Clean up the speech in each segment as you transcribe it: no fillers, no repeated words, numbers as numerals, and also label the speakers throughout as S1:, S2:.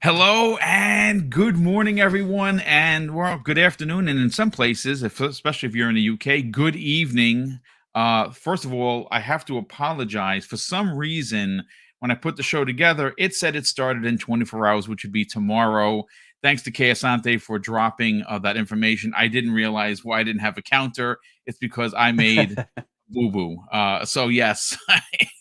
S1: Hello and good morning, everyone, and well, good afternoon, and in some places, especially if you're in the UK, good evening. First of all, I have to apologize. For some reason, when I put the show together, it said it started in 24 hours, which would be tomorrow. Thanks to Asante for dropping that information. I didn't realize why I didn't have a counter. It's because I made boo boo. So yes,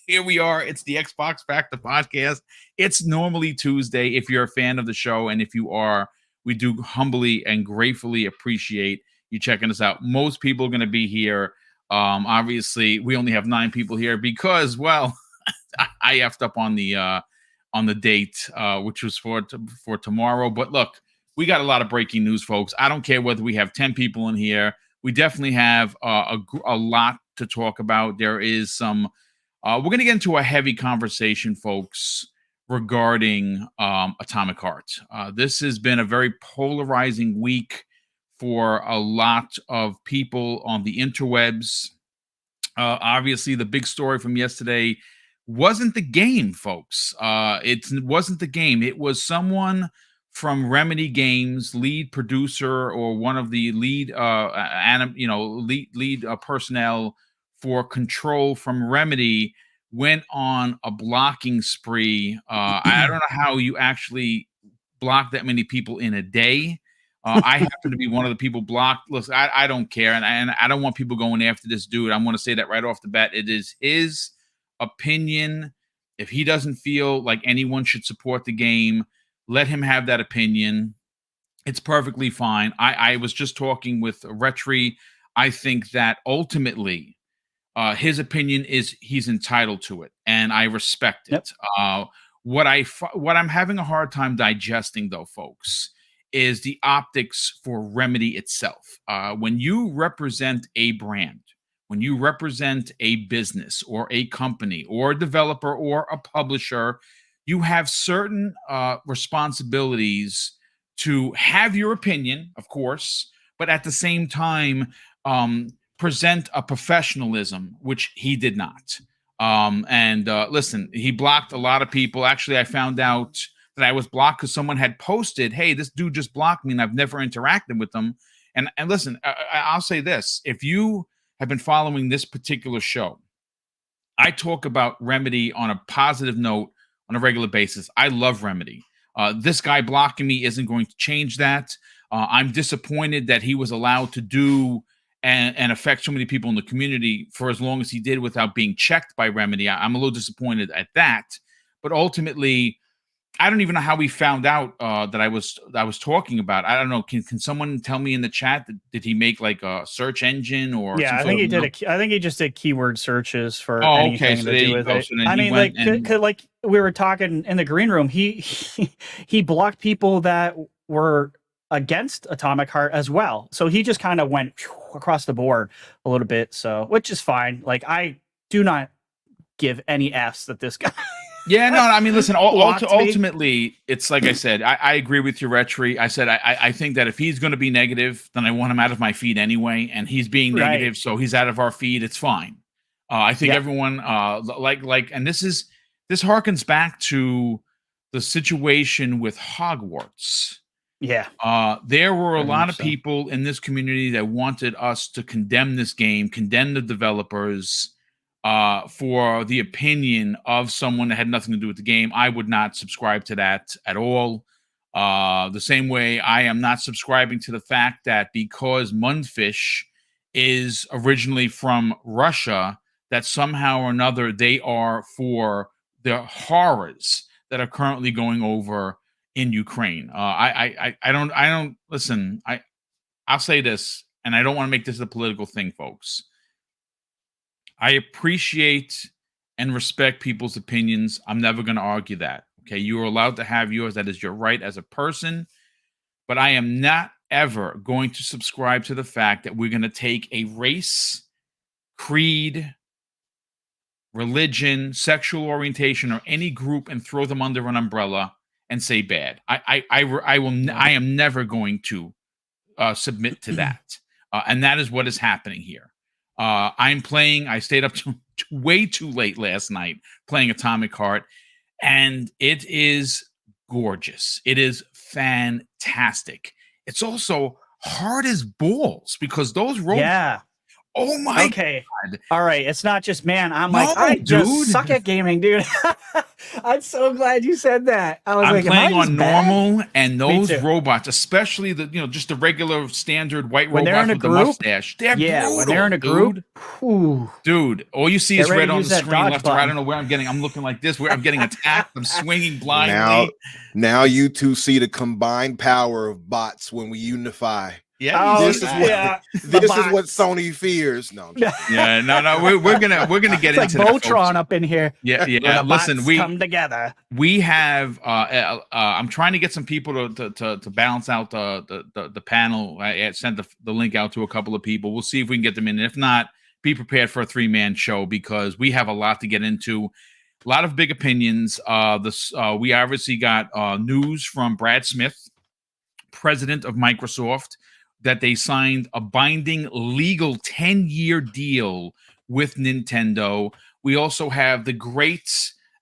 S1: here we are. It's the Xbox Factor podcast. It's normally Tuesday. If you're a fan of the show, and if you are, we do humbly and gratefully appreciate you checking us out. Most people are going to be here. Obviously, we only have 9 people here because, well, I effed up on the date, which was for tomorrow. But look, we got a lot of breaking news, folks. I don't care whether we have 10 people in here. We definitely have a lot to talk about. There is some. We're going to get into a heavy conversation, folks, regarding Atomic Heart. This has been a very polarizing week for a lot of people on the interwebs. Obviously, the big story from yesterday wasn't the game, folks. It wasn't the game. It was someone from Remedy Games, lead producer or one of the lead, lead personnel for Control from Remedy, went on a blocking spree. I don't know how you actually block that many people in a day. I happen to be one of the people blocked. Listen, I don't care, and I don't want people going after this dude. I want to say that right off the bat. It is his opinion. If he doesn't feel like anyone should support the game, let him have that opinion. It's perfectly fine. I was just talking with Retri. I think that ultimately his opinion is he's entitled to it, and I respect
S2: Yep.
S1: it. What I'm having a hard time digesting, though, folks, is the optics for Remedy itself. When you represent a brand, when you represent a business or a company or a developer or a publisher, you have certain responsibilities to have your opinion, of course, but at the same time, present a professionalism, which he did not. And listen, he blocked a lot of people. Actually, I found out that I was blocked because someone had posted, "Hey, this dude just blocked me, and I've never interacted with them." And listen, I'll say this: if you have been following this particular show, I talk about Remedy on a positive note on a regular basis. I love Remedy. This guy blocking me isn't going to change that. I'm disappointed that he was allowed to do and affect so many people in the community for as long as he did without being checked by Remedy. I'm a little disappointed at that. But ultimately, I don't even know how we found out that I was talking about. I don't know. Can someone tell me in the chat that did he make like a search engine or
S2: Yeah,
S1: some
S2: I
S1: sort
S2: think
S1: of?
S2: he did. I think he just did keyword searches for
S1: Oh, okay.
S2: anything
S1: So
S2: to
S1: there
S2: do
S1: you
S2: with
S1: go.
S2: it.
S1: So then
S2: I
S1: he
S2: mean,
S1: went and
S2: like we were talking in the green room, he blocked people that were against Atomic Heart as well. So he just kind of went across the board a little bit. So which is fine. Like I do not give any f's that this guy
S1: yeah, no, I mean, listen.
S2: blocked me.
S1: Ultimately, it's like I said. I agree with you, Retri. I said I think that if he's going to be negative, then I want him out of my feed anyway. And he's being
S2: Right.
S1: negative, so he's out of our feed. It's fine. I think
S2: Yep.
S1: everyone and this harkens back to the situation with Hogwarts.
S2: Yeah.
S1: There were a
S2: Very
S1: lot
S2: much
S1: of
S2: so.
S1: people in this community that wanted us to condemn this game, condemn the developers for the opinion of someone that had nothing to do with the game. I would not subscribe to that at all. The same way I am not subscribing to the fact that because Mundfish is originally from Russia, that somehow or another they are for the horrors that are currently going over in Ukraine. I don't listen. I'll say this, and I don't want to make this a political thing, folks. I appreciate and respect people's opinions. I'm never going to argue that. Okay, you are allowed to have yours. That is your right as a person. But I am not ever going to subscribe to the fact that we're going to take a race, creed, religion, sexual orientation, or any group and throw them under an umbrella and say bad.
S2: Yep.
S1: I am never going to submit to that, and that is what is happening here. I'm playing. I stayed up to way too late last night playing Atomic Heart, and it is gorgeous. It is fantastic. It's also hard as balls because those robots.
S2: Yeah.
S1: Oh my
S2: Okay.
S1: God.
S2: All right. It's not just man. I'm
S1: No,
S2: like, I just
S1: dude.
S2: suck at gaming, dude. I'm so glad you said that. I was
S1: I'm
S2: like,
S1: playing
S2: am I
S1: on
S2: just bad?
S1: normal, and those
S2: too.
S1: robots, especially just the regular standard white
S2: When they're
S1: robots
S2: in a
S1: with the
S2: group,
S1: mustache, they're
S2: yeah,
S1: brutal,
S2: when they're in a group,
S1: dude.
S2: whew,
S1: Dude, all you see
S2: get
S1: is
S2: ready
S1: red
S2: to
S1: on
S2: use
S1: the
S2: that
S1: screen,
S2: dodge
S1: left or right. I
S2: button.
S1: don't know where I'm getting. I'm looking like this, where I'm getting attacked. I'm swinging
S3: Now,
S1: blindly.
S3: now you two see the combined power of bots when we unify.
S1: Yeah,
S2: Oh,
S3: This is what
S2: yeah.
S3: this is what Sony fears. No, I'm joking.
S1: yeah, no, we're gonna get
S2: It's like
S1: into that, folks.
S2: Voltron up in here.
S1: Yeah,
S2: Where
S1: yeah.
S2: the
S1: Listen,
S2: bots come together.
S1: we have I'm trying to get some people to balance out the panel. I sent the link out to a couple of people. We'll see if we can get them in. If not, be prepared for a 3-man show because we have a lot to get into. A lot of big opinions. We obviously got news from Brad Smith, president of Microsoft, that they signed a binding legal 10-year deal with Nintendo. We also have the great,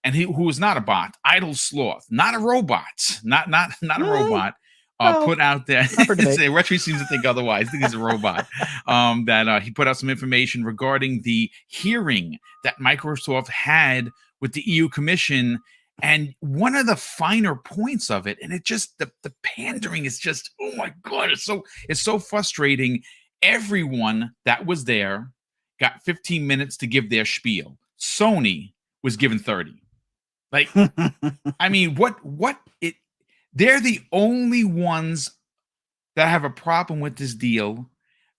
S1: and who is not a bot, Idle Sloth, not a robot, not a robot, put out there. Retri seems to think otherwise. I think he's a robot. That he put out some information regarding the hearing that Microsoft had with the EU Commission. And one of the finer points of it, and it just the pandering is just, oh my God, it's so frustrating. Everyone that was there got 15 minutes to give their spiel. Sony was given 30. Like, I mean, they're the only ones that have a problem with this deal.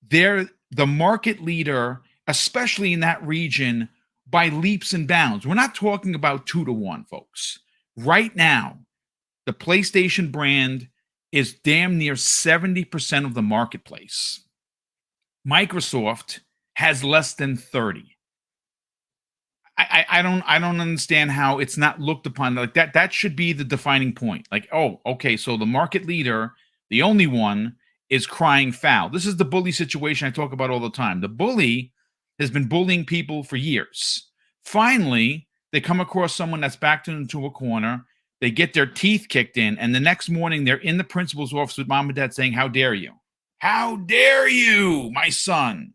S1: They're the market leader, especially in that region, by leaps and bounds. We're not talking about 2-1, folks. Right now, the PlayStation brand is damn near 70% of the marketplace. Microsoft has less than 30. I don't understand how it's not looked upon like that. That should be the defining point. Like, oh, okay, so the market leader, the only one, is crying foul. This is the bully situation I talk about all the time. The bully has been bullying people for years. Finally, they come across someone that's backed into a corner. They get their teeth kicked in, and the next morning they're in the principal's office with mom and dad saying, "How dare you? How dare you, my son?"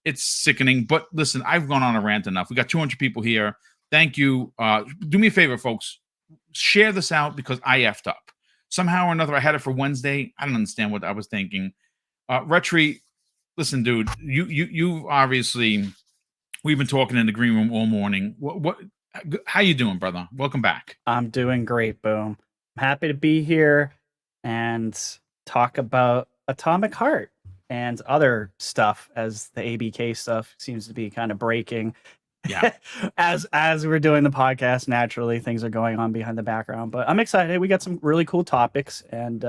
S1: It's sickening. But listen, I've gone on a rant enough. We got 200 people here. Thank you. Do me a favor, folks. Share this out because I effed up. Somehow or another, I had it for Wednesday. I don't understand what I was thinking. Retri, listen, dude, you obviously, we've been talking in the green room all morning. How you doing, brother? Welcome back.
S2: I'm doing great, Boom. I'm happy to be here and talk about Atomic Heart and other stuff, as the ABK stuff seems to be kind of breaking.
S1: Yeah.
S2: as we're doing the podcast, naturally things are going on behind the background, but I'm excited. We got some really cool topics, and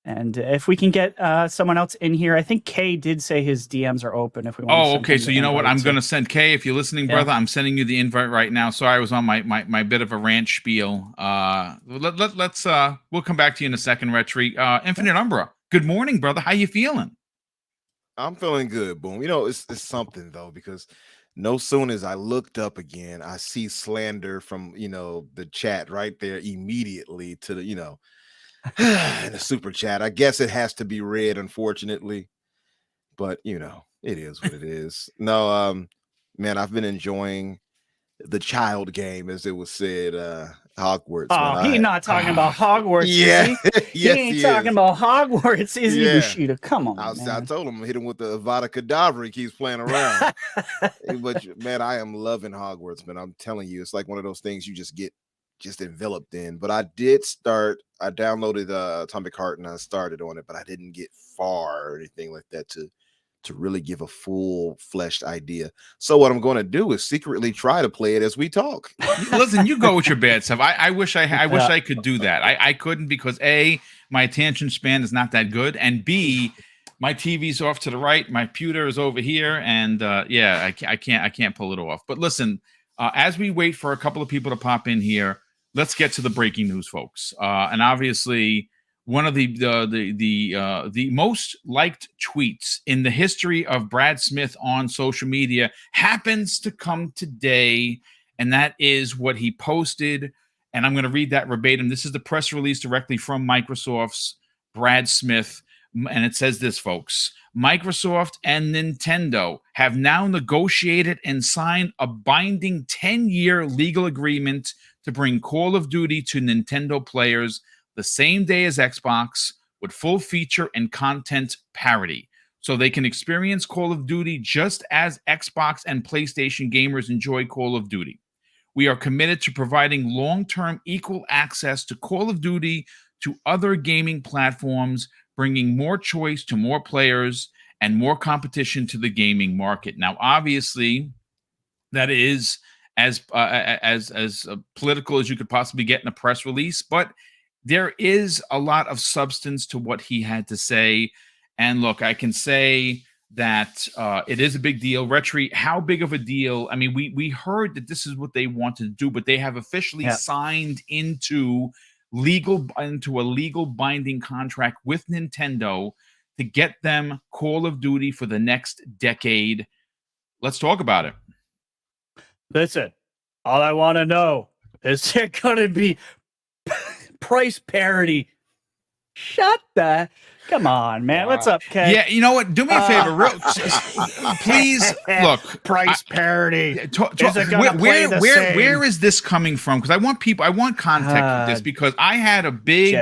S2: if we can get someone else in here, I think Kay did say his DMs are open if we want.
S1: Oh, okay. So you know what? I'm going to send Kay. If you're listening, brother, I'm sending you the invite right now. Sorry, I was on my bit of a rant spiel. Let's we'll come back to you in a second, Retri. Infinite Umbra. Good morning, brother. How you feeling?
S3: I'm feeling good, Boom. It's something though, because no soon as I looked up again, I see slander from the chat right there immediately to the in the super chat. I guess it has to be read, unfortunately, but it is what it is. No, man, I've been enjoying the child game, as it was said, Hogwarts.
S2: Oh, he's not talking about Hogwarts.
S3: Yeah,
S2: he ain't talking about Hogwarts, is he, Bushido? Come on,
S3: I told him, hit him with the Avada Kedavra. He keeps playing around. But man, I am loving Hogwarts, man. I'm telling you, it's like one of those things you just get enveloped in. But I downloaded Atomic Heart and I started on it, but I didn't get far or anything like that to really give a full-fleshed idea. So what I'm going to do is secretly try to play it as we talk.
S1: Listen, you go with your bad stuff. I wish I could do that. I couldn't because A, my attention span is not that good, and B, my TV's off to the right, my pewter is over here, and I can't pull it off. But listen, as we wait for a couple of people to pop in here, let's get to the breaking news, folks. And obviously, one of the most liked tweets in the history of Brad Smith on social media happens to come today, and that is what he posted And I'm going to read that verbatim. This is the press release directly from Microsoft's Brad Smith. And it says this, folks. Microsoft and Nintendo have now negotiated and signed a binding 10-year legal agreement to bring Call of Duty to Nintendo players the same day as Xbox, with full feature and content parity, so they can experience Call of Duty just as Xbox and PlayStation gamers enjoy Call of Duty. We are committed to providing long-term equal access to Call of Duty to other gaming platforms, bringing more choice to more players and more competition to the gaming market. Now, obviously, that is as political as you could possibly get in a press release, but there is a lot of substance to what he had to say. And look, I can say that it is a big deal. Retri, how big of a deal? I mean, we heard that this is what they wanted to do, but they have officially signed into a legal binding contract with Nintendo to get them Call of Duty for the next decade. Let's talk about it.
S2: Listen, all I want to know is there going to be price parity? Shut the... Come on, man. What's up, Ken?
S1: Yeah, you know what? Do me a favor. Please, look.
S2: Price parity.
S1: Where is this coming from? Because I want context with this, because I had a big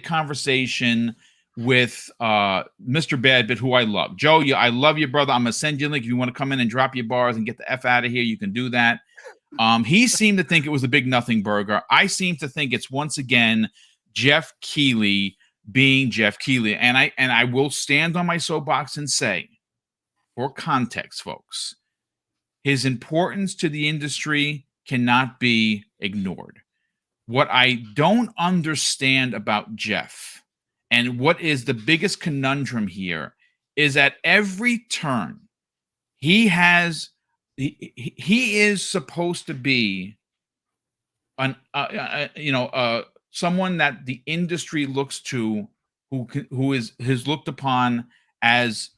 S1: conversation with Mr. Badbit, who I love. Joe, I love you, brother. I'm going to send you a link. If you want to come in and drop your bars and get the F out of here, you can do that. He seemed to think it was a big nothing burger. I seem to think it's once again Jeff Keighley being Jeff Keighley. And I will stand on my soapbox and say, for context, folks, his importance to the industry cannot be ignored. What I don't understand about Jeff, and what is the biggest conundrum here, is at every turn he is supposed to be someone that the industry looks to, who is looked upon as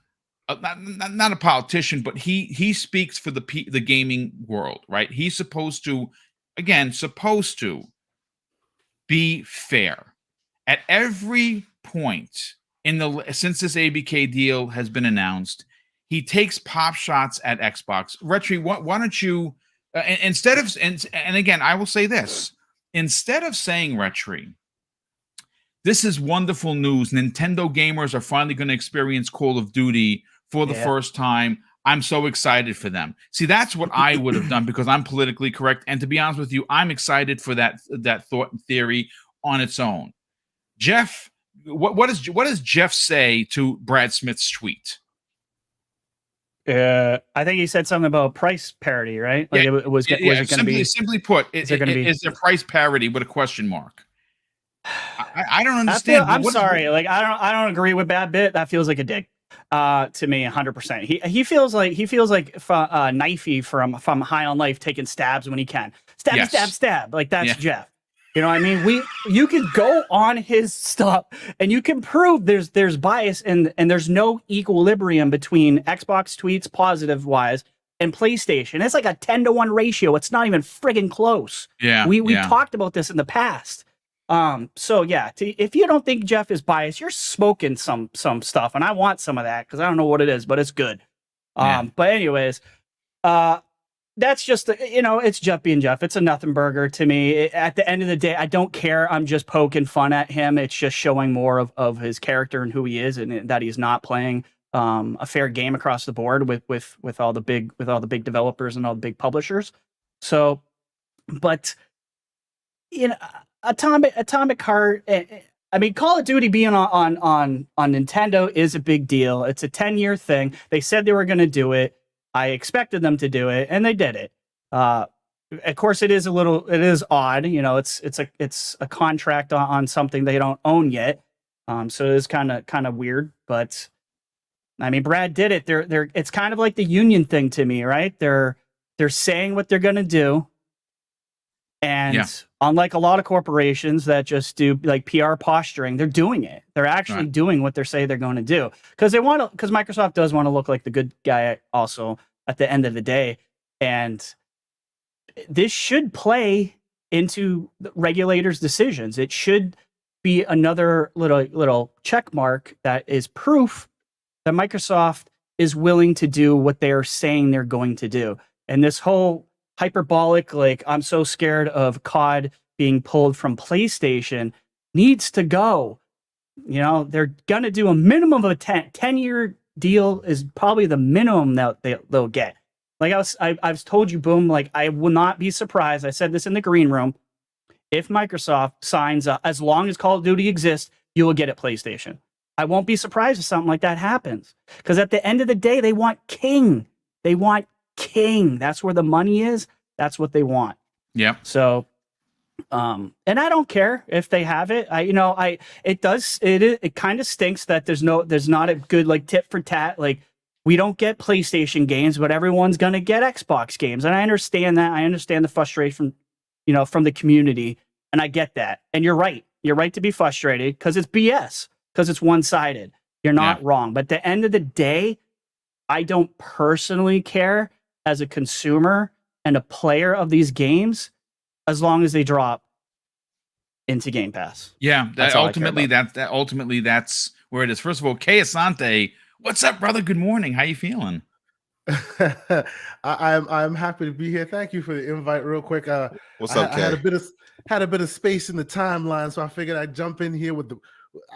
S1: not a politician, but he speaks for the gaming world, right? He's supposed to be fair at every point since this ABK deal has been announced. He takes pop shots at Xbox. Retri, why don't you instead of and again, I will say this. Instead of saying, Retri, this is wonderful news, Nintendo gamers are finally going to experience Call of Duty for the first time. I'm so excited for them. See, that's what I would have done, because I'm politically correct. And to be honest with you, I'm excited for that thought and theory on its own. Jeff, what does Jeff say to Brad Smith's tweet?
S2: I think he said something about price parity, right? Like was it going to be...
S1: Simply put, is there price parity with a question mark? I don't understand.
S2: I'm sorry. I don't agree with Bad Bit. That feels like a dig to me, 100%. He feels like Knifey from High on Life, taking stabs when he can. Stab. Like, that's Jeff. You know what I mean? You can go on his stuff and you can prove there's bias and there's no equilibrium between Xbox tweets positive wise and PlayStation. It's like a 10-to-1 ratio. It's not even friggin' close.
S1: Yeah.
S2: We talked about this in the past. So yeah, if you don't think Jeff is biased, you're smoking some stuff, and I want some of that because I don't know what it is, but it's good. But anyways, that's just it's Jeff being Jeff. It's a nothing burger to me. At the end of the day, I don't care. I'm just poking fun at him. It's just showing more of his character and who he is, and that he's not playing a fair game across the board with all the big developers and all the big publishers. So, but Atomic Heart. I mean, Call of Duty being on Nintendo is a big deal. It's a 10-year thing. They said they were going to do it. I expected them to do it, and they did it. Of course, it is odd. It's a contract on something they don't own yet. So it is kind of weird. But I mean, Brad did it. It's kind of like the union thing to me, right? They're saying what they're going to do. And unlike a lot of corporations that just do like PR posturing, they're doing it. They're actually doing what they say they're going to do, because Microsoft does want to look like the good guy also at the end of the day. And this should play into the regulators' decisions. It should be another little check mark that is proof that Microsoft is willing to do what they are saying they're going to do. And this whole hyperbolic, like, I'm so scared of COD being pulled from PlayStation needs to go. You know, they're going to do a minimum of a 10-year deal is probably the minimum that they'll get. Like I've told you, Boom, like I will not be surprised. I said this in the green room. If Microsoft signs up, as long as Call of Duty exists, you will get it PlayStation. I won't be surprised if something like that happens. Because at the end of the day, they want king. They want king. That's where the money is. That's what they want.
S1: Yeah.
S2: So, and I don't care if they have it. It kind of stinks that there's not a good like tit for tat. Like we don't get PlayStation games, but everyone's gonna get Xbox games, and I understand that. I understand the frustration, from the community, and I get that. And you're right. You're right to be frustrated because it's BS. Because it's one-sided. You're not wrong. But at the end of the day, I don't personally care as a consumer and a player of these games as long as they drop into Game Pass.
S1: Yeah, ultimately that's where it is. First of all, Kay Asante, what's up, brother? Good morning. How you feeling?
S4: I'm happy to be here. Thank you for the invite. Real quick,
S3: what's up, Kay?
S4: I had a bit of space in the timeline, so I figured I'd jump in here with the.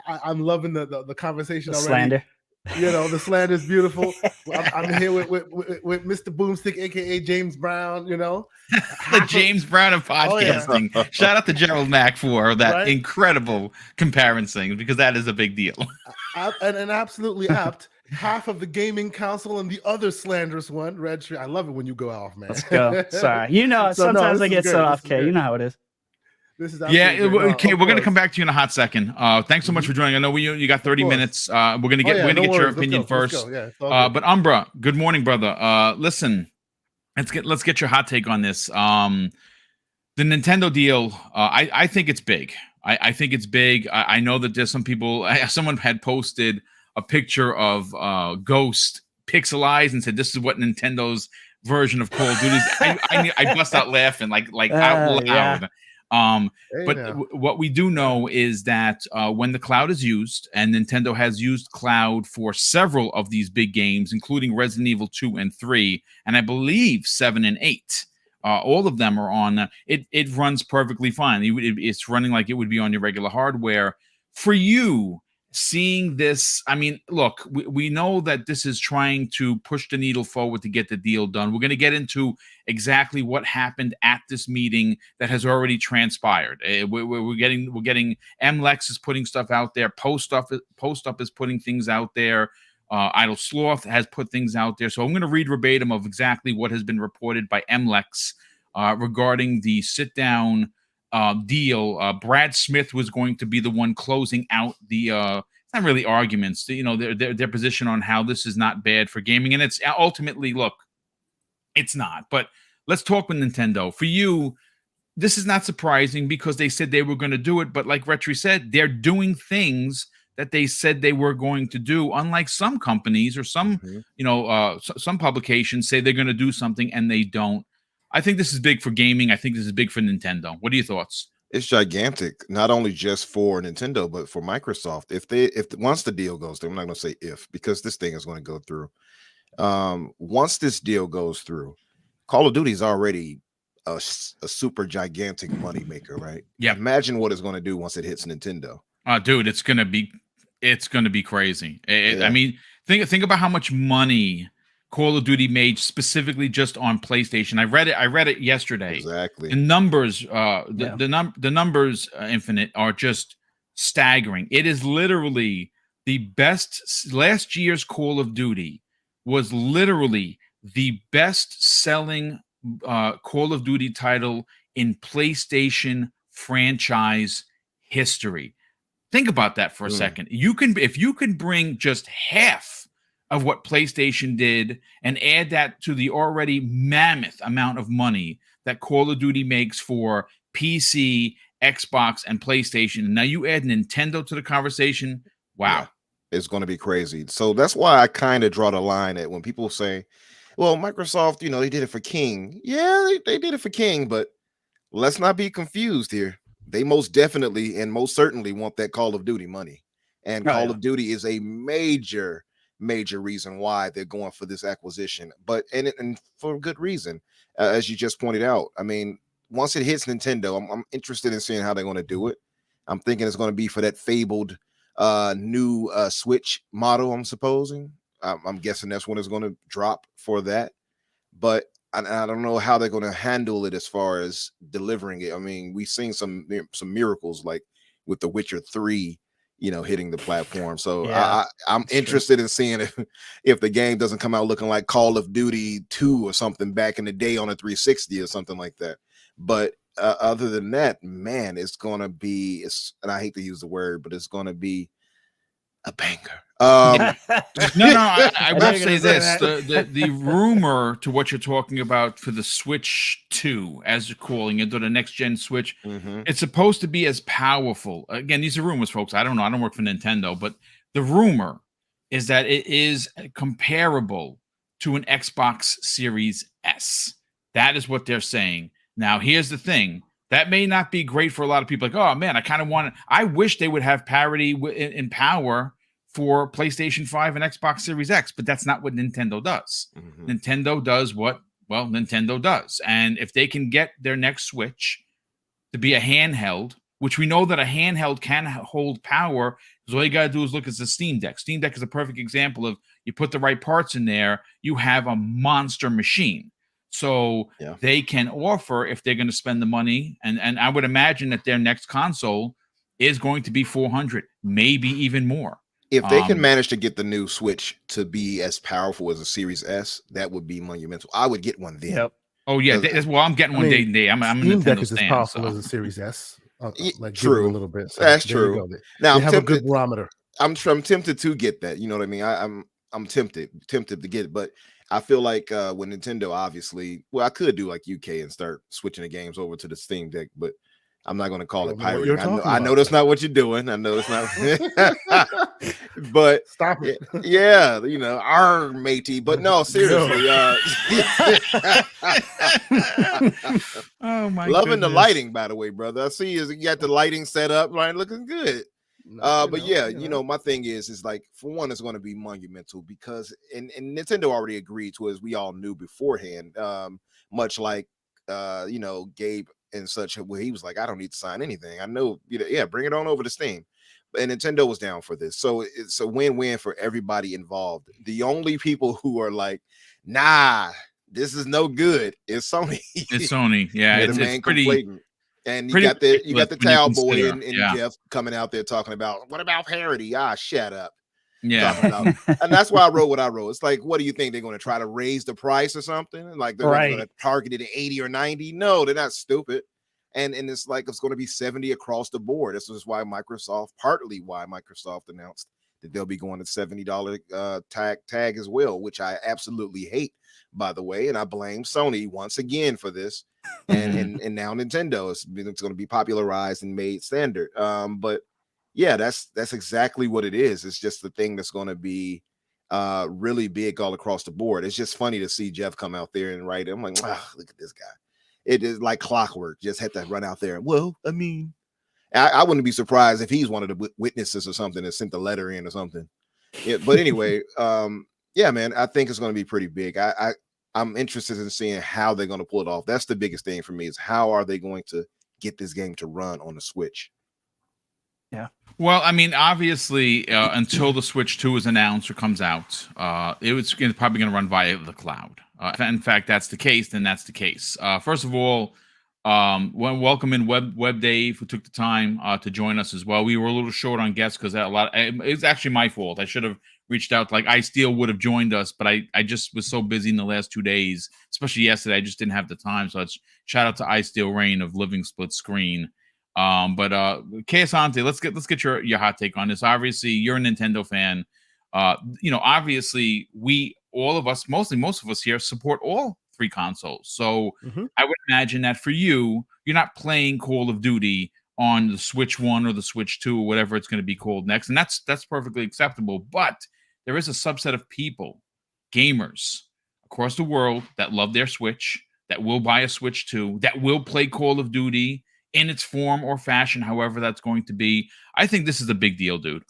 S4: I'm loving the conversation already.
S2: Slander.
S4: The slander is beautiful. I'm here with Mr. BoomStick, aka James Brown.
S1: The James Brown of podcasting.
S4: Oh, yeah.
S1: Shout out to Gerald Mack for that incredible comparison, because that is a big deal.
S4: And absolutely apt. Half of the gaming council and the other slanderous one, Red Tree. I love it when you go off, man.
S2: Let's go. Sorry, sometimes I get set off, Kay. You know how it is.
S4: This is
S1: okay. We're gonna come back to you in a hot second. Thanks so much for joining. I know you got 30 minutes. We're gonna get your opinion first. But Umbra, good morning, brother. Listen, let's get your hot take on this. The Nintendo deal. I think it's big. I think it's big. I know that there's some people. Someone had posted a picture of Ghost pixelized and said, "This is what Nintendo's version of Call of Duty is." I bust out laughing like out loud.
S2: Yeah.
S1: What we do know is that when the cloud is used, and Nintendo has used cloud for several of these big games, including Resident Evil 2 and 3, and I believe 7 and 8, all of them are on. It runs perfectly fine. It's running like it would be on your regular hardware. For you, seeing this, I mean, look, we know that this is trying to push the needle forward to get the deal done. We're going to get into exactly what happened at this meeting that has already transpired. We're getting MLEX is putting stuff out there. Post Up is putting things out there. Idle Sloth has put things out there. So I'm going to read verbatim of exactly what has been reported by MLEX regarding the sit-down deal. Brad Smith was going to be the one closing out the it's not really arguments, their position on how this is not bad for gaming, and it's ultimately, look, it's not. But let's talk with Nintendo. For you, this is not surprising because they said they were going to do it, but like Retri said, they're doing things that they said they were going to do, unlike some companies or some some publications say they're going to do something and they don't. I think this is big for gaming. I think this is big for Nintendo. What are your thoughts?
S3: It's gigantic, not only just for Nintendo, but for Microsoft. If once the deal goes through, I'm not going to say if, because this thing is going to go through. Once this deal goes through, Call of Duty is already a super gigantic money maker, right?
S1: Yeah.
S3: Imagine what it's going to do once it hits Nintendo.
S1: Dude, it's going to be crazy. I mean, think about how much money Call of Duty made specifically just on PlayStation. I read it yesterday.
S3: Exactly.
S1: The numbers, the numbers, Infinite, are just staggering. It is literally the best. Last year's Call of Duty was literally the best-selling Call of Duty title in PlayStation franchise history. Think about that for a second. If you can bring just half of what PlayStation did and add that to the already mammoth amount of money that Call of Duty makes for PC, Xbox, and PlayStation, and now you add Nintendo to the conversation, wow.
S3: Yeah, it's going to be crazy. So that's why I kind of draw the line at when people say, well, Microsoft, they did it for King. Yeah, they did it for King, but let's not be confused here. They most definitely and most certainly want that Call of Duty money. And
S2: Oh,
S3: Call
S2: yeah.
S3: of Duty is a major reason why they're going for this acquisition. But and for good reason, as you just pointed out. I mean, once it hits Nintendo, I'm interested in seeing how they're going to do it. I'm thinking it's going to be for that fabled new Switch model. I'm supposing. I'm guessing that's when it's going to drop for that. But I don't know how they're going to handle it as far as delivering it. I mean, we've seen some miracles like with The Witcher 3, hitting the platform. So
S2: Yeah,
S3: I'm
S2: that's true.
S3: interested in seeing if the game doesn't come out looking like Call of Duty 2 or something back in the day on a 360 or something like that. But other than that, man, it's going to be, and I hate to use the word, but it's going to be a banger.
S1: No, I
S2: knew
S1: will
S2: you were
S1: say
S2: gonna say
S1: this:
S2: that.
S1: the rumor to what you're talking about for the Switch 2, as you're calling it, or the next gen Switch,
S3: Mhm.
S1: it's supposed to be as powerful. Again, these are rumors, folks. I don't know. I don't work for Nintendo, but the rumor is that it is comparable to an Xbox Series S. That is what they're saying. Now, here's the thing. That may not be great for a lot of people. Like, oh man, I kind of want to. I wish they would have parity in power for PlayStation 5 and Xbox Series X, but that's not what Nintendo does.
S3: Mhm.
S1: Nintendo does what, well, Nintendo does. And if they can get their next Switch to be a handheld, which we know that a handheld can hold power, because all you got to do is look at the Steam Deck. Steam Deck is a perfect example of you put the right parts in there, you have a monster machine. So
S3: Yeah.
S1: they can offer, if they're going to spend the money, and I would imagine that their next console is going to be 400, maybe even more.
S3: If they can manage to get the new Switch to be as powerful as a Series S, that would be monumental. I would get one then.
S2: Yep.
S1: Oh yeah, well, I'm getting one day to day. I'm a
S4: Steam Deck
S1: Nintendo
S4: is as
S1: stand.
S4: powerful
S1: So.
S4: as a Series S. Like give it a
S3: True.
S4: little bit. So
S3: That's
S4: there you
S3: true.
S4: go.
S3: Now
S4: They
S3: I'm
S4: have a good
S3: tempted.
S4: barometer.
S3: I'm tempted to get that. You know what I mean? I'm tempted to get it, but I feel like with Nintendo, obviously, well, I could do like UK and start switching the games over to the Steam Deck, but I'm not going to call
S4: I
S3: it
S4: don't know what you're
S3: pirating.
S4: talking
S3: I know
S4: about,
S3: that's
S4: sir.
S3: not what you're doing. I know it's not. But
S4: Stop it.
S3: yeah, our matey. But no, seriously.
S1: Oh my
S3: Loving the
S1: goodness.
S3: lighting, by the way, brother. I see you got the lighting set up, right? Looking good. But yeah, my thing is like, for one, it's going to be monumental because and Nintendo already agreed to, as we all knew beforehand. Much like Gabe and such, where he was like, I don't need to sign anything. I know, yeah, bring it on over to Steam. And Nintendo was down for this. So it's a win-win for everybody involved. The only people who are like, nah, this is no good is Sony.
S1: It's Sony. Yeah,
S3: They're the
S1: it's
S3: main
S1: pretty
S3: complainant. And you got
S1: ridiculous
S3: the
S1: when you
S3: towel boy
S1: consider.
S3: and
S1: Yeah,
S3: Jeff coming out there talking about, what about parody? Shut up.
S1: yeah.
S3: Talking about, and that's why I wrote what I wrote. It's like, what do you think, they're going to try to raise the price or something? Like they're going
S2: Right.
S3: to target it at 80 or 90? No, they're not stupid. And it's like it's going to be 70 across the board. This is partly why Microsoft announced that they'll be going to $70 tag as well, which I absolutely hate, by the way. And I blame Sony once again for this. And now Nintendo it's going to be popularized and made standard. But yeah, that's exactly what it is. It's just the thing that's going to be really big all across the board. It's just funny to see Jeff come out there and write it. I'm like, look at this guy. It is like clockwork. Just had to run out there. Well, I mean, I wouldn't be surprised if he's one of the witnesses or something that sent the letter in or something. Yeah, but anyway, yeah, man, I think it's going to be pretty big. I'm interested in seeing how they're going to pull it off. That's the biggest thing for me, is how are they going to get this game to run on the Switch?
S2: Yeah.
S1: Well, I mean, obviously, until the Switch 2 is announced or comes out, it's probably going to run via the cloud. If in fact that's the case, then that's the case. First of all, welcome in Web Dave, who took the time to join us as well. We were a little short on guests because it's actually my fault. I should have reached out. Like, iSteel would have joined us, but I just was so busy in the last 2 days, especially yesterday. I just didn't have the time. So it's shout out to iSteel Rain of Living Split Screen. But Asante, let's get your hot take on this. Obviously, you're a Nintendo fan. Obviously, most of us here support all 3 consoles. So I would imagine that for you're not playing Call of Duty on the Switch 1 or the Switch 2 or whatever it's going to be called next, and that's perfectly acceptable. But there is a subset of people, gamers across the world, that love their Switch, that will buy a Switch 2, that will play Call of Duty in its form or fashion, however that's going to be. I think this is a big deal, dude.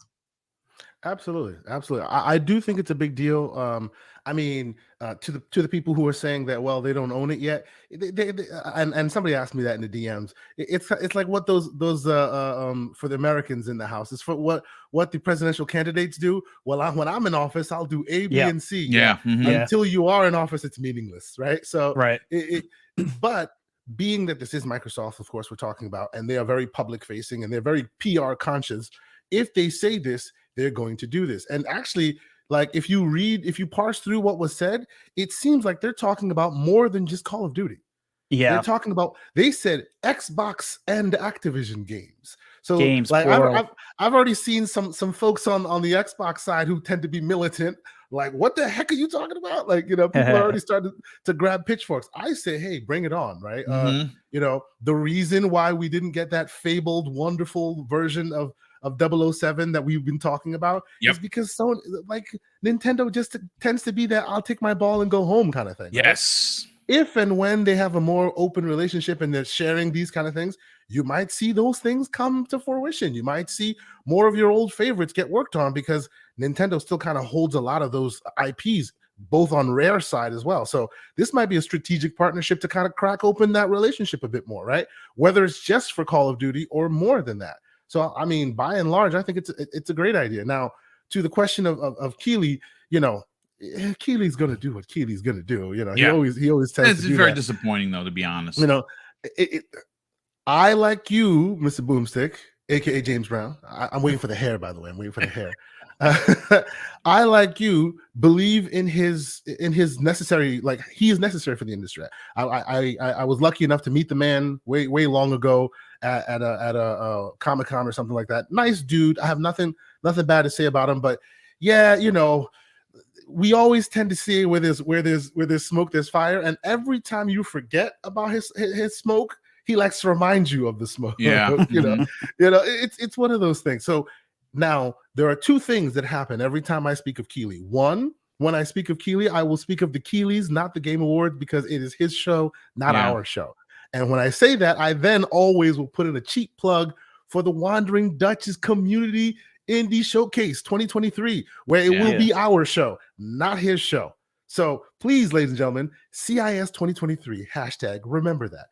S4: Absolutely, absolutely. I do think it's a big deal. I mean, to the people who are saying that, well, they don't own it yet, and somebody asked me that in the DMs. It's like what those for the Americans in the house. It's for what the presidential candidates do. Well, when I'm in office, I'll do A, B, and C.
S1: Yeah.
S4: Until you are in office, it's meaningless, right? So,
S2: right.
S4: But being that this is Microsoft, of course, we're talking about, and they are very public facing and they're very PR conscious. If they say this, they're going to do this. And actually, like if you parse through what was said, it seems like they're talking about more than just Call of Duty.
S2: Yeah,
S4: they're talking about, they said Xbox and Activision games. So
S2: games,
S4: like
S2: plural.
S4: I've already seen some folks on the Xbox side who tend to be militant. Like, what the heck are you talking about? Like, people are already started to grab pitchforks. I say, hey, bring it on, right? The reason why we didn't get that fabled, wonderful version of 007 that we've been talking about is because Nintendo just tends to be that I'll take my ball and go home kind of thing.
S1: Yes.
S4: Right? If and when they have a more open relationship and they're sharing these kind of things, you might see those things come to fruition. You might see more of your old favorites get worked on because Nintendo still kind of holds a lot of those IPs, both on Rare side as well. So this might be a strategic partnership to kind of crack open that relationship a bit more, right? Whether it's just for Call of Duty or more than that. So, I mean, by and large, I think it's a great idea. Now, to the question of Keighley, Keighley's going to do what Keighley's going to do. He always tends
S1: it's
S4: to do
S1: very
S4: that.
S1: Disappointing, though, to be honest.
S4: I, like you, Mr. Boomstick, aka James Brown. I'm waiting for the hair, by the way. I'm waiting for the hair. I, like you, believe in his necessary, like he is necessary for the industry. I was lucky enough to meet the man way long ago at a Comic-Con or something like that. Nice dude. I have nothing bad to say about him, but yeah, we always tend to see where there's smoke, there's fire, and every time you forget about his smoke, he likes to remind you of the smoke.
S1: Yeah.
S4: It's one of those things. So now there are two things that happen every time I speak of Keighley. One, when I speak of Keighley, I will speak of the Keighleys, not the Game Awards, because it is his show, not our show. And when I say that, I then always will put in a cheap plug for the Wandering Dutch's Community Indie Showcase 2023, where it will be our show, not his show. So please, ladies and gentlemen, CIS 2023 hashtag, remember that.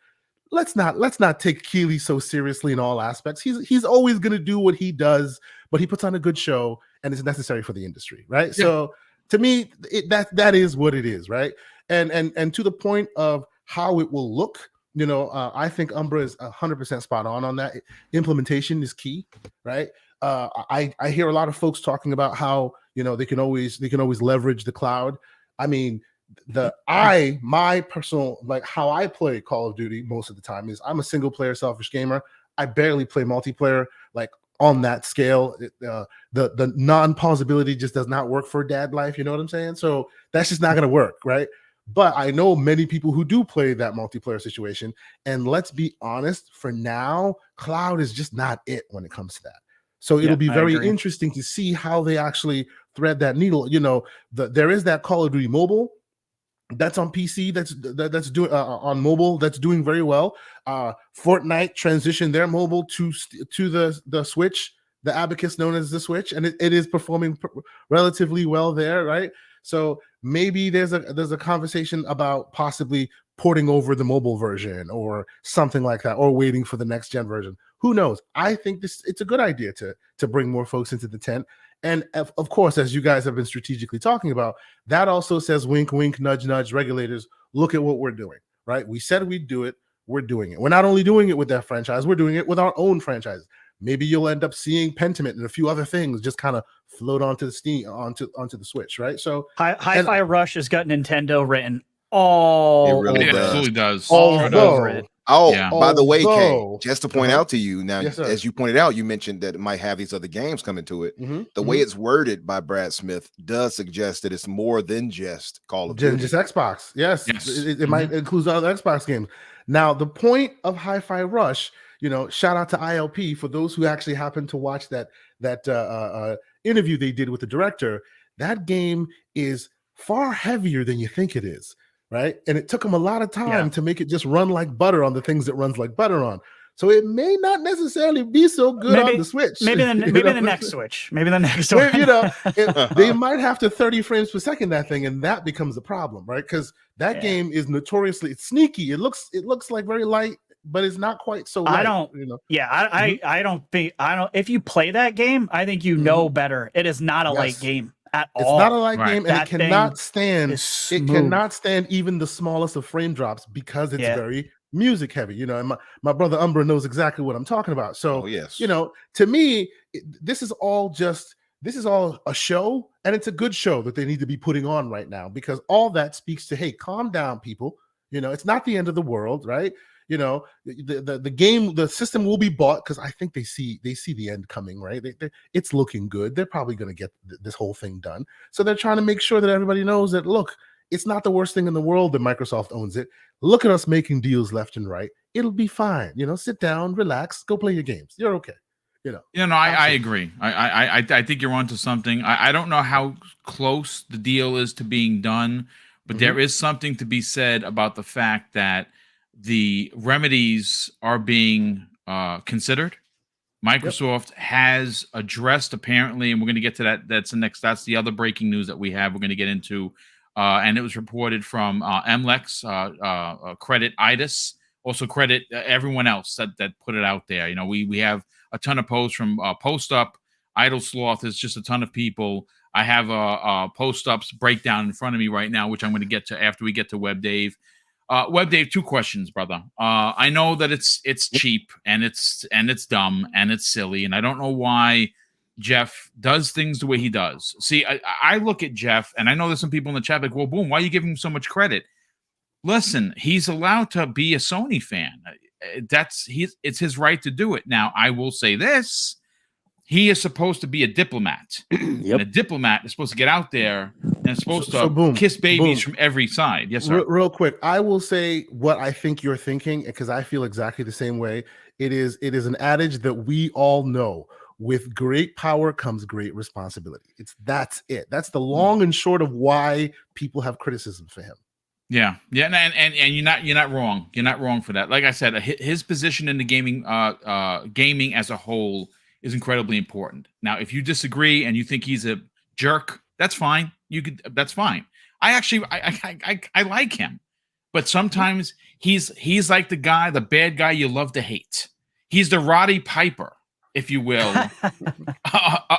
S4: Let's not take Keighley so seriously in all aspects. He's always going to do what he does, but he puts on a good show and it's necessary for the industry, right? Yeah. So to me, that is what it is, right? And to the point of how it will look, I think Umbra is 100% spot on that. Implementation is key, right? I hear a lot of folks talking about how they can always leverage the cloud. I mean, my personal, like how I play Call of Duty most of the time is I'm a single player selfish gamer. I barely play multiplayer like on that scale. The non-pausability just does not work for dad life. You know what I'm saying? So that's just not going to work, right? But I know many people who do play that multiplayer situation. And let's be honest, for now, cloud is just not it when it comes to that. So it'll be very interesting to see how they actually thread that needle. There is that Call of Duty mobile that's on PC, that's doing on mobile, that's doing very well. Fortnite transitioned their mobile to the Switch, the abacus known as the Switch, and it is performing relatively well there, right? So maybe there's a conversation about possibly porting over the mobile version or something like that, or waiting for the next gen version. Who knows? I think it's a good idea to bring more folks into the tent. And of course, as you guys have been strategically talking about, that also says wink, wink, nudge, nudge, regulators, look at what we're doing, right? We said we'd do it. We're doing it. We're not only doing it with that franchise, we're doing it with our own franchises. Maybe you'll end up seeing Pentiment and a few other things just kind of float onto the Steam, onto the Switch, right? So
S2: Hi-Fi Rush has got Nintendo written all
S3: it really
S1: absolutely does.
S2: over it.
S3: By the way, Kay, just to point out to you now,
S4: yes,
S3: as you pointed out, you mentioned that it might have these other games coming to it. The way it's worded by Brad Smith does suggest that it's more than just Call of Duty.
S4: Just Xbox. Yes. It might include other Xbox games. Now, the point of Hi-Fi Rush, shout out to ILP for those who actually happened to watch that interview they did with the director. That game is far heavier than you think it is. right? And it took them a lot of time to make it just run like butter on the things that runs like butter on. So it may not necessarily be so good on the Switch.
S2: Maybe the next Switch. Maybe the next one.
S4: You know, they might have to 30 frames per second that thing, and that becomes a problem, right? Because that game is notoriously sneaky. It looks like very light, but it's not quite so light.
S2: I don't think if you play that game, I think you know better. It is not a light game at all.
S4: It's not a light game, and
S2: that
S4: it cannot stand even the smallest of frame drops because it's very music heavy, you know, and my brother Umbra knows exactly what I'm talking about. So, you know, to me, this is all a show, and it's a good show that they need to be putting on right now, because all that speaks to, hey, calm down, people. You know, it's not the end of the world, right? You know, the game, the system will be bought because I think they see the end coming, right? It's looking good. They're probably going to get this whole thing done. So they're trying to make sure that everybody knows that, look, it's not the worst thing in the world that Microsoft owns it. Look at us making deals left and right. It'll be fine. You know, sit down, relax, go play your games. You're okay. You know.
S1: I agree. I think you're onto something. I don't know how close the deal is to being done, but there is something to be said about the fact that the remedies are being considered. Microsoft has addressed, apparently, and we're going to get to that. That's the other breaking news that we have. We're going to get into. And it was reported from MLEX, credit IDIS, also credit everyone else that put it out there. You know, we have a ton of posts from Post Up, Idle Sloth. There's just a ton of people. I have a Post Up's breakdown in front of me right now, which I'm going to get to after we get to Web Dave. Web Dave, 2 questions, brother. I know that it's cheap and it's dumb and it's silly, and I don't know why Jeff does things the way he does. See, I look at Jeff, and I know there's some people in the chat like, well, Boom, why are you giving him so much credit? Listen, he's allowed to be a Sony fan. It's his right to do it. Now, I will say this. He is supposed to be a diplomat. And a diplomat is supposed to get out there and is supposed to kiss babies from every side. Yes, sir.
S4: Real quick, I will say what I think you're thinking, because I feel exactly the same way. It is an adage that we all know. With great power comes great responsibility. That's it. That's the long and short of why people have criticism for him.
S1: Yeah, and you're not wrong. You're not wrong for that. Like I said, his position in the gaming as a whole is incredibly important. Now, if you disagree and you think he's a jerk, that's fine. That's fine. I like him, but sometimes he's like the bad guy you love to hate. He's the Roddy Piper, if you will,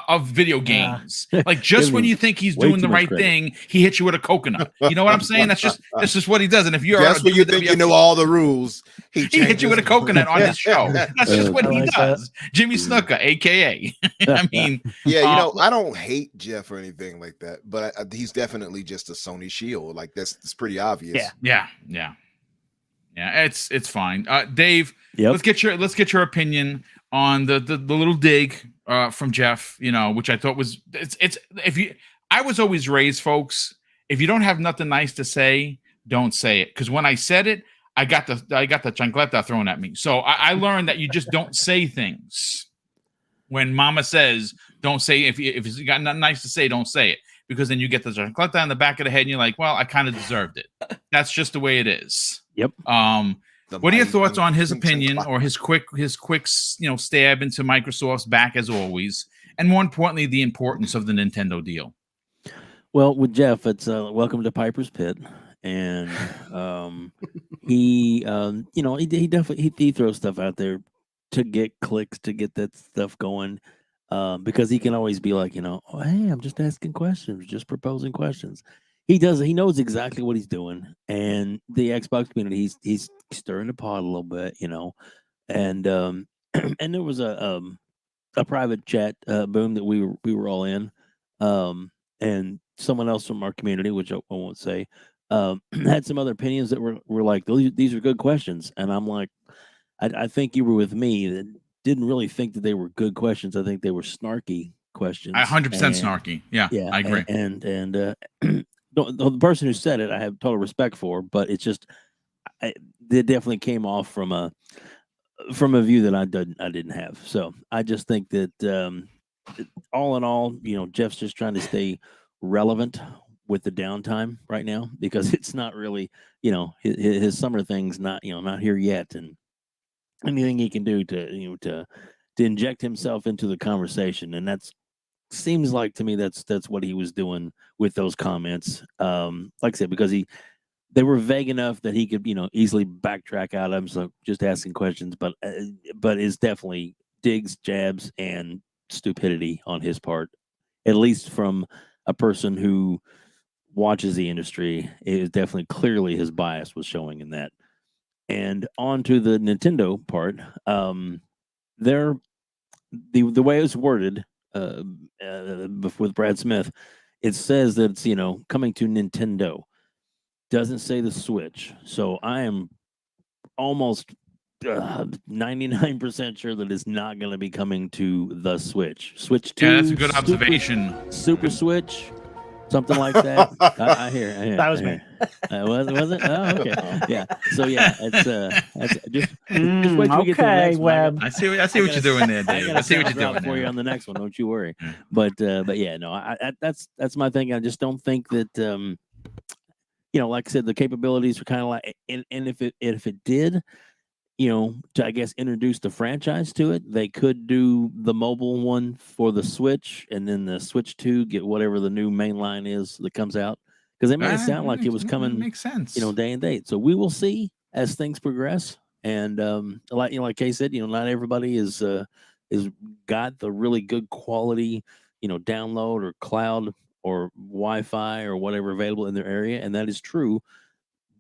S1: of video games. Like, just when you think he's doing the right thing, he hits you with a coconut. You know what I'm saying? That's just what he does. And if you're
S3: just when you think you know all the rules, he
S1: hits you with a coconut on his show. That's just what he does. Jimmy Snuka, aka. I mean,
S3: you know, I don't hate Jeff or anything like that, but he's definitely just a Sony shield. Like it's pretty obvious.
S1: Yeah. It's fine. Dave, let's get your opinion on the little dig from Jeff, you know, which I thought was I was always raised, folks, if you don't have nothing nice to say, don't say it. Because when I said it, I got the chancleta thrown at me. So I learned that you just don't say things. When mama says, don't say, if you got nothing nice to say, don't say it. Because then you get the chancleta in the back of the head and you're like, well, I kind of deserved it. That's just the way it is.
S2: Yep.
S1: What are your thoughts on his opinion or his quick stab into Microsoft's back as always, and more importantly, the importance of the Nintendo deal?
S5: Well, with Jeff, it's welcome to Piper's Pit, and he definitely he throws stuff out there to get clicks, to get that stuff going, because he can always be like, oh, hey, I'm just asking questions, just proposing questions. He knows exactly what he's doing, and the Xbox community, he's stirring the pot a little bit, and and there was a private chat, Boom, that we were all in, and someone else from our community, which I won't say, had some other opinions that were like, these are good questions, and I'm like, I think you were with me that didn't really think that they were good questions. I think they were snarky questions.
S1: 100% snarky. Yeah, I agree.
S5: And the person who said it, I have total respect for, but it's just, they definitely came off from a view that I didn't have. So I just think that all in all, Jeff's just trying to stay relevant with the downtime right now because it's not really, his summer thing's not, not here yet, and anything he can do to inject himself into the conversation, and that's seems like to me that's what he was doing with those comments. Like I said, because they were vague enough that he could, easily backtrack out of them. So just asking questions, but it's definitely digs, jabs, and stupidity on his part, at least from a person who watches the industry. It is definitely clearly his bias was showing in that. And on to the Nintendo part, the way it was worded with Brad Smith, it says that it's coming to Nintendo. Doesn't say the Switch, so I am almost 99% sure that it's not going to be coming to the Switch. Switch 2.
S1: Yeah, that's a good observation.
S5: Super Switch, something like that. I hear.
S2: That was me.
S5: Was it? Oh, okay. Yeah. So yeah, that's just wait till we get to the
S2: Okay,
S5: next one.
S2: Webb.
S1: I see what you're doing there, Dave. I see what you're doing
S5: for you
S1: there.
S5: on the next one. Don't you worry. But yeah, no, that's my thing. I just don't think that like I said, the capabilities are kind of like, and if it did, to I guess introduce the franchise to it, they could do the mobile one for the Switch, and then the Switch 2 get whatever the new main line is that comes out, because it made it sound like it was coming.
S1: Makes sense.
S5: Day and date. So we will see as things progress, and like Kay said, not everybody is got the really good quality, download or cloud or Wi-Fi or whatever available in their area, and that is true,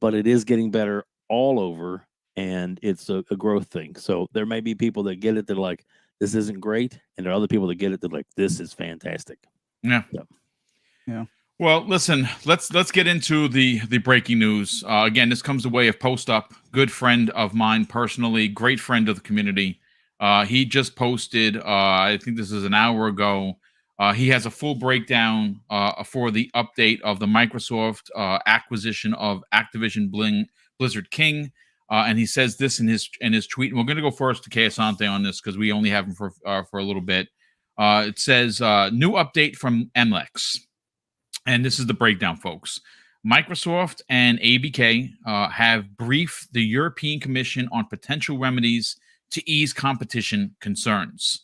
S5: but it is getting better all over, and it's a growth thing. So there may be people that get it that are like, this isn't great, and there are other people that get it that are like, this is fantastic.
S1: Yeah.
S2: Yeah.
S1: Well, listen, let's get into the breaking news. Again, this comes the way of Post Up, good friend of mine personally, great friend of the community. He just posted, I think this is an hour ago. He has a full breakdown for the update of the Microsoft acquisition of Activision Blizzard King, and he says this in his tweet. And we're going to go first to Asante on this because we only have him for a little bit. It says new update from MLEX, and this is the breakdown, folks. Microsoft and ABK have briefed the European Commission on potential remedies to ease competition concerns.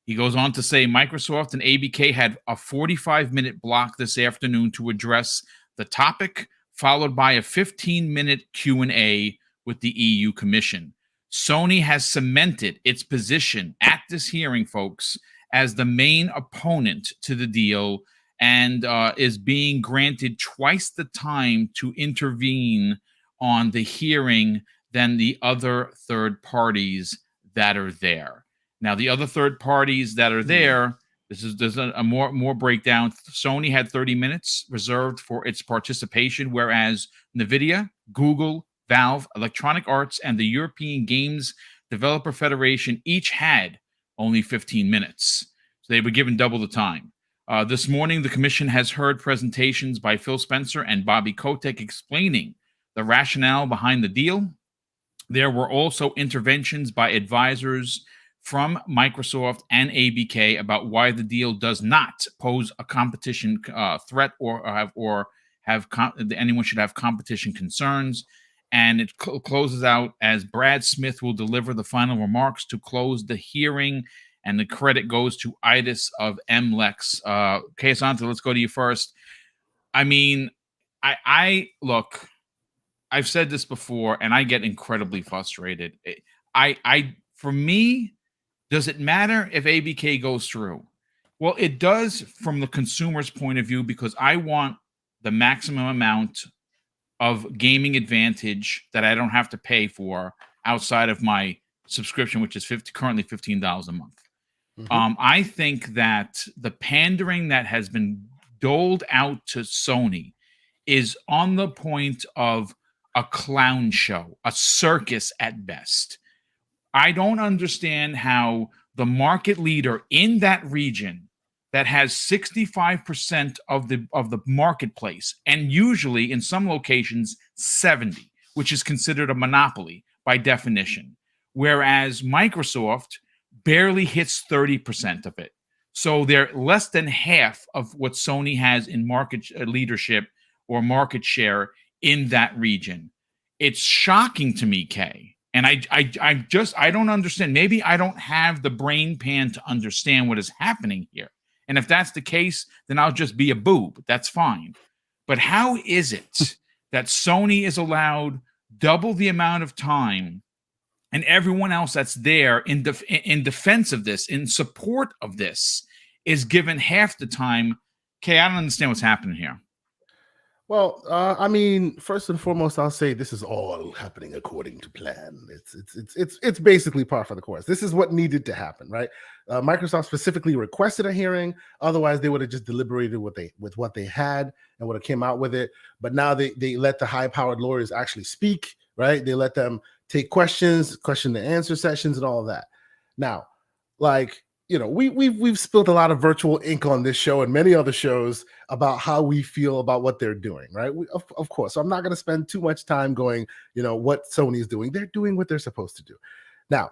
S1: He goes on to say Microsoft and ABK had a 45-minute block this afternoon to address the topic, followed by a 15-minute Q&A with the EU Commission. Sony has cemented its position at this hearing, folks, as the main opponent to the deal, and is being granted twice the time to intervene on the hearing than the other third parties that are there. Now, the other third parties that are there, there's a more breakdown. Sony had 30 minutes reserved for its participation, whereas Nvidia, Google, Valve, Electronic Arts, and the European Games Developer Federation each had only 15 minutes. So they were given double the time. This morning, the commission has heard presentations by Phil Spencer and Bobby Kotick explaining the rationale behind the deal. There were also interventions by advisors from Microsoft and ABK about why the deal does not pose a competition threat or have anyone should have competition concerns. And it closes out as Brad Smith will deliver the final remarks to close the hearing, and the credit goes to Idis of MLEX. Asante, let's go to you first. I mean, I look, I've said this before, and I get incredibly frustrated. For me, does it matter if ABK goes through? Well, it does from the consumer's point of view, because I want the maximum amount of gaming advantage that I don't have to pay for outside of my subscription, which is currently $15 a month. Mm-hmm. I think that the pandering that has been doled out to Sony is on the point of a clown show, a circus at best. I don't understand how the market leader in that region that has 65% of the marketplace, and usually in some locations 70, which is considered a monopoly by definition, whereas Microsoft barely hits 30% of it. So they're less than half of what Sony has in market leadership or market share in that region. It's shocking to me, Kay. And I don't understand. Maybe I don't have the brain pan to understand what is happening here. And if that's the case, then I'll just be a boob. That's fine. But how is it that Sony is allowed double the amount of time and everyone else that's there in defense of this, in support of this, is given half the time? Kay, I don't understand what's happening here.
S4: Well, I mean, first and foremost, I'll say this is all happening according to plan. It's basically par for the course. This is what needed to happen, right? Microsoft specifically requested a hearing. Otherwise, they would have just deliberated with what they had and would have came out with it. But now they let the high-powered lawyers actually speak, right? They let them take questions, question the answer sessions, and all of that. Now, like, you know, we've spilled a lot of virtual ink on this show and many other shows about how we feel about what they're doing, right? Of course. So I'm not going to spend too much time going, you know, what Sony's doing. They're doing what they're supposed to do. Now,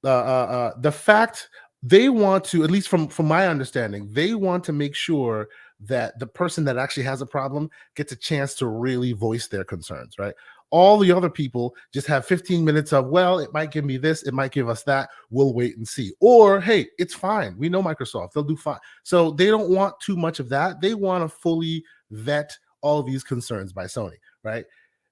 S4: the fact they want to, at least from my understanding, they want to make sure that the person that actually has a problem gets a chance to really voice their concerns, right? All the other people just have 15 minutes of, well, it might give me this, it might give us that. We'll wait and see. Or, hey, it's fine. We know Microsoft. They'll do fine. So they don't want too much of that. They want to fully vet all of these concerns by Sony, right?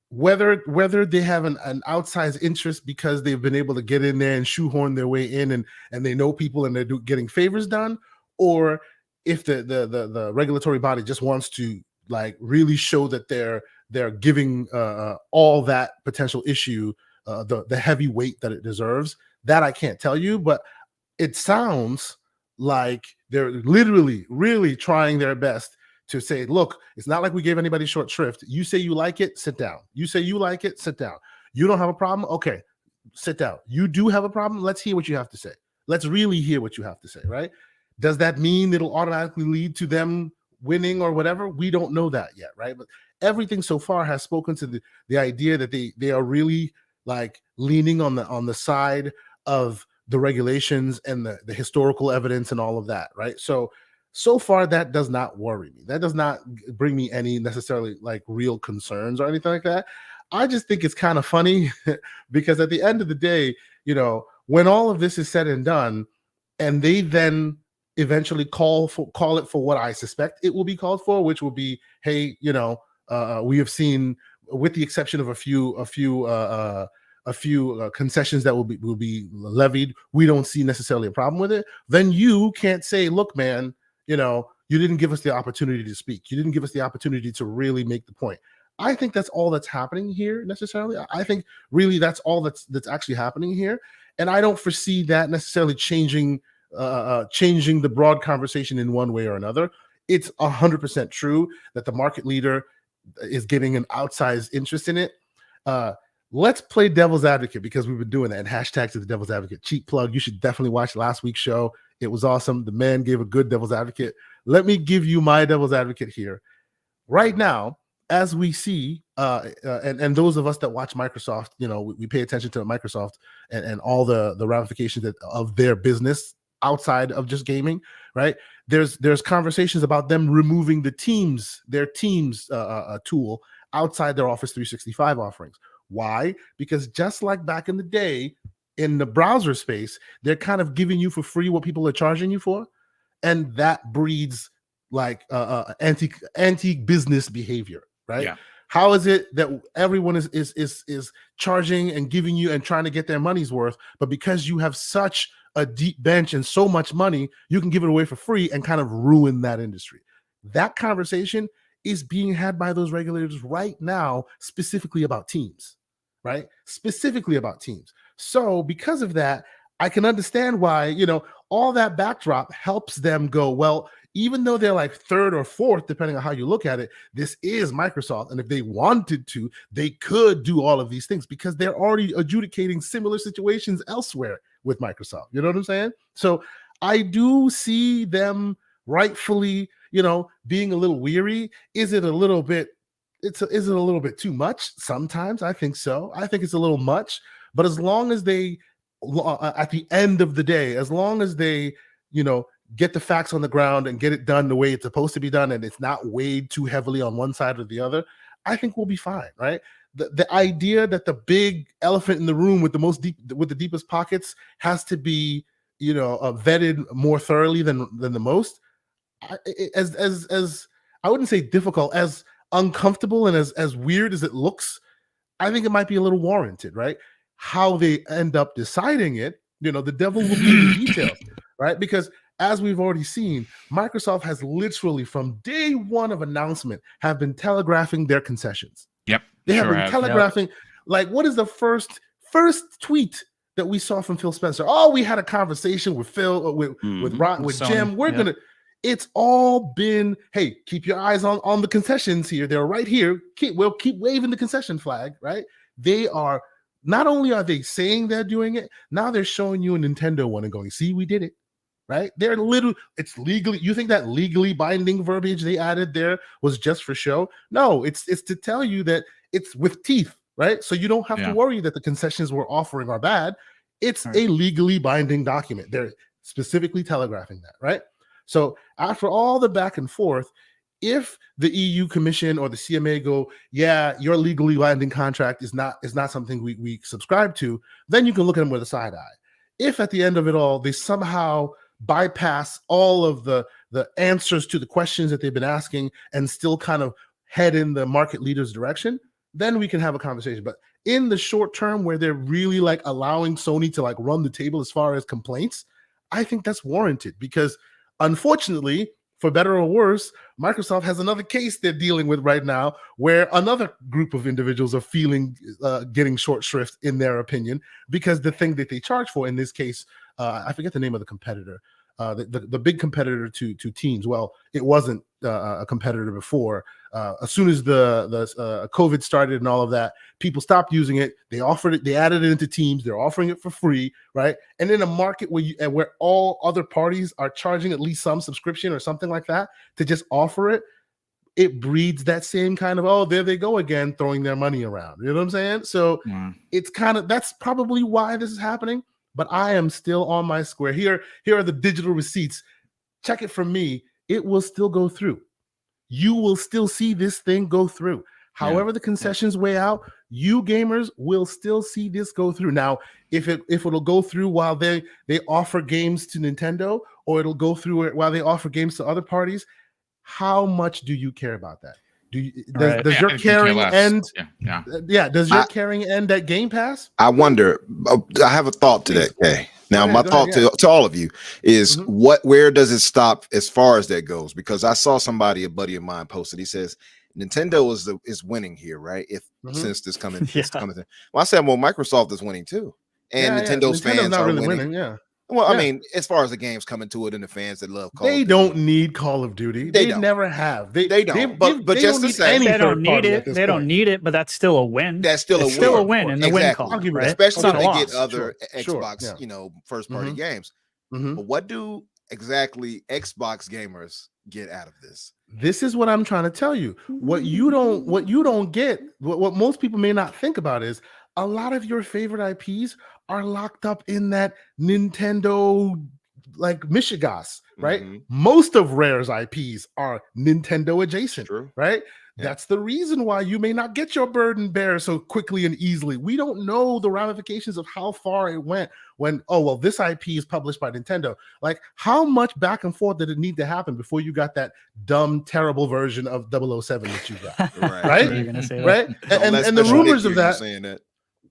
S4: Whether they have an outsized interest because they've been able to get in there and shoehorn their way in and they know people and they're getting favors done, or if the regulatory body just wants to like really show that they're giving all that potential issue the heavy weight that it deserves, that I can't tell you, but it sounds like they're literally really trying their best to say, look, it's not like we gave anybody short shrift. You say you like it, sit down. You say you like it, sit down. You don't have a problem? Okay, sit down. You do have a problem? Let's hear what you have to say. Let's really hear what you have to say, right? Does that mean it'll automatically lead to them winning or whatever? We don't know that yet, right? But everything so far has spoken to the idea that they are really like leaning on the side of the regulations and the historical evidence and all of that, right? So far that does not worry me. That does not bring me any necessarily like real concerns or anything like that. I just think it's kind of funny because at the end of the day, you know, when all of this is said and done, and they then eventually call it for what I suspect it will be called for, which will be, hey, you know, we have seen, with the exception of a few concessions that will be levied, we don't see necessarily a problem with it. Then you can't say, look, man, you know, you didn't give us the opportunity to speak. You didn't give us the opportunity to really make the point. I think that's all that's happening here necessarily. I think really that's all that's actually happening here. And I don't foresee that necessarily changing the broad conversation in one way or another. It's 100% true that the market leader is getting an outsized interest in it. Let's play devil's advocate because we've been doing that. And hashtag to the devil's advocate. Cheap plug. You should definitely watch last week's show. It was awesome. The man gave a good devil's advocate. Let me give you my devil's advocate here. Right now, as we see, and those of us that watch Microsoft, you know, we pay attention to Microsoft and all the ramifications of their business outside of just gaming, right? There's conversations about them removing their Teams tool outside their Office 365 offerings. Why? Because just like back in the day in the browser space, they're kind of giving you for free what people are charging you for, and that breeds like anti-business behavior, right?
S1: Yeah.
S4: How is it that everyone is charging and giving you and trying to get their money's worth, but because you have such a deep bench and so much money, you can give it away for free and kind of ruin that industry? That conversation is being had by those regulators right now, specifically about Teams, right? Specifically about Teams. So because of that, I can understand why, you know, all that backdrop helps them go, well, even though they're like third or fourth, depending on how you look at it, this is Microsoft. And if they wanted to, they could do all of these things because they're already adjudicating similar situations elsewhere with Microsoft. You know what I'm saying? So I do see them rightfully, you know, being a little weary. Is it a little bit too much? Sometimes I think so. I think it's a little much, but as long as they, at the end of the day, as long as they, you know, get the facts on the ground and get it done the way it's supposed to be done, and it's not weighed too heavily on one side or the other, I think we'll be fine, right? The idea that the big elephant in the room with the deepest pockets has to be, vetted more thoroughly than the most, as I wouldn't say difficult, as uncomfortable and as weird as it looks, I think it might be a little warranted, right? How they end up deciding it, the devil will be in the details, right? Because as we've already seen, Microsoft has literally from day one of announcement have been telegraphing their concessions.
S1: Yep.
S4: They have been telegraphing, like, what is the first tweet that we saw from Phil Spencer? Oh, we had a conversation with Phil, with Ron, with Jim. We're gonna. It's all been, hey, keep your eyes on the concessions here. They're right here. We'll keep waving the concession flag, right? They are, not only are they saying they're doing it, now they're showing you a Nintendo one and going, see, we did it, right? They're it's legally, you think that legally binding verbiage they added there was just for show? No, it's to tell you that it's with teeth, right? So you don't have to worry that the concessions we're offering are bad. It's a legally binding document. They're specifically telegraphing that, right? So after all the back and forth, if the EU Commission or the CMA go, yeah, your legally binding contract is not something we subscribe to, then you can look at them with a side eye. If at the end of it all, they somehow bypass all of the answers to the questions that they've been asking and still kind of head in the market leader's direction, then we can have a conversation. But in the short term, where they're really like allowing Sony to like run the table as far as complaints, I think that's warranted, because unfortunately, for better or worse, Microsoft has another case they're dealing with right now where another group of individuals are feeling getting short shrift in their opinion, because the thing that they charge for in this case, I forget the name of the competitor, the big competitor to Teams. Well, it wasn't a competitor before. As soon as the COVID started and all of that, people stopped using it. They offered it. They added it into Teams. They're offering it for free, right? And in a market where all other parties are charging at least some subscription or something like that to just offer it, it breeds that same kind of, oh, there they go again, throwing their money around. You know what I'm saying? So it's kind of, that's probably why this is happening. But I am still on my square. Here are the digital receipts. Check it from me. It will still go through. You will still see this thing go through. However, the concessions weigh out, you gamers will still see this go through. Now, if it'll go through while they offer games to Nintendo, or it'll go through it while they offer games to other parties, how much do you care about that? Does your caring end? Does your caring end at Game Pass?
S3: I wonder. I have a thought to that, Kay. Now, my thought to all of you is where does it stop as far as that goes? Because I saw a buddy of mine posted. He says Nintendo is winning here, right? Since this coming, well, I said, well, Microsoft is winning too, and Nintendo's fans not really winning. Well, I mean, as far as the games coming to it and the fans that love Call of Duty.
S4: They don't need Call of Duty. They never have. They don't. But
S2: just to say, they don't need it. They don't need it, but that's still a win.
S3: That's still
S2: a win in the win column, right?
S3: Especially when they get other Xbox, first party games. But what do exactly Xbox gamers get out of this?
S4: This is what I'm trying to tell you. What you don't get, what most people may not think about is a lot of your favorite IPs are locked up in that Nintendo like Michigas, right? Most of Rare's IPs are Nintendo adjacent, right? That's the reason why you may not get your burden bear so quickly and easily. We don't know the ramifications of how far it went when, oh, well, this IP is published by Nintendo. Like, how much back and forth did it need to happen before you got that dumb, terrible version of 007 that you got? right? Right? And the rumors of that.
S3: Saying that.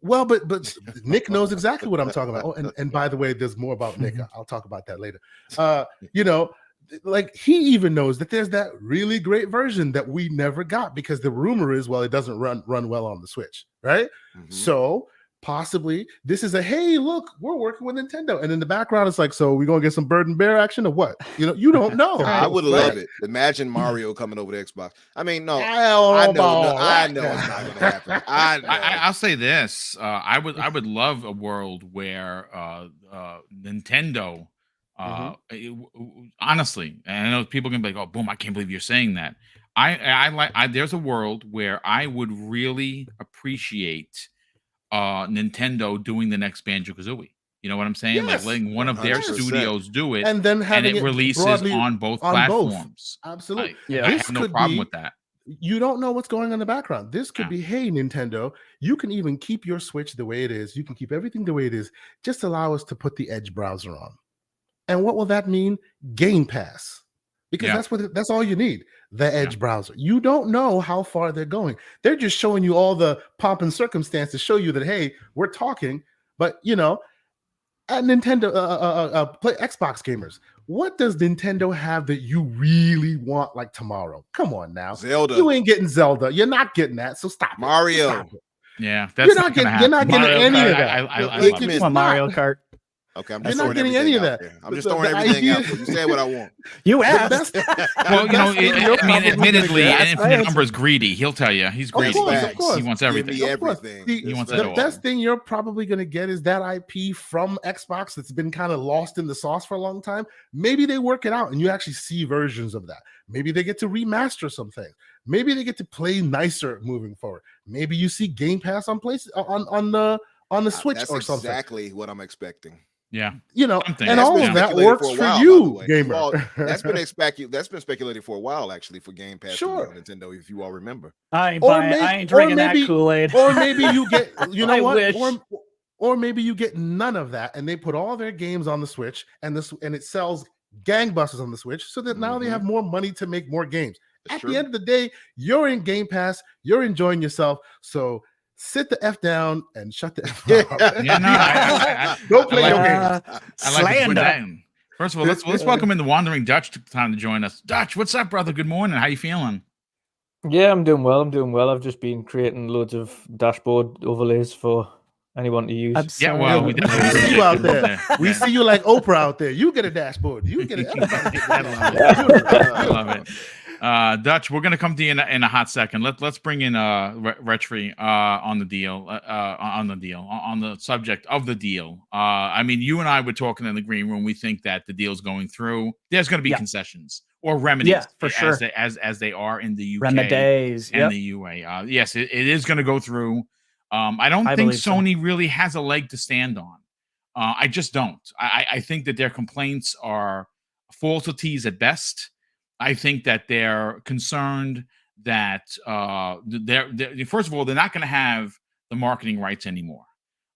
S4: Well, but Nick knows exactly what I'm talking about. Oh, and by the way, there's more about Nick. I'll talk about that later. Like he even knows that there's that really great version that we never got because the rumor is, well, it doesn't run well on the Switch, right? So possibly this is hey, look, we're working with Nintendo, and in the background it's like, so we're gonna get some burden bear action or what? You don't know.
S3: I would love it. Imagine Mario coming over to Xbox. I mean, no, I know it's not gonna happen.
S1: I'll say this: I would love a world where Nintendo. Honestly, and I know people can be like, "Oh, boom! I can't believe you're saying that." There's a world where I would really appreciate Nintendo doing the next Banjo-Kazooie. You know what I'm saying? Like
S4: Yes,
S1: letting one of their
S3: 100%.
S1: studios do it,
S4: and then
S1: and
S4: having
S1: it releases
S4: broadly
S1: on both
S4: on both.
S1: platforms.
S4: Absolutely.
S2: Yeah.
S1: I
S4: This
S1: have no
S4: could
S1: problem
S4: be-
S1: with that.
S4: You don't know what's going on in the background. This could
S1: Yeah.
S4: be, hey, Nintendo, you can even keep your Switch the way it is. You can keep everything the way it is. Just allow us to put the Edge browser on. And what will that mean? Game Pass. Because
S1: Yeah.
S4: that's all you need. The Edge browser. You don't know how far they're going. They're just showing you all the pomp and circumstance to show you that, hey, we're talking. But at Nintendo, play Xbox gamers. What does Nintendo have that you really want like tomorrow? Come on now.
S3: Zelda.
S4: You ain't getting Zelda. You're not getting that. So stop it.
S3: Mario.
S4: Stop it.
S1: Yeah,
S4: You're
S1: that's
S4: not
S1: gonna
S4: getting. You're not
S1: happen.
S4: getting
S2: Mario
S4: any
S2: Kart.
S4: of that.
S1: I
S4: Like,
S1: love
S3: Pikmin.
S1: it.
S2: Come on, Mario Kart.
S3: Okay, I'm
S4: You're
S3: just
S4: not
S3: throwing
S4: getting
S3: everything
S4: any of
S3: out
S4: that.
S3: there. I'm just
S4: The-
S3: throwing
S4: the
S3: everything out
S4: idea-
S3: there. You said what I want.
S2: You
S4: The
S2: asked.
S4: best-
S1: Well,
S4: best thing you're probably gonna
S1: admittedly,
S4: get-
S1: Infinite
S2: Right.
S1: Number is greedy. He'll tell you he's
S4: Of
S1: greedy.
S4: course,
S3: Facts.
S4: of course.
S1: He wants
S3: Give
S1: everything.
S3: me
S4: Of course.
S3: everything.
S4: The-
S1: He wants
S3: That's
S1: it
S4: the
S1: all.
S4: best thing you're probably going to get is that IP from Xbox that's been kind of lost in the sauce for a long time. Maybe they work it out and you actually see versions of that. Maybe they get to remaster some things. Maybe they get to play nicer moving forward. Maybe you see Game Pass on the Switch
S3: That's
S4: or something.
S3: exactly what I'm expecting.
S1: Yeah.
S4: And
S1: Something. That's
S4: all
S1: been
S4: of that
S3: speculated
S4: works
S3: for a
S4: for
S3: while, by the
S4: you,
S3: way.
S4: gamer.
S3: That's been speculated for a while, actually, for Game Pass to be on Nintendo, if you all remember.
S2: I ain't
S4: Or
S2: buying.
S4: maybe-
S2: I ain't
S4: or
S2: drinking
S4: maybe-
S2: that Kool-Aid.
S4: Or maybe you get, you know
S2: I
S4: what?
S2: wish.
S4: Or maybe you get none of that, and they put all their games on the Switch, and it sells gangbusters on the Switch, so that now they
S3: Mhm.
S4: have more money to make more games.
S3: It's
S4: At
S3: true.
S4: the end of the day, you're in Game Pass, you're enjoying yourself, so sit the F down and shut the F up.
S1: Yeah, no, I
S4: Go play your
S1: like
S4: games.
S1: I like to put
S2: slander.
S1: that in. First of all, let's welcome in the Wandering Dutch time to join us. Dutch, what's up, brother? Good morning. How you feeling?
S6: Yeah, I'm doing well. I've just been creating loads of dashboard overlays for anyone to use.
S2: I'm
S1: Yeah, well,
S2: sorry.
S1: we
S4: we
S1: definitely
S4: see
S1: appreciate
S4: you out
S1: it.
S4: there. We
S1: Yeah.
S4: see you like Oprah out there. You get a dashboard. You get it. Everybody get that.
S1: I love it. Dutch, we're gonna come to you in a hot second. Let's bring in Retry on the deal, on the subject of the deal. I mean, you and I were talking in the green room. We think that the deal's going through. There's going to be
S2: Yeah.
S1: concessions or remedies,
S2: Yeah, for sure.
S1: as they are in the UK
S2: Remedies.
S1: and
S2: Yep.
S1: the UA. Yes, it is going to go through. I don't
S2: I
S1: think
S2: believe so.
S1: Sony really has a leg to stand on. I just don't. I think that their complaints are falsities at best. I think that they're concerned that they're first of all, they're not going to have the marketing rights anymore.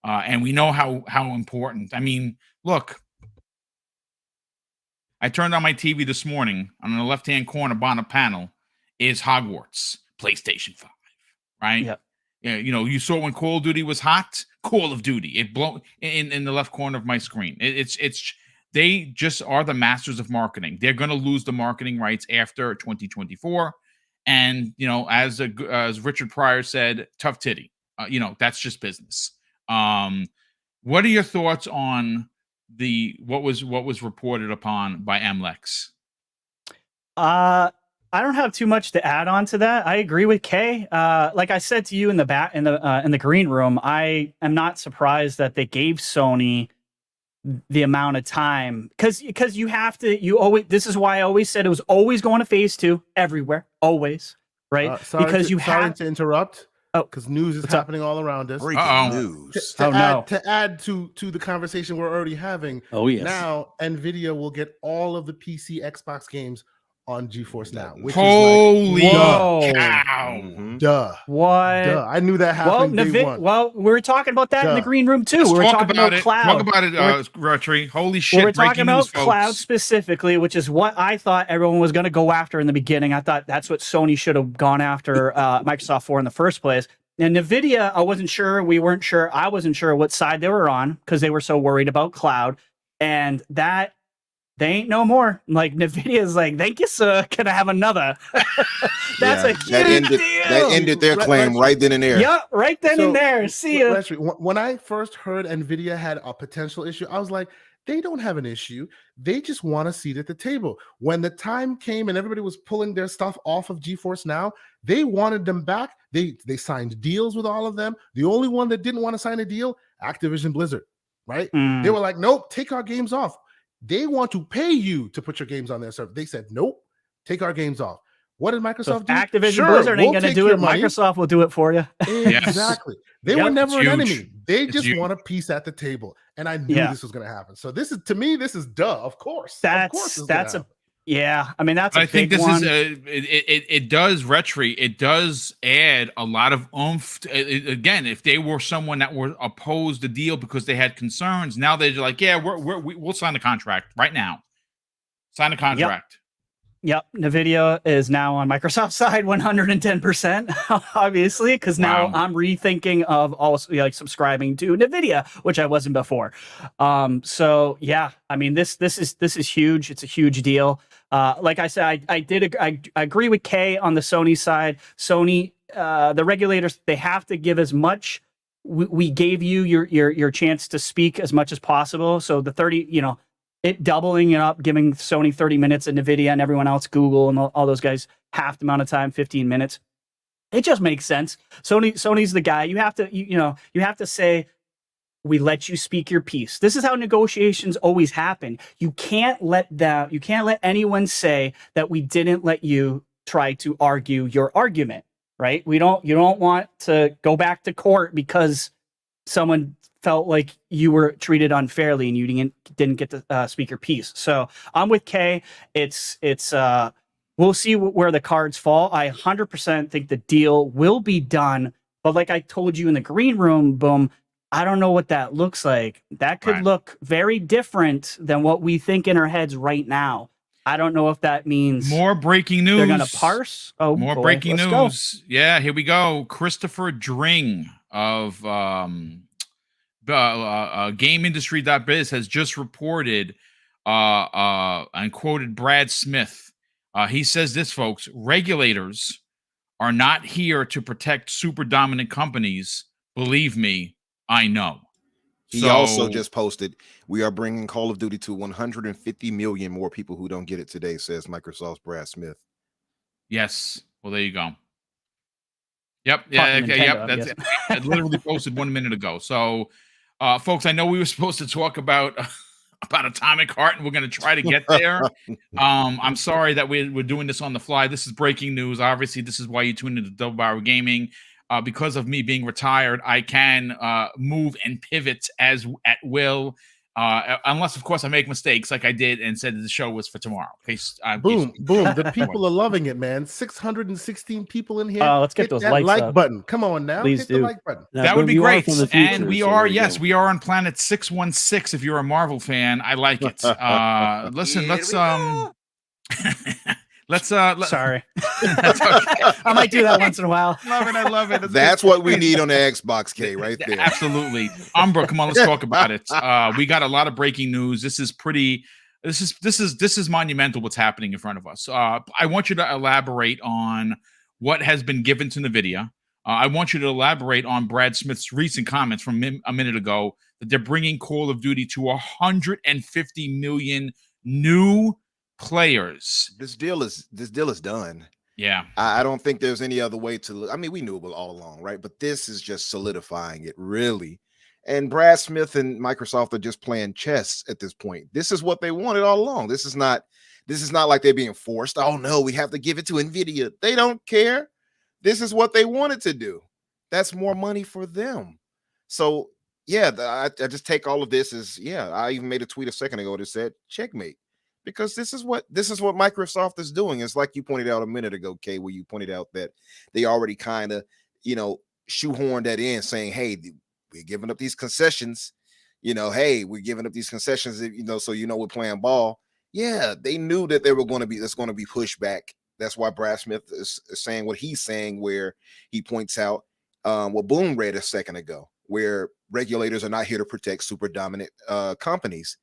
S1: And we know how important. I mean, look, I turned on my TV this morning. On the left-hand corner bottom panel is Hogwarts PlayStation 5, right?
S2: Yep.
S1: Yeah, you saw when Call of Duty was hot, Call of Duty. It blew in the left corner of my screen. It's they just are the masters of marketing. They're going to lose the marketing rights after 2024, and as Richard Pryor said, tough titty. That's just business. What are your thoughts on what was reported upon by MLEX?
S2: I don't have too much to add on to that. I agree with Kay. Like I said to you in the green room, I am not surprised that they gave Sony the amount of time because this is why I always said it was always going to phase 2 everywhere, always, right? Because you
S4: sorry
S2: have
S4: to interrupt.
S2: Oh,
S4: because news is
S2: what's up?
S4: happening all around us.
S3: Breaking
S1: Uh-oh.
S3: news.
S4: To add to the conversation we're already having,
S5: Oh yes.
S4: now Nvidia will get all of the PC Xbox games on GeForce Now. Which
S1: Holy
S4: is like,
S2: Whoa.
S1: cow!
S3: Mhm.
S4: duh.
S2: what?
S4: I knew that happened day one.
S2: Well, we were talking about that in the
S4: Duh.
S2: green room too.
S1: Let's
S2: We were
S1: talk
S2: talking
S1: about
S2: about
S1: it.
S2: cloud.
S1: Talk about it, Retry. Holy shit!
S2: We're talking
S1: breaking
S2: about
S1: news,
S2: cloud
S1: folks.
S2: specifically, which is what I thought everyone was going to go after in the beginning. I thought that's what Sony should have gone after Microsoft for in the first place. And Nvidia, I wasn't sure. We weren't sure. I wasn't sure what side they were on because they were so worried about cloud. And that they ain't no more. Like Nvidia is like, thank you, sir. Can I have another? That's a huge deal.
S3: That ended their claim right then and there.
S2: Yeah, right then and there. See ya.
S4: Leslie, when I first heard Nvidia had a potential issue, I was like, they don't have an issue. They just want a seat at the table. When the time came and everybody was pulling their stuff off of GeForce Now, they wanted them back. They signed deals with all of them. The only one that didn't want to sign a deal, Activision Blizzard, right? They were like, nope, take our games off. They want to pay you to put your games on their server. They said, nope, take our games off. What did
S2: So
S4: Microsoft
S2: if
S4: do?
S2: Activision
S4: Sure,
S2: Blizzard ain't
S4: we'll
S2: gonna
S4: take
S2: do
S4: your
S2: it,
S4: money.
S2: Microsoft will do it for you.
S4: Exactly. They
S2: Yep.
S4: were never
S1: It's
S4: an
S1: huge.
S4: enemy. They
S1: It's
S4: just
S1: huge.
S4: want a piece at the table. And I knew
S2: Yeah.
S4: this was going to happen. So this is, to me, this is duh. Of course. Of course it's going to happen.
S2: Yeah. I mean, that's
S1: But
S2: a
S1: I think
S2: big
S1: this
S2: one.
S1: is it does it does add a lot of oomph. Again, if they were someone that were opposed the deal because they had concerns, now they're like, yeah, we'll sign the contract right now. Sign the contract.
S2: Yep, Nvidia is now on Microsoft's side 110%, obviously, because now
S1: Wow.
S2: I'm rethinking of also like subscribing to Nvidia, which I wasn't before. So yeah, I mean this is huge. It's a huge deal. Like I said, I agree with Kay on the Sony side. Sony, the regulators, they have to give as much. We gave you your chance to speak as much as possible. So the 30, it doubling it up, giving Sony 30 minutes and Nvidia and everyone else, Google and all those guys, half the amount of time, 15 minutes. It just makes sense. Sony's the guy. You have to, you have to say, we let you speak your piece. This is how negotiations always happen. You can't let anyone say that we didn't let you try to argue your argument, right? You don't want to go back to court because someone felt like you were treated unfairly and you didn't get to speak your piece. So I'm with Kay. It's we'll see where the cards fall. I 100% think the deal will be done. But like I told you in the green room, Boom, I don't know what that looks like. That could look very different than what we think in our heads right now. I don't know if that means
S1: more breaking news.
S2: They're gonna parse. Oh,
S1: more
S2: boy.
S1: breaking
S2: Let's
S1: news.
S2: Go.
S1: Yeah, here we go. Christopher Dring of GameIndustry.biz has just reported and quoted Brad Smith. He says this, folks: regulators are not here to protect super dominant companies. Believe me, I know.
S3: He also just posted, we are bringing Call of Duty to 150 million more people who don't get it today, says Microsoft's Brad Smith.
S1: Yes. Well, there you go. Yep. Yeah.
S2: Nintendo,
S1: yep. That's it. I literally posted 1 minute ago. So, folks, I know we were supposed to talk about Atomic Heart, and we're going to try to get there. I'm sorry that we're doing this on the fly. This is breaking news. Obviously, this is why you tune into Double Barrel Gaming. Because of me being retired, I can move and pivot at will, unless, of course, I make mistakes like I did and said the show was for tomorrow.
S4: Boom. The people are loving it, man. 616 people in here.
S2: Let's get those
S4: that
S2: lights
S4: like
S2: up.
S4: button. Come on now.
S2: Please
S4: hit
S2: do.
S4: the like button.
S5: Now,
S1: that would be
S5: you are
S1: great.
S5: from the future,
S1: And we
S5: so
S1: are,
S5: there you
S1: yes,
S5: go.
S1: we are on planet 616. If you're a Marvel fan, I like it. Listen, let's
S2: Sorry.
S1: That's okay.
S2: I might do that once in a while.
S1: I love it.
S3: That's what we need on the Xbox, K, right there.
S1: Absolutely. Umbra, come on, let's talk about it. We got a lot of breaking news. This is monumental what's happening in front of us. I want you to elaborate on what has been given to Nvidia. I want you to elaborate on Brad Smith's recent comments from a minute ago that they're bringing Call of Duty to 150 million new players.
S3: This deal is done.
S1: Yeah.
S3: I don't think there's any other way to. I mean, we knew it all along, right? But this is just solidifying it, really. And Brad Smith and Microsoft are just playing chess at this point. This is what they wanted all along. This is not like they're being forced. Oh no, we have to give it to Nvidia. They don't care. This is what they wanted to do. That's more money for them. So yeah, I just take all of this as, yeah. I even made a tweet a second ago that said checkmate, because this is what Microsoft is doing. It's like you pointed out a minute ago, Kay, where you pointed out that they already kind of, shoehorned that in, saying, hey, we're giving up these concessions, hey, we're giving up these concessions, so we're playing ball. Yeah, they knew that there's going to be pushback. That's why Brad Smith is saying what he's saying, where he points out what Boom read a second ago, where regulators are not here to protect super dominant companies.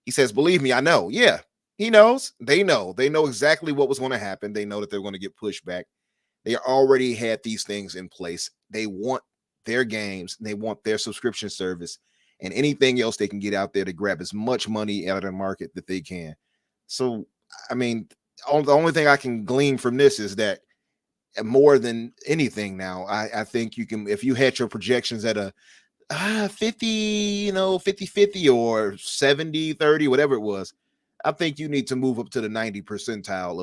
S3: He says, believe me, I know. Yeah, he knows. They know exactly what was going to happen. They know that they're going to get pushback. They already had these things in place. They want their games, they want their subscription service, and anything else they can get out there to grab as much money out of the market that they can. So, I mean, the only thing I can glean from this is that more than anything now, I think you can, if you had your projections at a 50, 50-50 or 70-30, whatever it was, I think you need to move up to the 90 percentile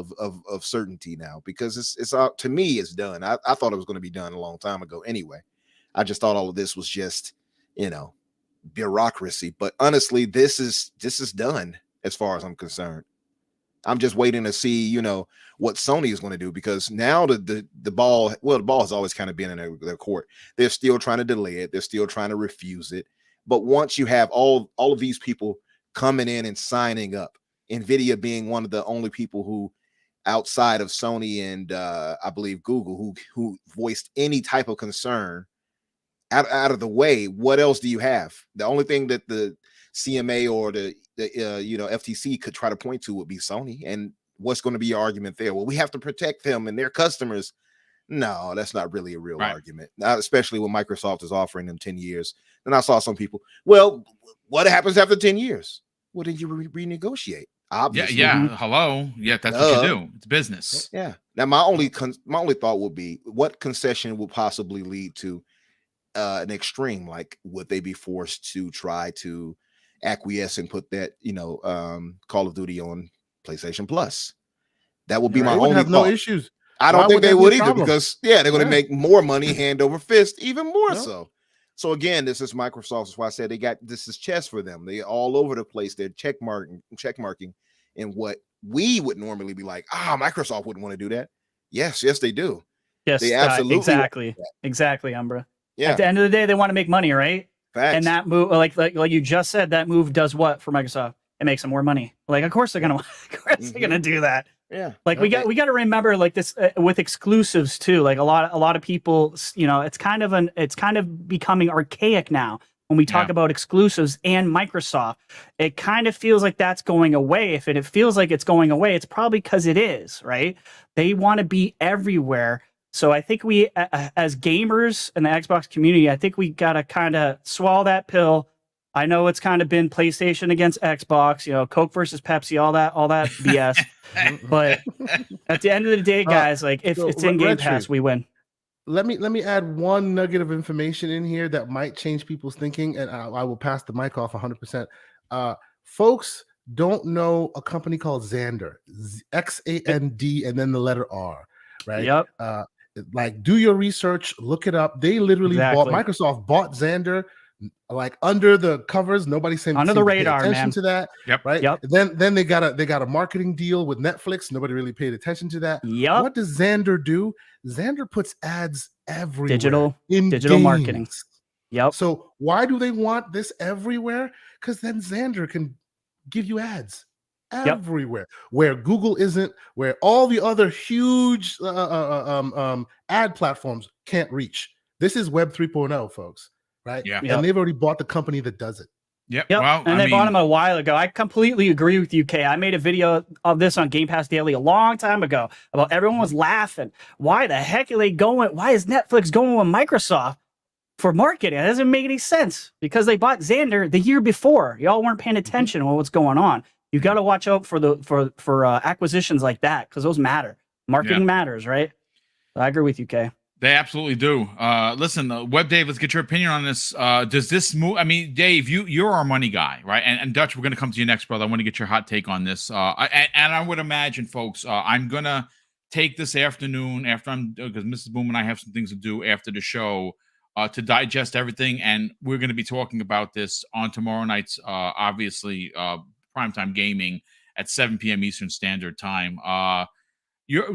S3: of certainty now, because it's to me it's done. I thought it was going to be done a long time ago anyway. I just thought all of this was just, bureaucracy. But honestly, this is done as far as I'm concerned. I'm just waiting to see, what Sony is going to do, because now the ball has always kind of been in their court. They're still trying to delay it. They're still trying to refuse it. But once you have all of these people coming in and signing up, Nvidia being one of the only people who, outside of Sony and I believe Google, who voiced any type of concern out of the way, what else do you have? The only thing that the CMA or the FTC could try to point to would be Sony. And what's going to be your argument there? Well, we have to protect them and their customers. No, that's not really a real argument, not especially when Microsoft is offering them 10 years. And I saw some people, well, what happens after 10 years? Well, then you renegotiate. Obviously.
S1: Yeah. Hello. Yeah, that's what you do. It's business.
S3: Yeah. Now, my only thought would be, what concession would possibly lead to an extreme? Like, would they be forced to try to acquiesce and put that, Call of Duty on PlayStation Plus? That would be my only
S4: have
S3: thought.
S4: no issues.
S3: I don't think they would either,
S4: problem?
S3: because they're going to make more money hand over fist, even more so. So again, this is Microsoft. That's why I said this is chess for them. They're all over the place. They're check marking in what we would normally be like, Microsoft wouldn't want to do that. Yes, they do.
S2: Yes,
S3: they absolutely
S2: exactly, Umbra.
S3: Yeah.
S2: At the end of the day, they want to make money, right?
S3: Facts.
S2: And that move, like you just said, that move does what for Microsoft? It makes them more money. Like, of course they're gonna do that.
S3: Yeah.
S2: Like we got to remember, like, this with exclusives too. Like a lot of people, it's kind of becoming archaic now when we talk about exclusives and Microsoft. It kind of feels like that's going away. If it feels like it's going away, it's probably because it is, right? They want to be everywhere. So I think we, as gamers in the Xbox community, I think we got to kind of swallow that pill. I know it's kind of been PlayStation against Xbox, Coke versus Pepsi, all that BS. But at the end of the day, guys, like if it's in Game Pass, we win.
S4: Let me add one nugget of information in here that might change people's thinking, and I will pass the mic off 100%. Folks don't know a company called Xandr, XAND, and then the letter R, right?
S2: Yep.
S4: Like, do your research, look it up. They literally Microsoft bought Xandr, like, under the covers. Nobody seemed
S2: under the radar,
S4: attention to that.
S1: Yep.
S4: Right.
S2: Yep.
S4: Then they got a marketing deal with Netflix. Nobody really paid attention to that.
S2: Yep.
S4: What does Xandr do? Xandr puts ads everywhere.
S2: Digital
S4: digital
S2: marketing. Yep.
S4: So why do they want this everywhere? Because then Xandr can give you ads everywhere, where Google isn't, where all the other huge ad platforms can't reach. This is Web 3.0, folks. Right?
S1: Yeah.
S4: And they've already bought the company that does it.
S1: Yep.
S2: Well, and they bought them a while ago. I completely agree with you, Kay. I made a video of this on Game Pass Daily a long time ago about everyone was laughing. Why the heck are they going? Why is Netflix going with Microsoft for marketing? It doesn't make any sense, because they bought Xandr the year before. Y'all weren't paying attention to what's going on. You got to watch out for acquisitions like that, because those matter. Marketing matters, right? I agree with you, Kay.
S1: They absolutely do. Listen, Web Dave, let's get your opinion on this. Does this move? I mean, Dave, you're our money guy, right? And Dutch, we're going to come to you next, brother. I want to get your hot take on this. And I would imagine, folks, I'm going to take this afternoon after because Mrs. Boom and I have some things to do after the show to digest everything. And we're going to be talking about this on tomorrow night's, obviously, primetime gaming at 7 p.m. Eastern Standard Time.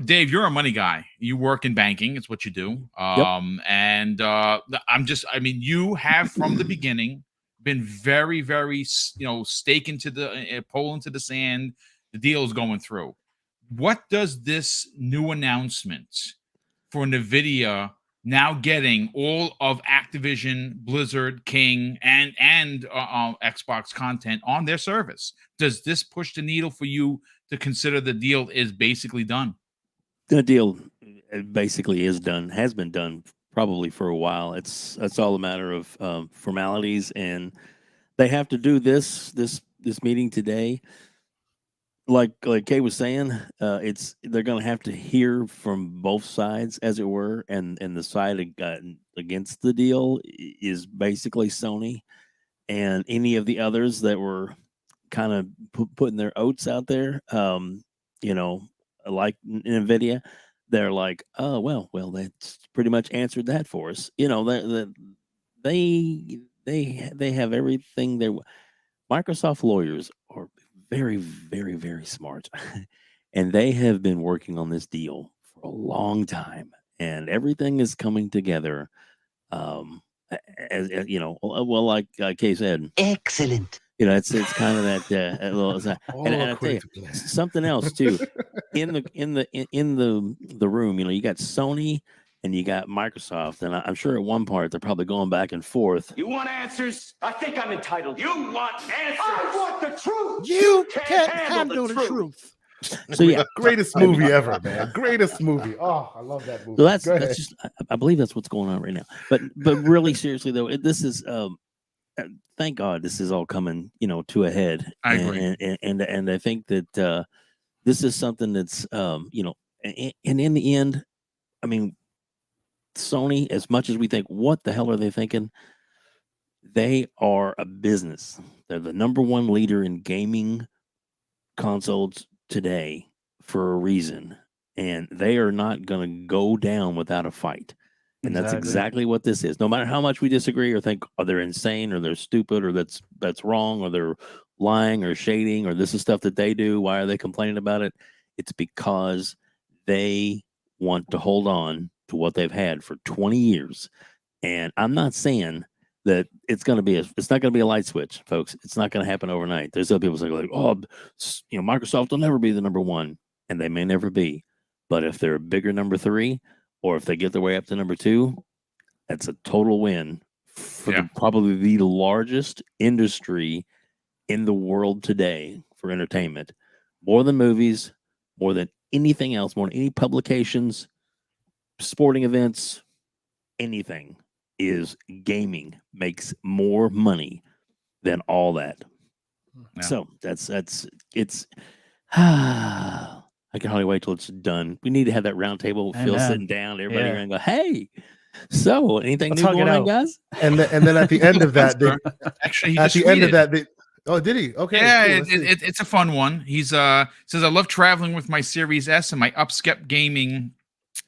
S1: Dave, you're a money guy. You work in banking. It's what you do. And you have from the beginning been very, very, stake into the pole into the sand. The deal is going through. What does this new announcement for Nvidia now getting all of Activision, Blizzard, King, and Xbox content on their service, does this push the needle for you to consider the deal is basically done?
S5: The deal basically is done, has been done probably for a while. It's all a matter of formalities, and they have to do this meeting today. Like Kay was saying, they're going to have to hear from both sides, as it were, and the side against the deal is basically Sony and any of the others that were kind of putting their oats out there, like Nvidia, they're like, oh well, that's pretty much answered that for us. They have everything. Microsoft lawyers are very, very, very smart, and they have been working on this deal for a long time, and everything is coming together. As well, like Kay said,
S7: Excellent.
S5: it's kind of that and I tell you something else too. In the room, you got Sony and you got Microsoft, and I'm sure at one part they're probably going back and forth.
S7: You want answers? I think I'm entitled. You want answers? I want the truth.
S3: You can't handle the truth.
S5: So yeah,
S4: Greatest movie ever, man. Greatest movie. Oh, I love that movie.
S5: so
S4: Go ahead.
S5: that's just I believe that's what's going on right now. But really seriously though, this is thank God this is all coming to a head.
S1: I agree.
S5: And I think that this is something that's and in the end, I mean, Sony, as much as we think, what the hell are they thinking? They are a business. They're the number one leader in gaming consoles today for a reason, and they are not going to go down without a fight. And that's exactly what this is. No matter how much we disagree or think, oh, they're insane or they're stupid or that's wrong or they're lying or shading or this is stuff that they do. Why are they complaining about it? It's because they want to hold on to what they've had for 20 years. And I'm not saying that it's not going to be a light switch, folks. It's not going to happen overnight. There's other people saying like, oh, Microsoft will never be the number one, and they may never be. But if they're a bigger number 3, or if they get their way up to number 2, that's a total win for probably the largest industry in the world today for entertainment. More than movies, more than anything else, more than any publications, sporting events, anything. Is gaming makes more money than all that.
S1: Yeah.
S5: So that's it's I can hardly wait till it's done. We need to have that round table with Phil sitting down, everybody around go, hey, so anything new going on, guys?
S4: And then at the end of that,
S1: actually
S4: at the end of that, oh, did he? Okay.
S1: Yeah,
S4: cool.
S1: it's a fun one. He's says I love traveling with my Series S and my Upstep Gaming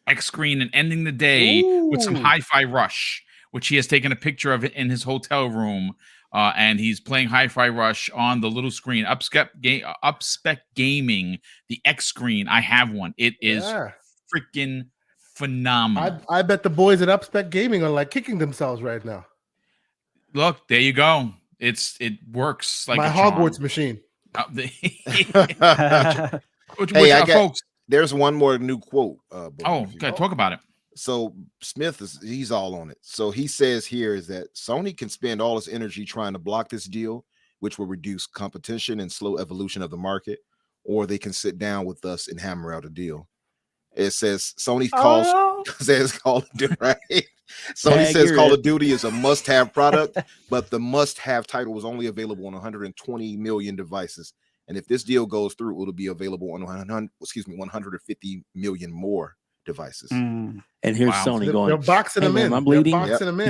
S1: X screen and ending the day with some Hi-Fi Rush, which he has taken a picture of it in his hotel room. And he's playing Hi-Fi Rush on the little screen. Upspec Gaming, the X screen. I have one. It is freaking phenomenal.
S4: I bet the boys at Upspec Gaming are like kicking themselves right now.
S1: Look, there you go. It works like
S4: my
S1: a
S4: Hogwarts machine.
S1: Folks,
S3: there's one more new quote.
S1: Okay, talk about it.
S3: So Smith he's all on it. So he says here is that Sony can spend all its energy trying to block this deal, which will reduce competition and slow evolution of the market, or they can sit down with us and hammer out a deal. It says Sony says Call of Duty, right? Sony says Call of Duty is a must-have product, but the must-have title was only available on 120 million devices. And if this deal goes through, it'll be available on 150 million more devices.
S5: And here's Sony going,
S4: they're boxing them in.
S5: I'm bleeding.
S3: Boxing them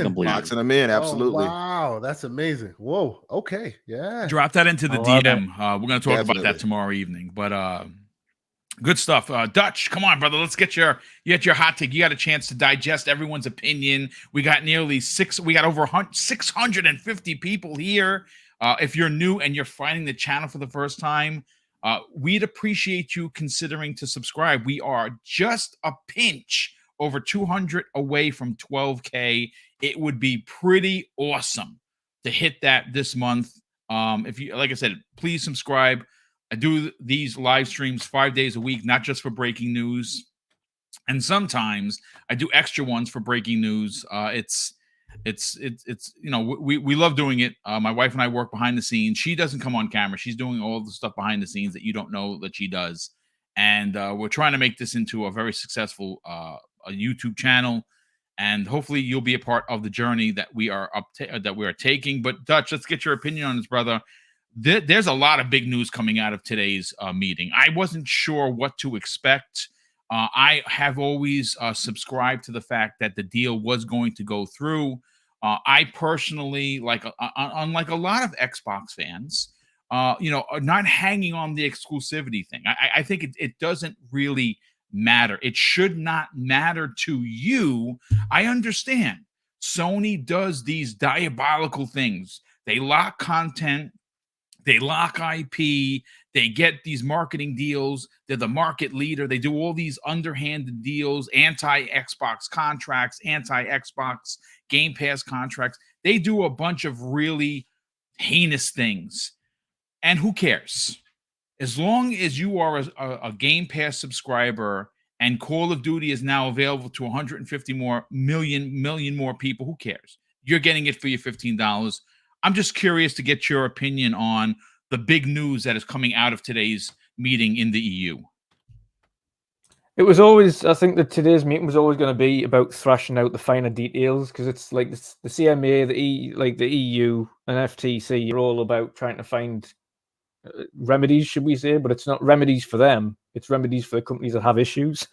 S3: in, absolutely.
S4: Oh, wow, that's amazing. Whoa, okay, yeah.
S1: Drop that into the DM. We're going to talk about that tomorrow evening. But good stuff. Dutch, come on, brother. Let's get your hot take. You got a chance to digest everyone's opinion. We got over 650 people here. If you're new and you're finding the channel for the first time, we'd appreciate you considering to subscribe. We are just a pinch over 200 away from 12K. It would be pretty awesome to hit that this month. If you, like I said, please subscribe. I do these live streams 5 days a week, not just for breaking news. And sometimes I do extra ones for breaking news. It's we love doing it. My wife and I work behind the scenes. She doesn't come on camera. She's doing all the stuff behind the scenes that you don't know that she does. And we're trying to make this into a very successful a YouTube channel. And hopefully you'll be a part of the journey that we are taking. But Dutch, let's get your opinion on this, brother. There's a lot of big news coming out of today's meeting. I wasn't sure what to expect. I have always subscribed to the fact that the deal was going to go through. I personally, unlike a lot of Xbox fans, not hanging on the exclusivity thing. I think it doesn't really matter. It should not matter to you. I understand Sony does these diabolical things. They lock content, they lock IP, they get these marketing deals. They're the market leader. They do all these underhanded deals, anti-Xbox contracts, anti-Xbox Game Pass contracts. They do a bunch of really heinous things. And who cares? As long as you are a Game Pass subscriber and Call of Duty is now available to 150 million more people, who cares? You're getting it for your $15. I'm just curious to get your opinion on the big news that is coming out of today's meeting in the EU.
S6: It was always, I think that today's meeting was always going to be about thrashing out the finer details, because it's like the CMA, the EU and FTC are all about trying to find remedies, should we say, but it's not remedies for them, it's remedies for the companies that have issues.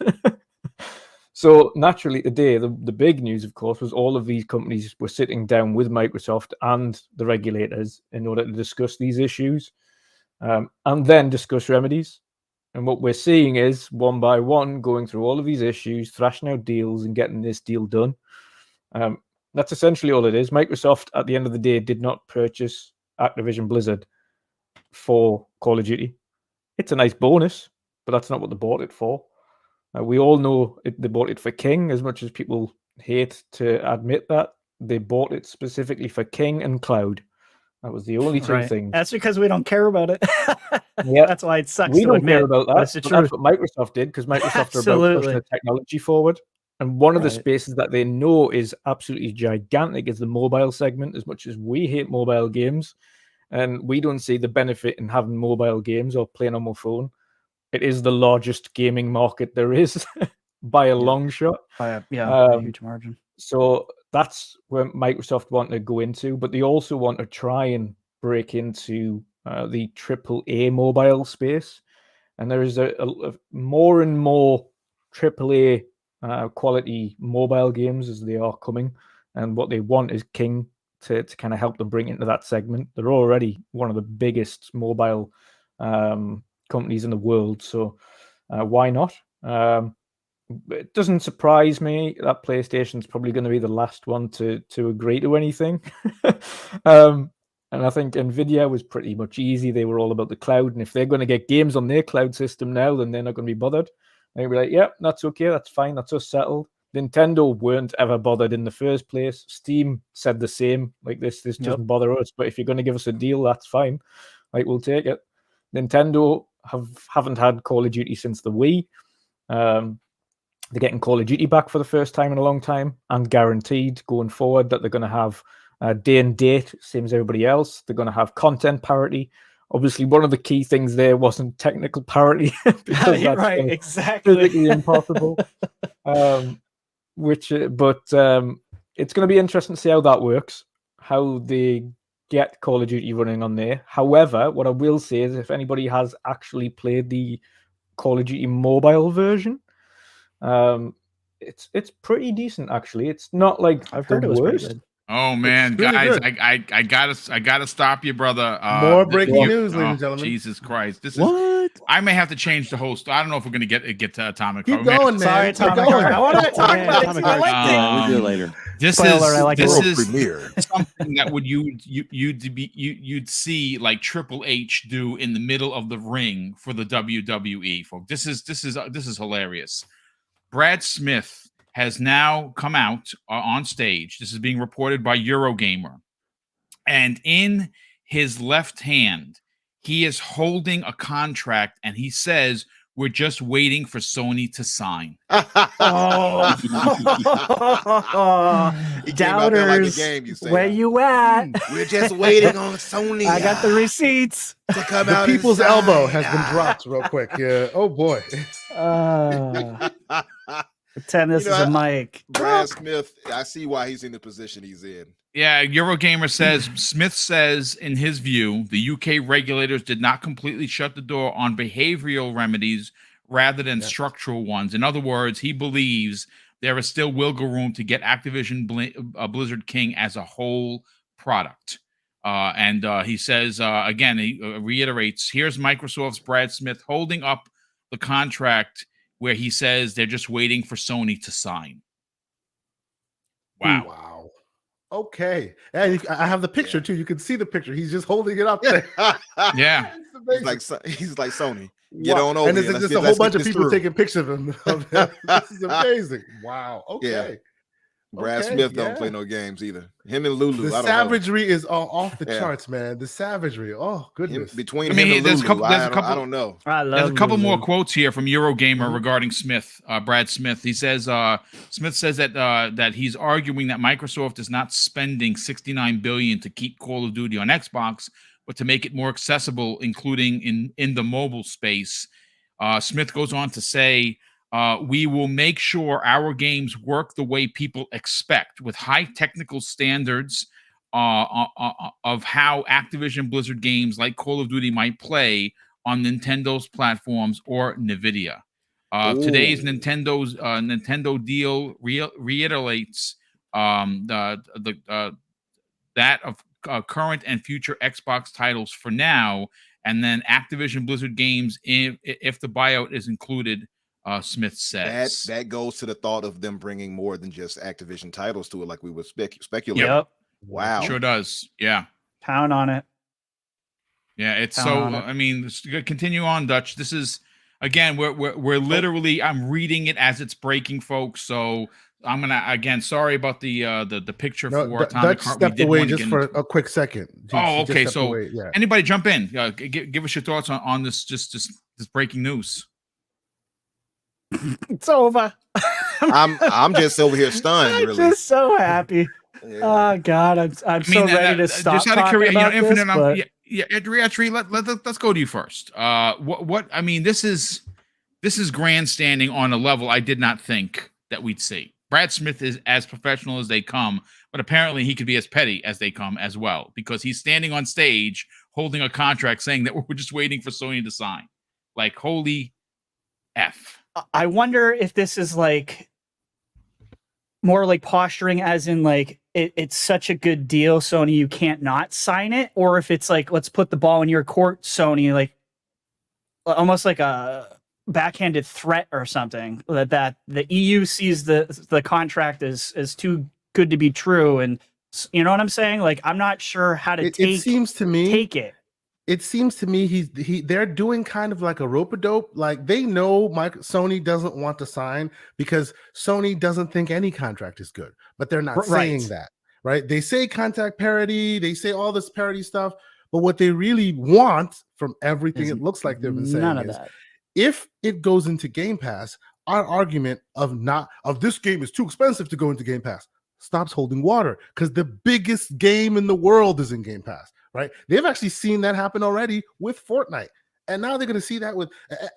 S6: So naturally today, the big news, of course, was all of these companies were sitting down with Microsoft and the regulators in order to discuss these issues, and then discuss remedies. And what we're seeing is, one by one, going through all of these issues, thrashing out deals and getting this deal done. That's essentially all it is. Microsoft, at the end of the day, did not purchase Activision Blizzard for Call of Duty. It's a nice bonus, but that's not what they bought it for. We all know they bought it for King, as much as people hate to admit that. They bought it specifically for King and Cloud. That was the only two things.
S2: That's because we don't care about it.
S6: Yeah,
S2: that's why it sucks.
S6: We
S2: to
S6: don't
S2: admit,
S6: care about that.
S2: That's the truth.
S6: That's what Microsoft did, because Microsoft are about pushing the technology forward. And one of the spaces that they know is absolutely gigantic is the mobile segment. As much as we hate mobile games, and we don't see the benefit in having mobile games or playing on my phone, it is the largest gaming market there is by a long shot.
S2: By a huge margin.
S6: So that's where Microsoft want to go into, but they also want to try and break into the AAA mobile space. And there is a more and more AAA quality mobile games as they are coming. And what they want is King to kind of help them bring into that segment. They're already one of the biggest mobile companies in the world, so why not? It doesn't surprise me that PlayStation's probably going to be the last one to agree to anything. And I think Nvidia was pretty much easy. They were all about the cloud, and if they're going to get games on their cloud system now, then they're not going to be bothered. They'll be like, yeah, that's okay, that's fine, that's us settled. Nintendo weren't ever bothered in the first place. Steam said the same, like this doesn't bother us, but if you're going to give us a deal, that's fine. Like, we'll take it. Nintendo haven't had Call of Duty since the Wii. They're getting Call of Duty back for the first time in a long time, and guaranteed going forward that they're going to have day and date, same as everybody else. They're going to have content parity. Obviously, one of the key things there wasn't technical parity, because that's
S2: right, exactly
S6: physically impossible. But it's going to be interesting to see how that works, how they get Call of Duty running on there. However, what I will say is, if anybody has actually played the Call of Duty mobile version, it's pretty decent actually. It's not like
S2: I've heard it was pretty
S6: worst.
S2: good.
S1: Oh man,
S4: really
S1: guys,
S4: good.
S1: I gotta stop you, brother.
S4: More breaking news, ladies and gentlemen.
S1: Jesus Christ, this
S5: What?
S1: is. I may have to change the host. I don't know if we're gonna get to Atomic
S4: Keep
S1: Heart. We may have
S4: going,
S1: to-
S4: man.
S2: Sorry,
S4: Keep
S2: Atomic
S4: going.
S2: Heart. I wanted to talk
S5: Yeah,
S2: about it.
S5: Atomic
S2: 'Cause I
S5: Heart.
S2: liked it.
S5: We'll do it later.
S1: This
S2: Spoiler,
S1: is
S2: I like
S1: this
S2: it.
S1: is
S3: Premiere.
S1: something that would you'd see like Triple H do in the middle of the ring for the WWE. Folks, this is hilarious. Brad Smith has now come out on stage. This is being reported by Eurogamer. And in his left hand, he is holding a contract, and he says, "We're just waiting for Sony to sign."
S2: Oh,
S3: He came out there like a
S2: doubters,
S3: game, you say.
S2: where you at?
S3: We're just waiting on Sony.
S2: I got the receipts.
S3: to come
S4: The
S3: out.
S4: people's
S3: and sign.
S4: elbow has been dropped real quick. Yeah. Oh boy.
S2: Pretend this
S3: You know,
S2: is a mic.
S3: Brad Smith, I see why he's in the position he's in.
S1: Yeah, Eurogamer says, Smith says, in his view, the UK regulators did not completely shut the door on behavioral remedies rather than structural ones. In other words, he believes there is still wiggle room to get Activision Blizzard King as a whole product. And he says, again, he reiterates, here's Microsoft's Brad Smith holding up the contract where he says they're just waiting for Sony to sign. Wow.
S4: Wow. Okay. And I have the picture too. You can see the picture. He's just holding it up there.
S1: Yeah.
S3: He's like Sony. Get
S4: Wow.
S3: on over
S4: and
S3: here.
S4: there's just a whole bunch of people taking pictures of him. This is amazing. Wow. Okay.
S3: Yeah. Brad
S4: Okay,
S3: Smith don't play no games either. Him and Lulu.
S4: The savagery is off the charts, man. The savagery. Oh goodness.
S3: Between him and Lulu, I don't know.
S1: There's a couple more quotes here from Eurogamer regarding Smith, Brad Smith. He says, Smith says that he's arguing that Microsoft is not spending $69 billion to keep Call of Duty on Xbox, but to make it more accessible, including in the mobile space. Smith goes on to say, we will make sure our games work the way people expect, with high technical standards of how Activision Blizzard games like Call of Duty might play on Nintendo's platforms or Nvidia. Today's Nintendo deal reiterates that of current and future Xbox titles for now, and then Activision Blizzard games if the buyout is included. Smith says
S3: that goes to the thought of them bringing more than just Activision titles to it, like we would speculate.
S2: Yep.
S3: Wow.
S1: Sure does. Yeah.
S2: Pound on it.
S1: Yeah. It's I mean, continue on, Dutch. This is again, we're literally. I'm reading it as it's breaking, folks. So I'm gonna again. Sorry about the picture for Atomic
S4: Dutch
S1: Heart.
S4: stepped away just for a quick second.
S1: Okay. So anybody jump in. Give us your thoughts on this. Just this breaking news.
S2: It's over.
S3: I'm just over here stunned.
S2: I'm just so happy. Yeah. Oh God, I'm so ready to stop. Just out of curiosity,
S1: let's go to you first. What I mean, this is grandstanding on a level I did not think that we'd see. Brad Smith is as professional as they come, but apparently he could be as petty as they come as well, because he's standing on stage holding a contract saying that we're just waiting for Sony to sign. Like, holy F.
S2: I wonder if this is like more like posturing, as in like it's such a good deal, Sony, you can't not sign it, or if it's like, let's put the ball in your court, Sony, like almost like a backhanded threat or something, that the EU sees the contract as too good to be true, and you know what I'm saying? Like, I'm not sure how to take it.
S4: It seems to me they're doing kind of like a rope-a-dope. Like, they know Sony doesn't want to sign because Sony doesn't think any contract is good, but they're not saying that, right? They say contract parity, they say all this parity stuff, but what they really want from everything it looks like they've been saying is, if it goes into Game Pass, our argument of this game is too expensive to go into Game Pass stops holding water, because the biggest game in the world is in Game Pass. Right? They've actually seen that happen already with Fortnite. And now they're going to see that with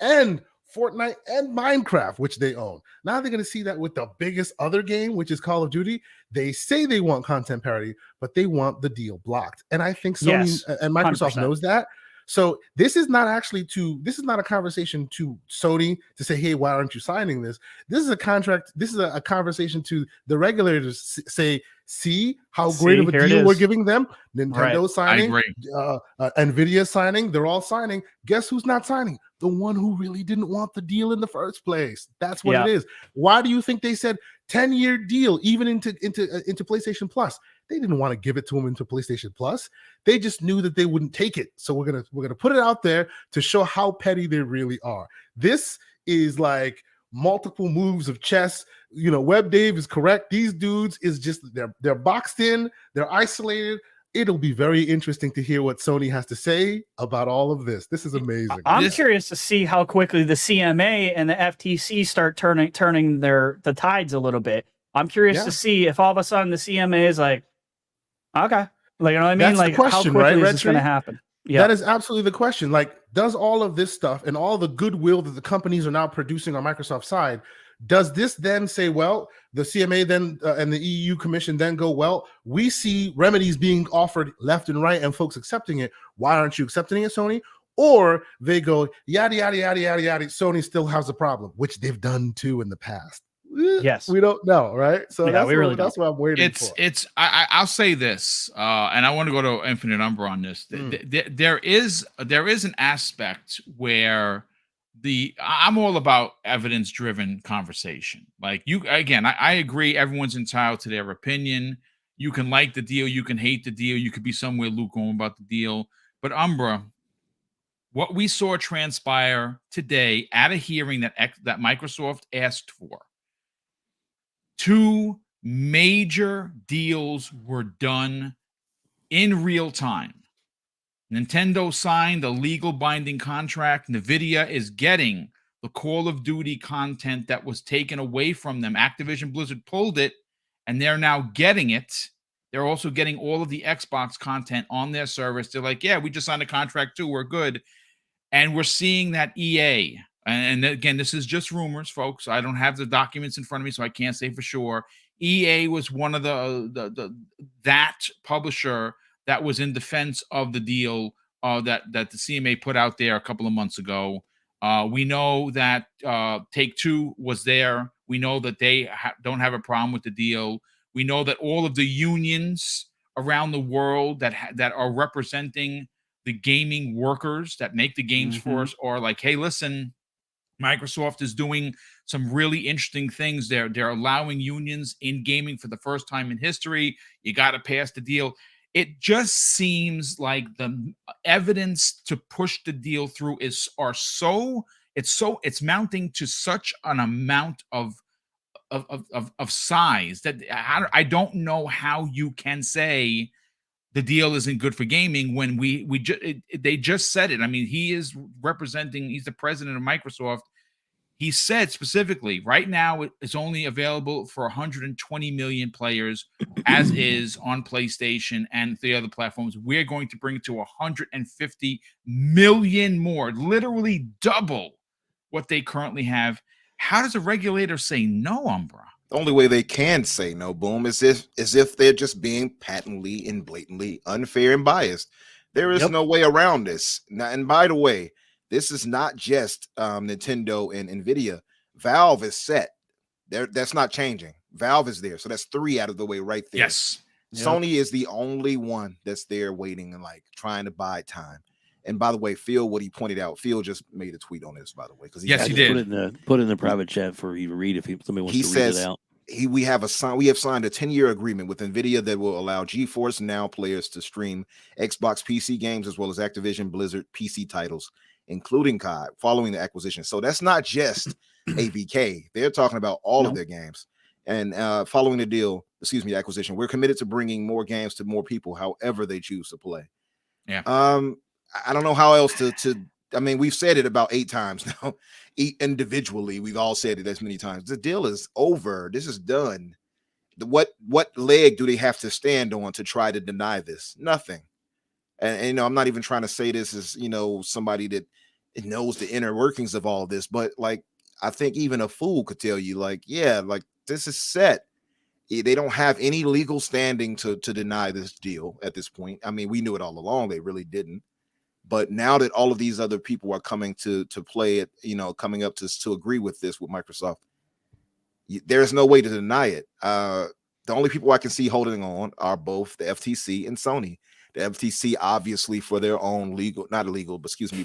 S4: Fortnite and Minecraft, which they own. Now they're going to see that with the biggest other game, which is Call of Duty. They say they want content parity, but they want the deal blocked. And I think Sony and Microsoft 100%. Knows that. So this is not a conversation to Sony to say, hey, why aren't you signing this? This is a contract. This is a conversation to the regulators say, see how great of a deal we're giving them. Nintendo signing, Nvidia signing, they're all signing. Guess who's not signing? The one who really didn't want the deal in the first place. That's what it is. Why do you think they said 10-year deal even into PlayStation Plus? They didn't want to give it to them into PlayStation Plus. They just knew that they wouldn't take it. So we're gonna put it out there to show how petty they really are. This is like multiple moves of chess. You know, Web Dave is correct. These dudes is just they're boxed in, they're isolated. It'll be very interesting to hear what Sony has to say about all of this. This is amazing.
S2: I'm curious to see how quickly the CMA and the FTC start turning the tides a little bit. I'm curious to see if all of a sudden the CMA is like, okay, like, you know what I mean?
S4: That's
S2: like,
S4: the question,
S2: how quickly
S4: right,
S2: is this going to happen? Yeah,
S4: that is absolutely the question. Like, does all of this stuff and all the goodwill that the companies are now producing on Microsoft's side, does this then say, well, the CMA then and the EU Commission then go, well, we see remedies being offered left and right and folks accepting it. Why aren't you accepting it, Sony? Or they go, yada, yada, yada, yada, yada, Sony still has a problem, which they've done too in the past.
S2: Yes.
S4: we don't know, right? So
S2: Yeah,
S4: that's
S2: we really
S4: that's what I'm waiting for.
S1: I'll say this, and I want to go to Infinite Umber on this. There is an aspect where I'm all about evidence driven conversation. Like I agree. Everyone's entitled to their opinion. You can like the deal, you can hate the deal, you could be somewhere lukewarm about the deal. But Umbra, what we saw transpire today at a hearing that Microsoft asked for, 2 major deals were done in real time. Nintendo signed a legal binding contract. Nvidia is getting the Call of Duty content that was taken away from them. Activision Blizzard pulled it, and they're now getting it. They're also getting all of the Xbox content on their service. They're like, yeah, we just signed a contract too. We're good. And we're seeing that EA, and again, this is just rumors, folks. I don't have the documents in front of me, so I can't say for sure. EA was one of that publisher that was in defense of the deal that the CMA put out there a couple of months ago. We know that Take-Two was there. We know that they don't have a problem with the deal. We know that all of the unions around the world that are representing the gaming workers that make the games for us are like, hey, listen, Microsoft is doing some really interesting things. They're allowing unions in gaming for the first time in history. You got to pass the deal. It just seems like the evidence to push the deal through it's mounting to such an amount of size that I don't know how you can say the deal isn't good for gaming when they just said it. I mean, he's the president of Microsoft. He said specifically, right now it's only available for 120 million players, as is on PlayStation and the other platforms. We're going to bring it to 150 million more, literally double what they currently have. How does a regulator say no, Umbra?
S3: The only way they can say no, Boom, is if they're just being patently and blatantly unfair and biased. There is no way around this. Now, and by the way, this is not just Nintendo and Nvidia. Valve is set. That's not changing. Valve is there. So that's 3 out of the way right there.
S1: Yes.
S3: Sony is the only one that's there waiting and like trying to buy time. And by the way, Phil, what he pointed out, Phil just made a tweet on this, by the way, because
S1: he did
S5: put it in the private chat for you to read if somebody wants to read it out.
S3: We have signed a 10-year agreement with Nvidia that will allow GeForce Now players to stream Xbox PC games as well as Activision Blizzard PC titles, including COD, following the acquisition. So that's not just ABK; they're talking about all of their games. And following the acquisition, we're committed to bringing more games to more people, however they choose to play.
S1: Yeah.
S3: I don't know how else to. I mean, we've said it about 8 times now. Individually, we've all said it as many times. The deal is over. This is done. What leg do they have to stand on to try to deny this? Nothing. And I'm not even trying to say this as somebody that knows the inner workings of all this, but like I think even a fool could tell you, like, yeah, like this is set. They don't have any legal standing to deny this deal at this point. I mean, we knew it all along. They really didn't. But now that all of these other people are coming to play it, coming up to agree with this with Microsoft, there's no way to deny it. The only people I can see holding on are both the FTC and Sony. The FTC, obviously, for their own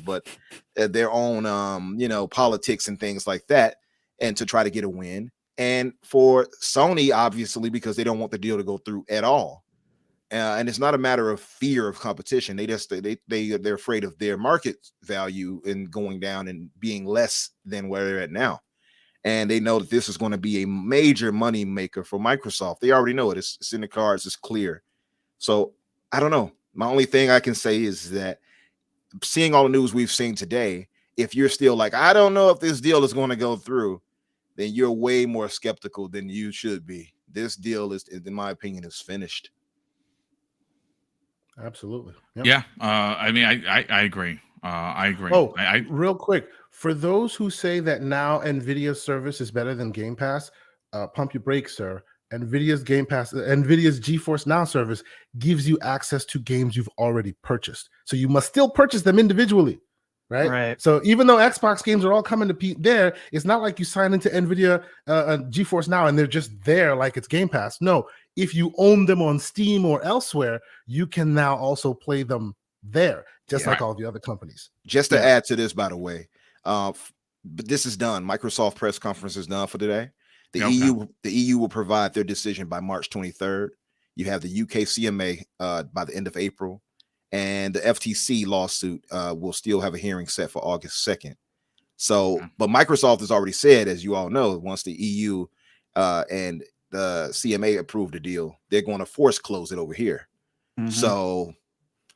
S3: but their own, politics and things like that, and to try to get a win. And for Sony, obviously, because they don't want the deal to go through at all. And it's not a matter of fear of competition. They're afraid of their market value and going down and being less than where they're at now. And they know that this is going to be a major money maker for Microsoft. They already know it. It's in the cards. It's clear. So I don't know. My only thing I can say is that seeing all the news we've seen today, if you're still like, I don't know if this deal is going to go through, then you're way more skeptical than you should be. This deal is, in my opinion, is finished.
S4: Absolutely.
S1: Yep. Yeah. I mean, I agree. I agree.
S4: Oh, real quick, for those who say that now Nvidia's service is better than Game Pass, pump your brakes, sir. Nvidia's GeForce Now service gives you access to games you've already purchased. So you must still purchase them individually. Right?
S2: Right.
S4: So even though Xbox games are all coming to there, it's not like you sign into Nvidia GeForce Now and they're just there like it's Game Pass. No, if you own them on Steam or elsewhere, you can now also play them there, just
S3: Yeah.
S4: like all the other companies.
S3: Just to
S4: Yeah.
S3: add to this, by the way, but this is done. Microsoft press conference is done for today. The
S1: Yeah, okay.
S3: EU will provide their decision by March 23rd. You have the UK CMA by the end of April, and the FTC lawsuit will still have a hearing set for August 2nd. So,
S1: Okay.
S3: but Microsoft has already said, as you all know, once the EU and the CMA approve the deal, they're going to force close it over here.
S2: Mhm.
S3: So,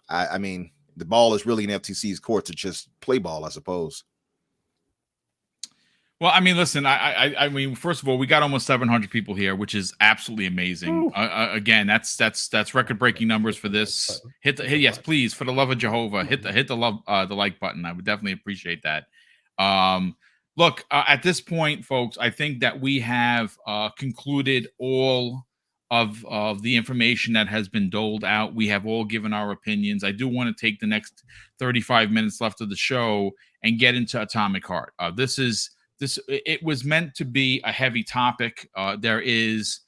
S3: I mean, the ball is really in FTC's court to just play ball, I suppose.
S1: Well, I mean, listen, I mean, first of all, we got almost 700 people here, which is absolutely amazing. Again, that's record-breaking numbers for this. Hit yes, please, for the love of Jehovah, hit the like button. I would definitely appreciate that. Look, at this point, folks, I think that we have concluded all of the information that has been doled out. We have all given our opinions. I do want to take the next 35 minutes left of the show and get into Atomic Heart. It was meant to be a heavy topic. This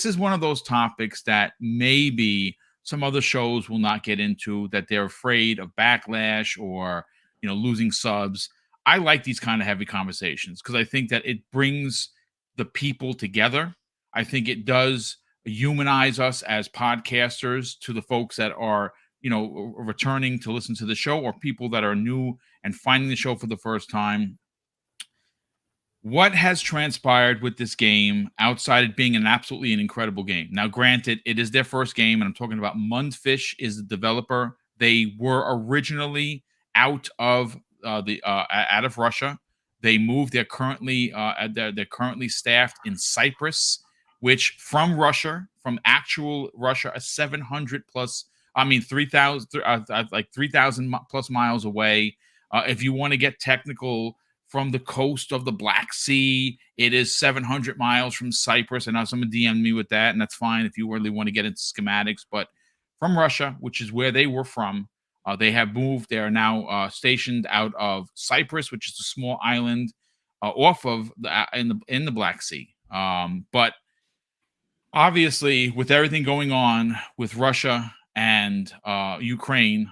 S1: is one of those topics that maybe some other shows will not get into, that they're afraid of backlash or losing subs. I like these kind of heavy conversations because I think that it brings the people together. I think it does humanize us as podcasters to the folks that are returning to listen to the show, or people that are new and finding the show for the first time. What has transpired with this game outside it being an incredible game? Now, granted, it is their first game, and I'm talking about Mundfish is the developer. They were originally out of Russia. They moved. They're currently staffed in Cyprus, which from actual Russia, a 700 plus. I mean, 3,000 plus miles away. If you want to get technical, from the coast of the Black Sea, it is 700 miles from Cyprus. And now someone DM'd me with that, and that's fine if you really want to get into schematics. But from Russia, which is where they were from, they have moved. They are now stationed out of Cyprus, which is a small island off of in the Black Sea. But obviously, with everything going on with Russia and Ukraine,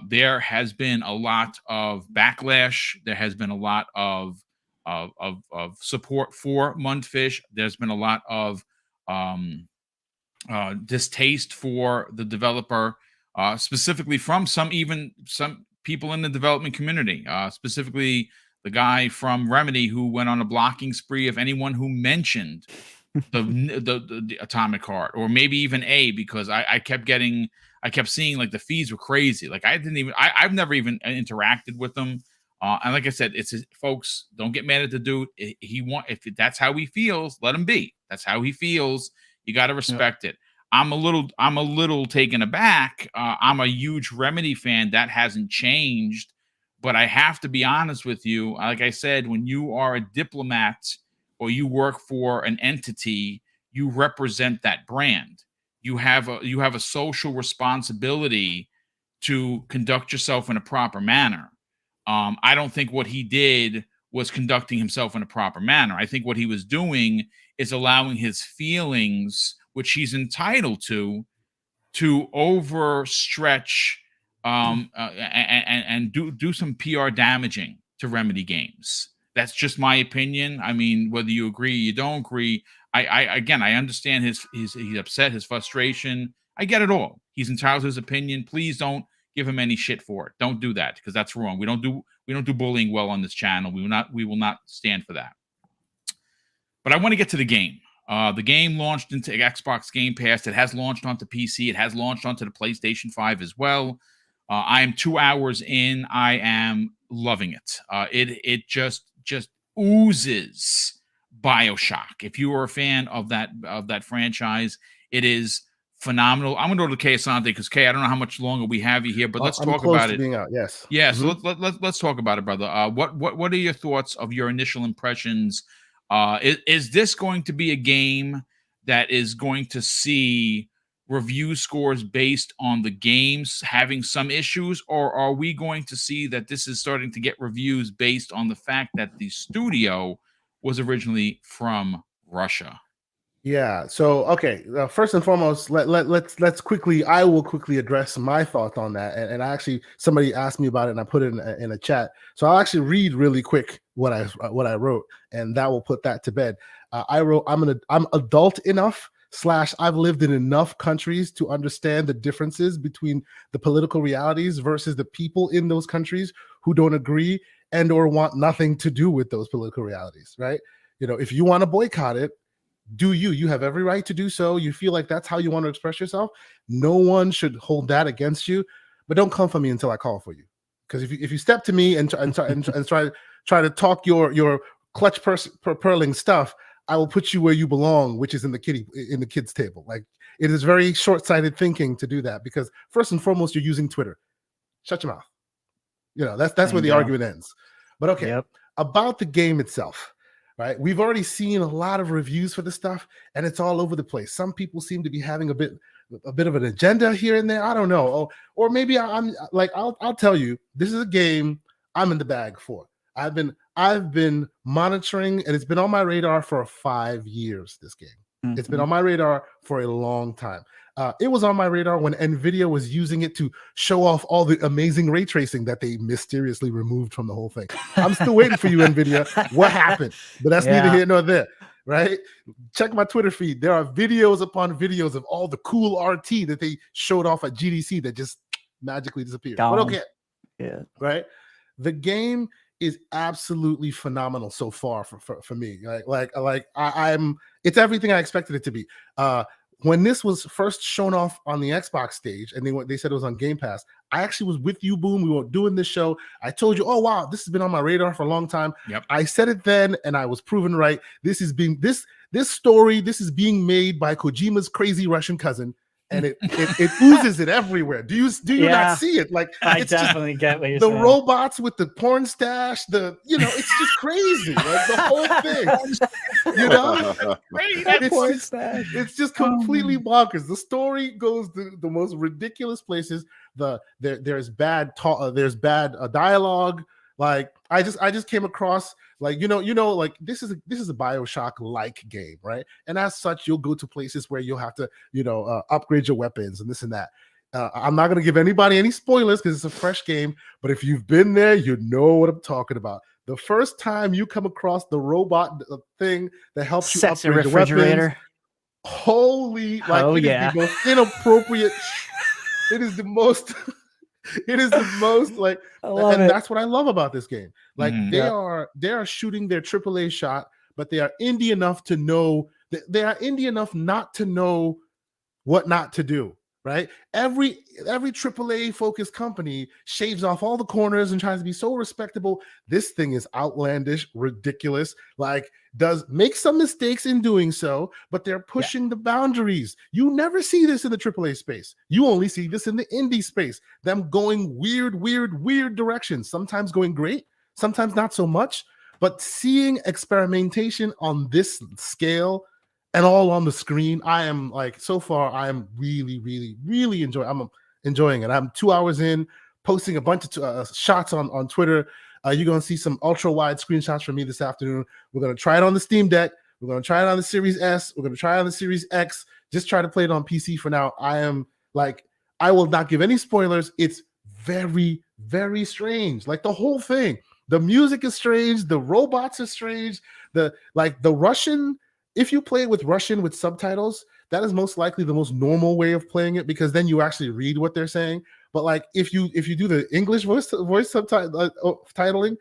S1: there has been a lot of backlash. There has been a lot of support for Mundfish. There's been a lot of distaste for the developer, specifically from some people in the development community, specifically the guy from Remedy who went on a blocking spree of anyone who mentioned the Atomic Heart, or maybe even because I kept seeing like the fees were crazy. Like I've never even interacted with them. And like I said, folks, don't get mad at the dude. If that's how he feels, let him be. That's how he feels. You got to respect it. I'm a little taken aback. I'm a huge Remedy fan. That hasn't changed, but I have to be honest with you. Like I said, when you are a diplomat or you work for an entity, you represent that brand. You have a social responsibility to conduct yourself in a proper manner. I don't think what he did was conducting himself in a proper manner. I think what he was doing is allowing his feelings, which he's entitled to overstretch and do some PR damaging to Remedy games. That's just my opinion. I mean, whether you agree, you don't agree. I understand he's upset, his frustration. I get it all. He's entitled to his opinion. Please don't give him any shit for it. Don't do that, because that's wrong. We don't do bullying well on this channel. We will not stand for that. But I want to get to the game. The game launched into Xbox Game Pass. It has launched onto PC. It has launched onto the PlayStation 5 as well. I am 2 hours in. I am loving it. It just oozes BioShock. If you are a fan of that franchise, it is phenomenal. I'm going to go to Kay Asante because Kay, I don't know how much longer we have you here, but let's talk about it.
S4: Being out, yes.
S1: Yeah, so let's talk about it, brother. What are your thoughts of your initial impressions? Is this going to be a game that is going to see review scores based on the games having some issues, or are we going to see that this is starting to get reviews based on the fact that the studio was originally from Russia?
S4: Yeah. So okay. First and foremost, let's quickly. I will quickly address my thoughts on that. And I actually somebody asked me about it, and I put it in a chat. So I'll actually read really quick what I wrote, and that will put that to bed. I wrote, I'm adult enough / I've lived in enough countries to understand the differences between the political realities versus the people in those countries who don't agree and or want nothing to do with those political realities. Right. If you want to boycott it, you have every right to do so. You feel like that's how you want to express yourself. No one should hold that against you, but don't come for me until I call for you. Because if you step to me and try to talk your clutch purling stuff, I will put you where you belong, which is in the kids table. Like, it is very short-sighted thinking to do that, because first and foremost, you're using Twitter. Shut your mouth. That's where the argument ends. But okay, about the game itself. Right, we've already seen a lot of reviews for the stuff, and it's all over the place. Some people seem to be having a bit of an agenda here and there. I don't know, or maybe I'm like, I'll tell you, this is a game I'm in the bag for. I've been monitoring, and it's been on my radar for 5 years. This game, it's been on my radar for a long time. It was on my radar when Nvidia was using it to show off all the amazing ray tracing that they mysteriously removed from the whole thing. I'm still waiting for you, Nvidia. What happened? But that's neither here nor there, right? Check my Twitter feed. There are videos upon videos of all the cool RT that they showed off at GDC that just magically disappeared. But okay, right? The game is absolutely phenomenal so far for me. It's everything I expected it to be. When this was first shown off on the Xbox stage, and they said it was on Game Pass, I actually was with you, Boom. We were doing this show. I told you, oh wow, this has been on my radar for a long time.
S1: Yep.
S4: I said it then, and I was proven right. This is being being made by Kojima's crazy Russian cousin, and it oozes it everywhere. Do you not see it? Like,
S2: I definitely get what you're
S4: the
S2: saying.
S4: robots with the porn stash, it's just crazy. Like, the whole thing, it's just completely bonkers. The story goes to the most ridiculous places. There's bad dialogue. Like, I just came across, like, like, this is a BioShock like game, right? And as such, you'll go to places where you'll have to upgrade your weapons and this and that. I'm not going to give anybody any spoilers because it's a fresh game, but if you've been there, you know what I'm talking about. The first time you come across the robot thing that helps you upgrade your weapons, holy, like, it is the most inappropriate. It is the most like, and that's what I love about this game. Like, they are shooting their AAA shot, but they are indie enough to know they are indie enough not to know what not to do. Right? Every AAA focused company shaves off all the corners and tries to be so respectable. This thing is outlandish, ridiculous. Like, does make some mistakes in doing so, but they're pushing the boundaries. You never see this in the AAA space. You only see this in the indie space. Them going weird directions. Sometimes going great, sometimes not so much. But seeing experimentation on this scale and all on the screen, I am like, so far, I am really enjoying it. I'm 2 hours in, posting a bunch of shots on Twitter. You're going to see some ultra wide screenshots from me this afternoon. We're going to try it on the Steam Deck. We're going to try it on the Series S. We're going to try it on the Series X. Just try to play it on PC for now. I will not give any spoilers. It's very, very strange. Like, the whole thing. The music is strange. The robots are strange. The Russian. If you play it with Russian with subtitles, that is most likely the most normal way of playing it, because then you actually read what they're saying. But like, if you do the English voice titling,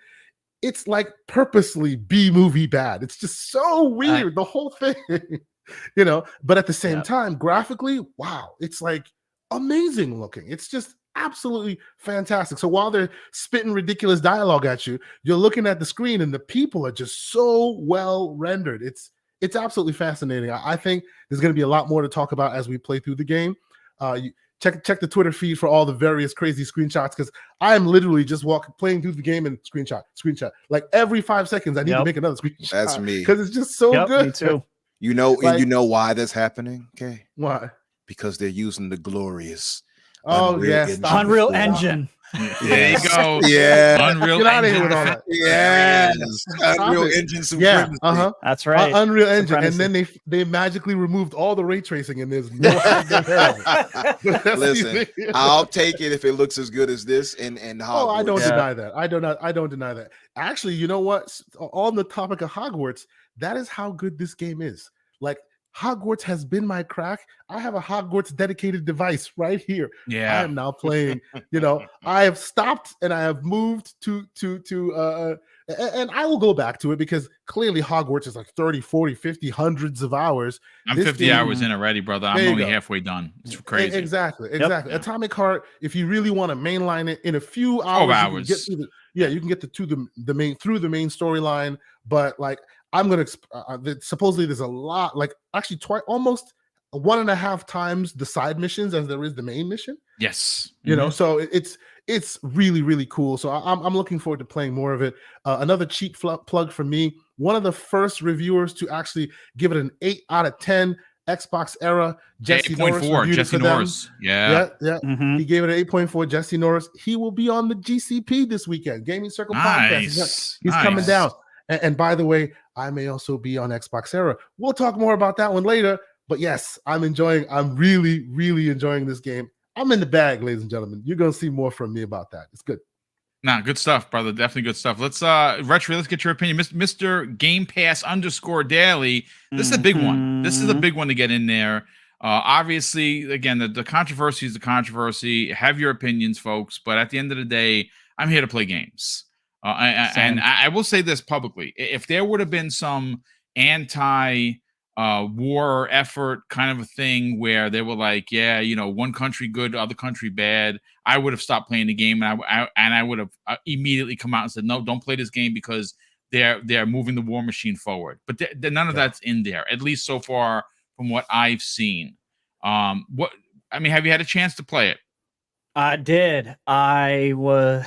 S4: it's like purposely B-movie bad. It's just so weird, the whole thing, But at the same time, graphically, wow, it's like amazing looking. It's just absolutely fantastic. So while they're spitting ridiculous dialogue at you, you're looking at the screen, and the people are just so well rendered. It's absolutely fascinating. I think there's going to be a lot more to talk about as we play through the game. You check the Twitter feed for all the various crazy screenshots, because I am literally just playing through the game and screenshot. Like, every 5 seconds, I need to make another screenshot.
S3: That's me,
S4: because it's just so good.
S2: Me too.
S3: You know why that's happening? Okay,
S4: why?
S3: because they're using the glorious
S4: Oh yes,
S2: Unreal
S3: 4.
S2: Engine.
S1: There you go.
S3: Yeah.
S1: Unreal
S4: Get outta here
S1: Engine.
S4: with all that.
S3: Yes.
S4: Stop
S3: Unreal
S4: it.
S3: Engine
S4: Yeah,
S3: supremacy.
S2: That's right.
S4: Unreal Engine, and
S2: Supremacy.
S4: then they magically removed all the ray tracing, and there's no hiding their head of it. That's
S3: Listen,
S4: the-
S3: I'll take it if it looks as good as this and
S4: Oh, I don't
S3: Hogwarts.
S2: Yeah.
S4: deny that. I don't deny that. Actually, you know what? On the topic of Hogwarts, that is how good this game is. Like, Hogwarts has been my crack. I have a Hogwarts dedicated device right here. I
S1: Yeah.
S4: am now playing. You know, I have stopped and I have moved to and I will go back to it because clearly Hogwarts is like 30, 40, 50, hundreds of hours.
S1: I'm
S4: This
S1: 50
S4: game-
S1: hours in already, brother. I'm
S4: There you
S1: only
S4: go.
S1: halfway done. It's crazy.
S4: Exactly.
S1: Yeah.
S4: Atomic Heart, if you really want to mainline it in a few
S1: 12
S4: hours,
S1: hours.
S4: you can get to the main storyline. But like, I'm gonna supposedly there's a lot, like actually almost 1.5 times the side missions as there is the main mission.
S1: Yes.
S4: You know, so it's really, really cool. So I'm looking forward to playing more of it. Another cheap plug for me. One of the first reviewers to actually give it an 8 out of 10. Xbox era, Jesse Norris.
S1: 8.4, Jesse Norris. Yeah.
S2: Mhm.
S4: He gave it an 8.4. Jesse Norris. He will be on the GCP this weekend. Gaming Circle Podcast. He's coming down. And by the way, I may also be on Xbox era. We'll talk more about that one later. But yes, I'm really, really enjoying this game. I'm in the bag, ladies and gentlemen. You're gonna see more from me about that. It's good.
S1: Nah, good stuff, brother. Definitely good stuff. Let's Retro, let's get your opinion. Mr. Game Pass _daily. This is a big one. This is a big one to get in there. Obviously, again, the controversy is the controversy. Have your opinions, folks. But at the end of the day, I'm here to play games. And I will say this publicly. If there would have been some anti-war effort kind of a thing where they were like, yeah, you know, one country good, other country bad, I would have stopped playing the game, and I would have immediately come out and said, no, don't play this game because they're moving the war machine forward. But none of that's in there, at least so far from what I've seen. Have you had a chance to play it?
S2: I did. I was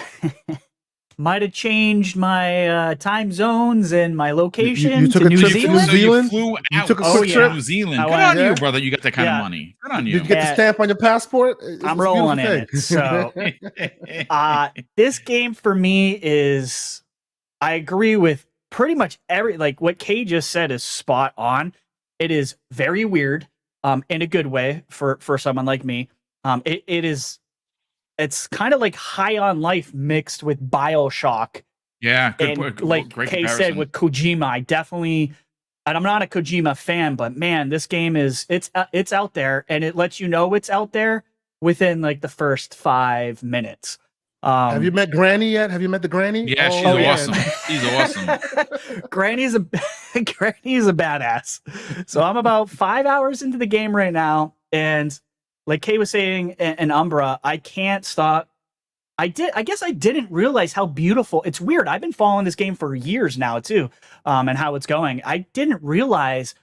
S2: might have changed my time zones and my location
S4: you took
S2: to
S4: a
S2: New
S4: trip to
S2: Zealand.
S4: New
S1: So you
S4: Zealand?
S1: flew
S4: You
S1: out
S4: took a
S1: to
S4: quick trip?
S1: New Zealand.
S2: I
S1: Good
S2: went
S1: on you,
S4: there.
S1: brother. You got that kind of
S2: Yeah.
S1: money. Good on
S4: Did
S1: you.
S4: you get the stamp on your passport?
S2: I'm rolling in it. So this game for me is, I agree with pretty much like what Kay just said is spot on. It is very weird, in a good way for someone like me. It's kind of like High on Life mixed with BioShock.
S1: Yeah, good,
S2: And like
S1: great
S2: Kay
S1: comparison.
S2: said with Kojima, and I'm not a Kojima fan, but man, this game it's out there, and it lets you know it's out there within like the first 5 minutes.
S4: Have you met Granny yet? Have you met the Granny?
S1: Yeah, she's
S2: yeah.
S1: awesome. She's awesome.
S2: Granny's a badass. So I'm about 5 hours into the game right now, and like Kay was saying, and Umbra, I can't stop. I guess I didn't realize how beautiful. It's weird. I've been following this game for years now too, and how it's going. I didn't realize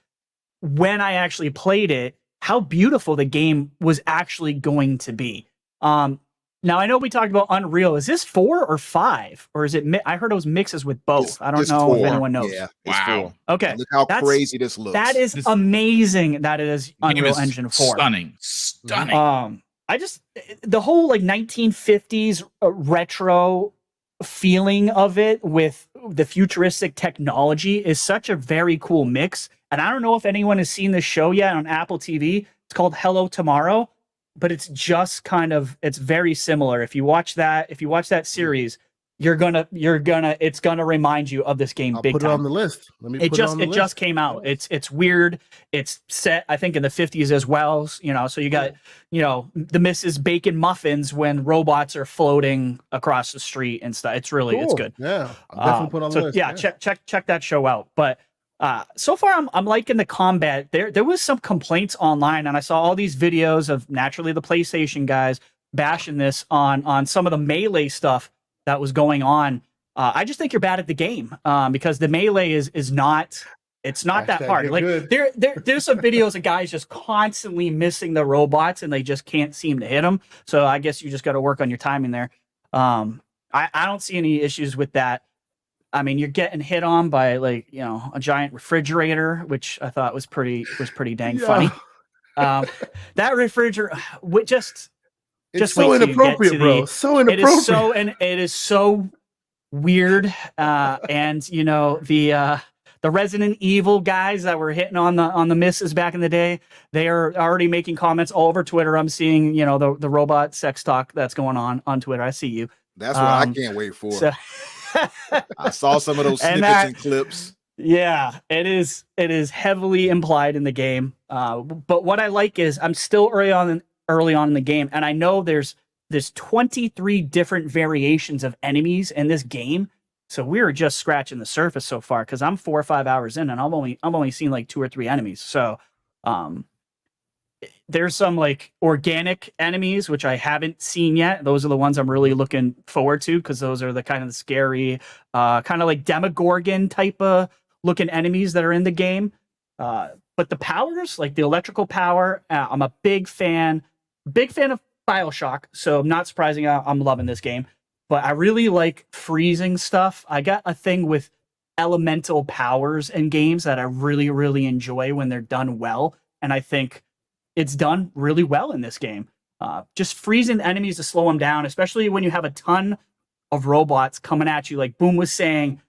S2: when I actually played it how beautiful the game was actually going to be. Now I know we talked about Unreal. Is this 4 or 5, or is it? I heard it was mixes with both. I don't
S3: It's
S2: know
S3: 4.
S2: if anyone knows.
S3: Yeah, it's
S1: Wow.
S3: 4.
S2: Okay,
S3: Look how
S2: that's-
S3: crazy this looks.
S2: that is
S1: This-
S2: amazing. That it is
S1: Game
S2: Unreal
S1: is
S2: Engine 4.
S1: Stunning.
S2: I just, the whole like 1950s retro feeling of it with the futuristic technology is such a very cool mix. And I don't know if anyone has seen this show yet on Apple TV. It's called Hello Tomorrow, but it's just it's very similar. If you watch that series, it's gonna remind you of this game.
S4: I'll
S2: big
S4: put
S2: time.
S4: it on the list. Let me
S2: It
S4: put it on the
S2: just
S4: list.
S2: came out. It's weird. It's set, I think, in the 50s as well. You know, so you got, you know, the Mrs. Bacon muffins when robots are floating across the street and stuff. It's
S4: Cool.
S2: good.
S4: Yeah, I'll definitely put it on the list.
S2: Yeah, check that show out. But so far I'm liking the combat. There was some complaints online, and I saw all these videos of naturally the PlayStation guys bashing this on some of the melee stuff that was going on. I just think you're bad at the game, because the melee is not. It's not that
S4: Hashtag
S2: hard.
S4: get
S2: Like
S4: good.
S2: there's some videos of guys just constantly missing the robots and they just can't seem to hit them. So I guess you just got to work on your timing there. I don't see any issues with that. I mean, you're getting hit on by, like, you know, a giant refrigerator, which I thought was pretty dang funny. That refrigerator, just
S4: It's
S2: wait
S4: so
S2: till you get
S4: inappropriate,
S2: to
S4: bro.
S2: the.
S4: So
S2: It
S4: inappropriate.
S2: is so weird. And you know the Resident Evil guys that were hitting on the misses back in the day, they are already making comments all over Twitter. I'm seeing, you know, the robot sex talk that's going on Twitter. I see you.
S3: That's what I can't wait for.
S2: So,
S3: I saw some of those
S2: And
S3: snippets and clips.
S2: yeah, it is heavily implied in the game. But what I like is I'm still early on in the game, and I know there's 23 different variations of enemies in this game. So we're just scratching the surface so far, because I'm 4 or 5 hours in and I've only seen like 2 or 3 enemies. So there's some like organic enemies which I haven't seen yet. Those are the ones I'm really looking forward to, because those are the kind of the scary, kind of like Demogorgon type of looking enemies that are in the game. But the powers, like the electrical power, I'm a big fan of BioShock. So not surprising, I'm loving this game. But I really like freezing stuff. I got a thing with elemental powers in games that I really, really enjoy when they're done well. And I think it's done really well in this game. Just freezing enemies to slow them down, especially when you have a ton of robots coming at you. Like Boom was saying,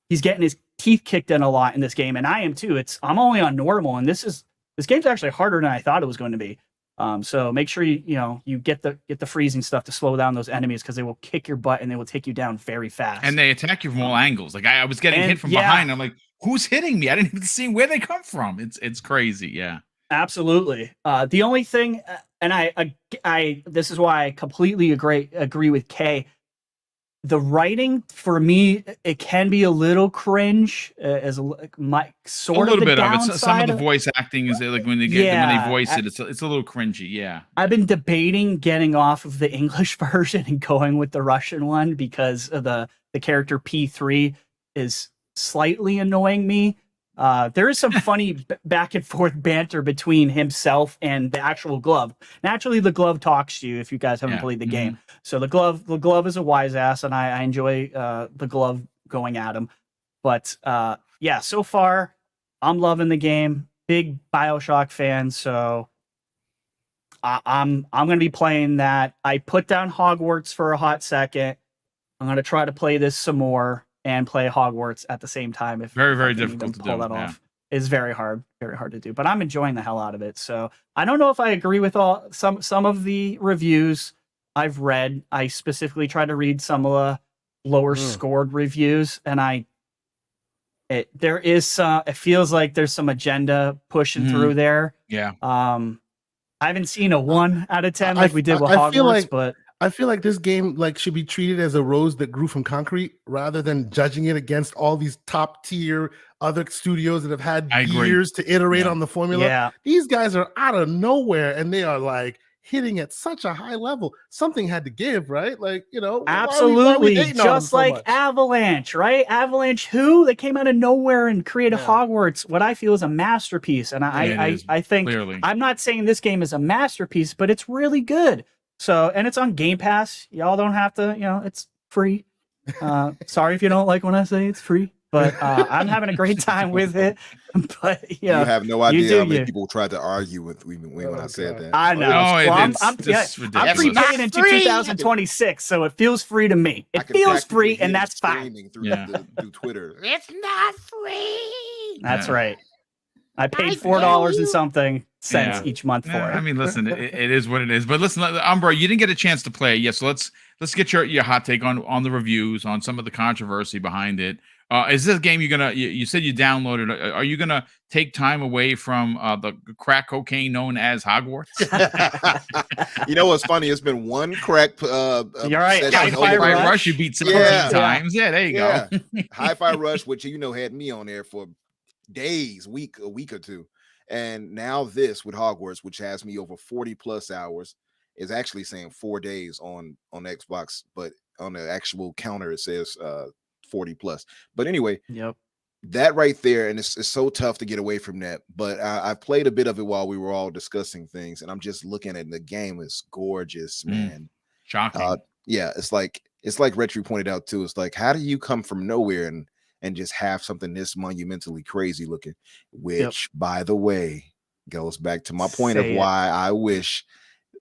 S2: he's getting his teeth kicked in a lot in this game, and I am too. I'm only on normal, and this game's actually harder than I thought it was going to be. So make sure you get the freezing stuff to slow down those enemies, because they will kick your butt and they will take you down very fast.
S1: And they attack you from all angles. Like I was getting hit from behind. I'm like, who's hitting me? I didn't even see where they come from. It's crazy. Yeah.
S2: Absolutely. The only thing, and I this is why I completely agree with Kay. The writing for me, it can be a little cringe, as my sort
S1: a little
S2: of the
S1: bit
S2: downside.
S1: of it. Some of the voice acting is like when they voice it, it's a little cringy. Yeah.
S2: I've been debating getting off of the English version and going with the Russian one, because of the character P3 is slightly annoying me. There is some funny back and forth banter between himself and the actual glove. Naturally, the glove talks to you if you guys haven't played the game. So the glove is a wise ass, and I enjoy the glove going at him. But yeah, so far I'm loving the game. Big BioShock fan, so I'm gonna be playing that. I put down Hogwarts for a hot second. I'm gonna try to play this some more and play Hogwarts at the same time.
S1: Very difficult to
S2: pull
S1: do.
S2: that off. It's very hard to do. But I'm enjoying the hell out of it. So I don't know if I agree with some of the reviews I've read. I specifically tried to read some of the lower scored reviews, and it feels like there's some agenda pushing through there.
S1: Yeah.
S2: I haven't seen a 1 out of 10 like we did with Hogwarts, but
S4: I feel like this game should be treated as a rose that grew from concrete, rather than judging it against all these top tier other studios that have had years to iterate on the formula.
S2: Yeah.
S4: These guys are out of nowhere, and they are like hitting at such a high level. Something had to give, right? Like,
S2: absolutely, just like Avalanche, right? Avalanche, they came out of nowhere and created Hogwarts, what I feel is a masterpiece. And I think clearly. I'm not saying this game is a masterpiece, but it's really good. So, and it's on Game Pass. Y'all don't have to, it's free. Sorry if you don't like when I say it's free, but I'm having a great time with it. But
S3: you have no idea how many people tried to argue with me when I said that.
S2: I know. I'm prepaid into 2026, so it feels free to me. It feels free, and that's fine.
S3: Through Twitter, it's not free.
S2: That's right. I paid $4 and something cents each month for it.
S1: I mean, listen, it is what it is. But listen, Umbra, you didn't get a chance to play it yet, so let's get your hot take on the reviews, on some of the controversy behind it. Is this game you said you downloaded? Are you gonna take time away from the crack cocaine known as Hogwarts?
S3: You know what's funny? It's been one crack.
S2: You're right.
S1: Hi-Fi Rush. You beat 17 times. Yeah, there you go.
S3: Hi-Fi Rush, which had me on there for days, a week or two, and now this with Hogwarts, which has me over 40 plus hours, is actually saying 4 days on Xbox, but on the actual counter it says 40 plus. But anyway, that right there, and it's so tough to get away from that. But I've played a bit of it while we were all discussing things, and I'm just looking at it, and the game is gorgeous, man.
S1: Shocking.
S3: Yeah, it's like Retri pointed out too. It's like, how do you come from nowhere and just have something this monumentally crazy looking? Which, by the way, Goes back to my point of why I wish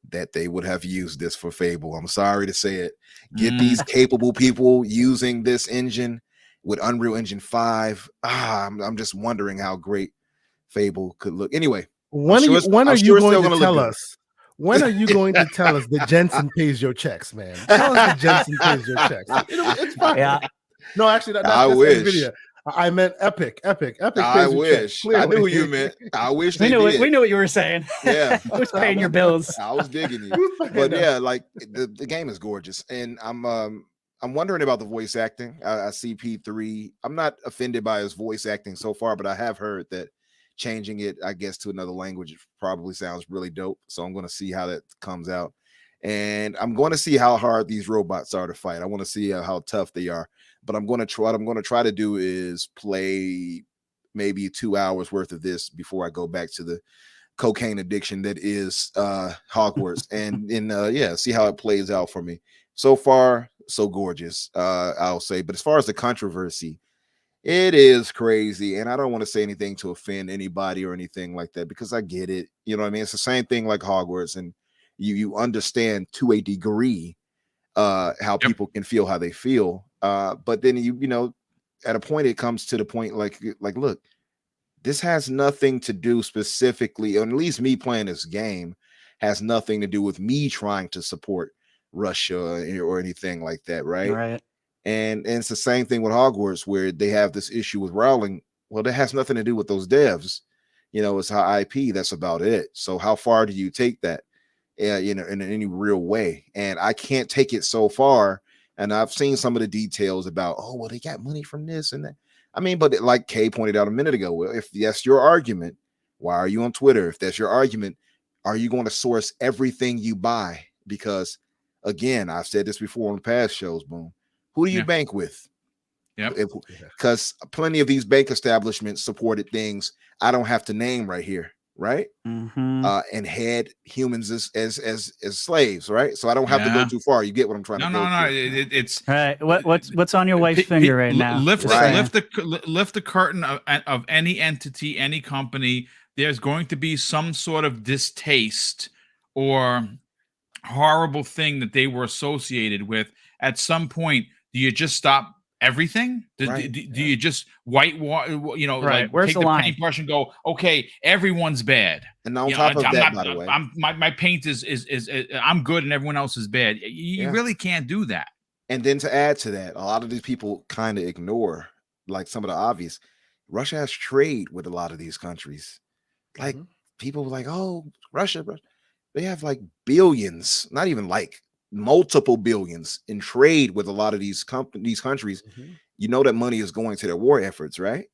S3: that they would have used this for Fable. I'm sorry to say it. Get these capable people using this engine with Unreal Engine 5. I'm just wondering how great Fable could look. Anyway,
S4: when are you going to tell us? When are you going to tell us that Jensen pays your checks, man? Tell us that Jensen pays your checks. It's fine.
S2: Yeah.
S4: No, actually, that's Nvidia. I meant Epic. Epic pays your checks.
S3: I knew who you meant. I wish
S2: we knew what you were saying.
S3: Yeah.
S2: Who's paying your bills?
S3: I was digging you. But yeah, like the game is gorgeous. And I'm wondering about the voice acting. I see P3. I'm not offended by his voice acting so far, but I have heard that changing it, I guess, to another language probably sounds really dope. So I'm going to see how that comes out. And I'm going to see how hard these robots are to fight. I want to see how tough they are. But what I'm going to try to do is play maybe 2 hours worth of this before I go back to the cocaine addiction that is Hogwarts, and see how it plays out for me. So far, so gorgeous, I'll say. But as far as the controversy, it is crazy, and I don't want to say anything to offend anybody or anything like that, because I get it. You know what I mean? It's the same thing like Hogwarts, and you understand to a degree how people can feel how they feel. But then you know, at a point it comes to the point like look, this has nothing to do specifically, or at least me playing this game has nothing to do with me trying to support Russia or anything like that, right?
S2: Right.
S3: And it's the same thing with Hogwarts, where they have this issue with Rowling. Well, that has nothing to do with those devs. You know, it's how IP, that's about it. So how far do you take that? You know, in any real way? And I can't take it so far. And I've seen some of the details about, oh, well, they got money from this and that. I mean, but like Kay pointed out a minute ago, well, if that's your argument, why are you on Twitter? If that's your argument, are you going to source everything you buy? Because again, I've said this before on past shows, Boom. Who do you bank with? Because plenty of these bank establishments supported things I don't have to name right here, right? And had humans as slaves, right? So I don't have to go too far. You get what I'm trying to go.
S1: No. It's
S2: right. What's on your wife's finger right now?
S1: Lift the curtain of any entity, any company. There's going to be some sort of distaste or horrible thing that they were associated with. At some point, do you just stop everything? Do you just whitewash? You know, like
S2: where's
S1: take
S2: the line?
S1: paintbrush and go, okay, everyone's bad.
S3: And on top of that, by the way,
S1: my paint is I'm good and everyone else is bad. You really can't do that.
S3: And then to add to that, a lot of these people kind of ignore like some of the obvious. Russia has trade with a lot of these countries. Like people were like, oh, Russia, they have like billions, not even like multiple billions in trade with a lot of these countries. You know that money is going to their war efforts, right?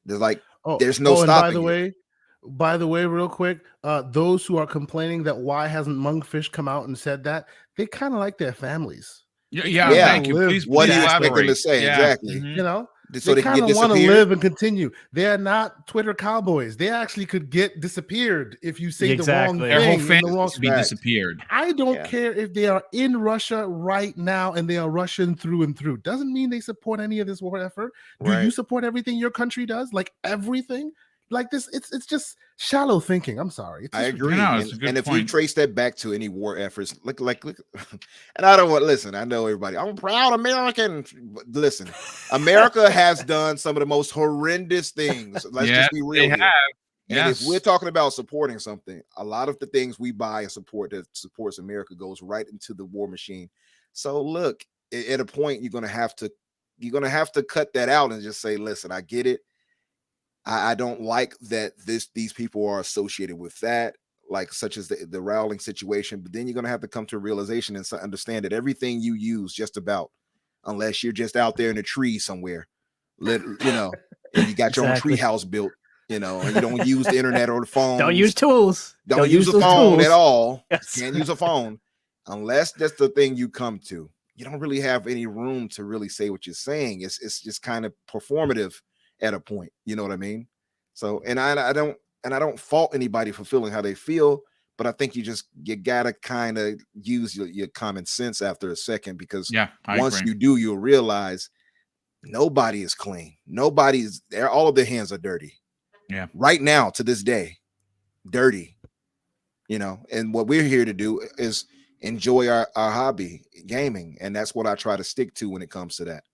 S3: There's like there's no stopping.
S4: And by the way, real quick, those who are complaining that why hasn't Monkfish come out and said that, they kind of like their families.
S1: Yeah. Thank you. Please,
S3: what do you expect them to say? Exactly.
S4: You know,
S3: so
S4: they kind of want to live and continue. They are not Twitter cowboys. They actually could get disappeared if you say the wrong thing.
S1: Their whole family to be disappeared.
S4: I don't care if they are in Russia right now and they are Russian through and through. Doesn't mean they support any of this war effort. Do you support everything your country does? Like everything? Like this, it's just shallow thinking. I'm sorry.
S3: I agree. And if you trace that back to any war efforts, look, and I don't want listen. I know everybody. I'm a proud American. But listen, America has done some of the most horrendous things. Let's just be real. They have. And if we're talking about supporting something, a lot of the things we buy and support that supports America goes right into the war machine. So look, at a point, you're gonna have to cut that out and just say, listen, I get it. I don't like that these people are associated with that, like such as the Rowling situation. But then you're going to have to come to a realization and understand that everything you use, just about, unless you're just out there in a tree somewhere, you know, and you got your own tree house built, you know, and you don't use the internet or the phone.
S2: Don't use tools.
S3: Don't use the phone at all. Can't use a phone unless that's the thing you come to. You don't really have any room to really say what you're saying. It's just kind of performative at a point, you know what I mean? So, and I don't fault anybody for feeling how they feel, but I think you gotta kind of use your common sense after a second, because once you do, you'll realize nobody is clean. Nobody's there. All of their hands are dirty. Yeah. Right now, to this day, dirty, you know. And what we're here to do is enjoy our hobby, gaming, and that's what I try to stick to when it comes to that.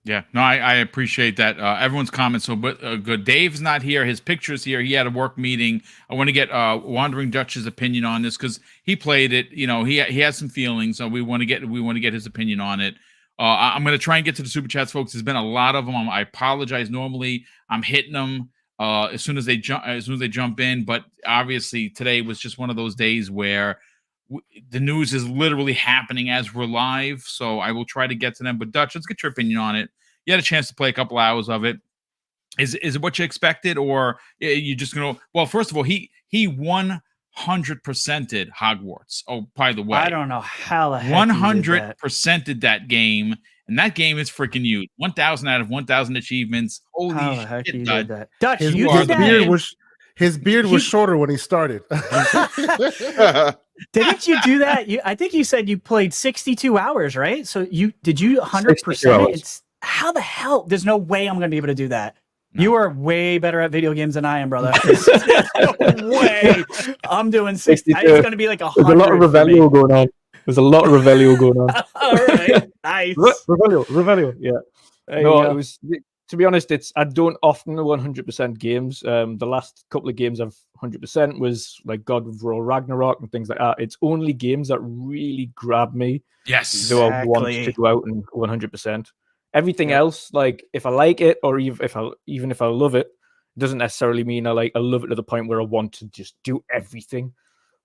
S1: Yeah, no, I appreciate that. Everyone's comments so good. Dave's not here. His picture's here. He had a work meeting. I want to get Wandering Dutch's opinion on this because he played it. You know, he has some feelings. So we want to get his opinion on it. I'm going to try and get to the super chats, folks. There's been a lot of them. I apologize. Normally, I'm hitting them as soon as they jump in, but obviously today was just one of those days where the news is literally happening as we're live. So I will try to get to them. But Dutch, let's get your opinion on it. You had a chance to play a couple hours of it. Is it what you expected, or you just gonna? Well, first of all, he 100%ed Hogwarts. Oh, by the way,
S2: I don't know how the heck
S1: 100%ed that game, and that game is freaking huge. 1,000 out of 1,000 achievements. Holy
S2: how the heck
S1: shit,
S2: you
S1: Dutch.
S2: did that. Dutch,
S4: His,
S2: you
S4: his
S2: did
S4: beard
S2: that.
S4: was his beard was shorter when he started.
S2: Didn't you do that? I think you said you played 62 hours, right? So did you 100%?
S6: 62 hours.
S2: It's how the hell? There's no way I'm going to be able to do that.
S1: No.
S2: You are way better at video games than I am, brother. No way. I'm doing 60.
S6: 62.
S2: It's going to be like 100.
S6: There's a lot of Revelio going on. There's a lot of Revelio going on.
S2: All right. Nice.
S6: Revelio. Yeah.
S2: There
S6: No,
S2: you go.
S6: it was. To be honest, I don't often know 100% games. The last couple of games I've 100% was like God of War Ragnarok and things like that. It's only games that really grab me.
S1: Yes.
S6: So I want to go out and 100%. Everything else, like if I like it, or even if I love it, doesn't necessarily mean I love it to the point where I want to just do everything.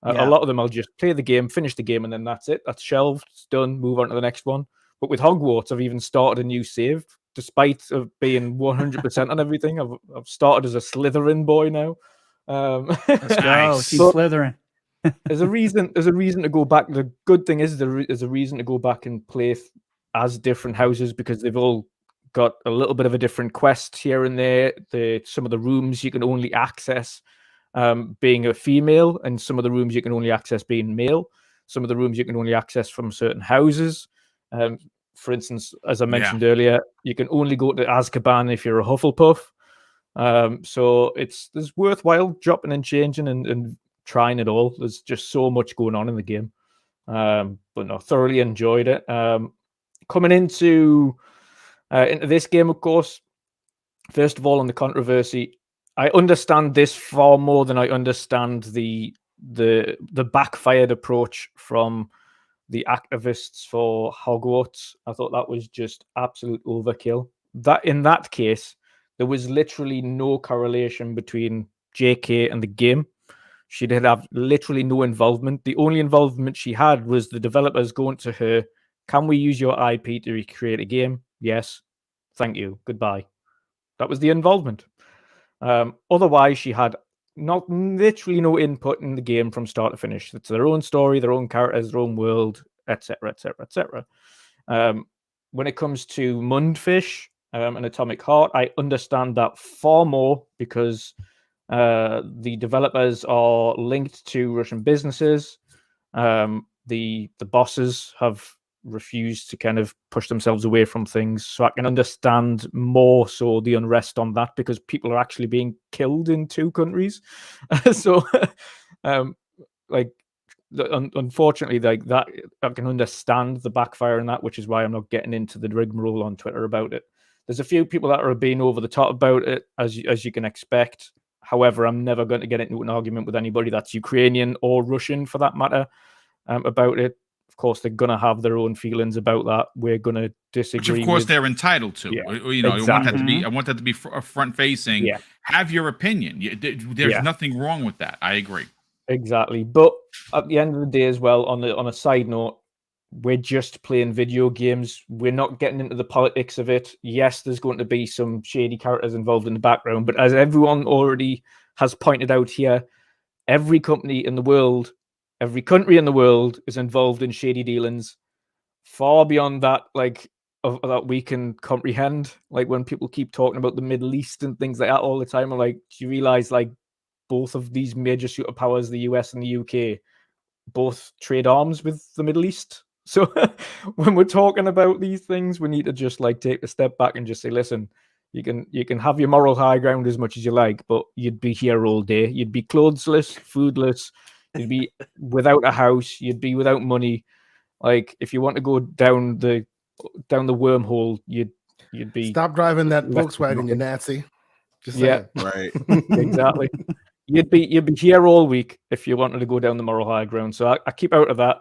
S6: A lot of them I'll just play the game, finish the game, and then that's it. That's shelved, it's done, move on to the next one. But with Hogwarts, I've even started a new save, despite of being 100% on everything. I've started as a Slytherin boy now.
S2: Let's go.
S1: Nice.
S2: Team Slytherin.
S6: There's a reason to go back. The good thing is there's a reason to go back and play as different houses, because they've all got a little bit of a different quest here and there. Some of the rooms you can only access being a female, and some of the rooms you can only access being male. Some of the rooms you can only access from certain houses. For instance, as I mentioned earlier, you can only go to Azkaban if you're a Hufflepuff. So it's worthwhile dropping and changing and trying it all. There's just so much going on in the game. But no, thoroughly enjoyed it. Coming into this game, of course, first of all, on the controversy, I understand this far more than I understand the backfired approach from the activists for Hogwarts. I thought that was just absolute overkill. That in that case, there was literally no correlation between JK and the game. She did have literally no involvement. The only involvement she had was the developers going to her, "Can we use your IP to recreate a game?" "Yes." "Thank you. Goodbye." That was the involvement. Otherwise, she had literally no input in the game from start to finish. It's their own story, their own characters, their own world, etc., etc., etc. When it comes to Mundfish and Atomic Heart, I understand that far more, because the developers are linked to Russian businesses. The bosses have refused to kind of push themselves away from things, so I can understand more so the unrest on that, because people are actually being killed in 2 countries. So unfortunately, like that, I can understand the backfire in that, which is why I'm not getting into the rigmarole on Twitter about it. There's a few people that are being over the top about it, as you can expect. However, I'm never going to get into an argument with anybody that's Ukrainian or Russian, for that matter, about it. Of course, they're going to have their own feelings about that. We're going to disagree.
S1: Which, of course, they're entitled to.
S6: Yeah,
S1: you know,
S6: exactly.
S1: I want that to be front facing.
S6: Yeah.
S1: Have your opinion. There's nothing wrong with that. I agree.
S6: Exactly. But at the end of the day, as well, on a side note, we're just playing video games. We're not getting into the politics of it. Yes, there's going to be some shady characters involved in the background, but as everyone already has pointed out here, every company in the world, every country in the world is involved in shady dealings, far beyond that, that we can comprehend. Like, when people keep talking about the Middle East and things like that all the time, I'm like, do you realize, like, both of these major superpowers, the US and the UK, both trade arms with the Middle East? So when we're talking about these things, we need to just take a step back and just say, listen, You can have your moral high ground as much as you like, but you'd be here all day. You'd be clothesless, foodless. You'd be without a house. You'd be without money. Like if you want to go down the wormhole, you'd be
S4: Stop driving that
S6: left with
S4: Volkswagen, you
S6: nothing.
S4: Nazi. Just
S6: Yeah.
S4: saying.
S3: Right.
S6: Exactly. You'd be here all week if you wanted to go down the moral high ground. So I keep out of that.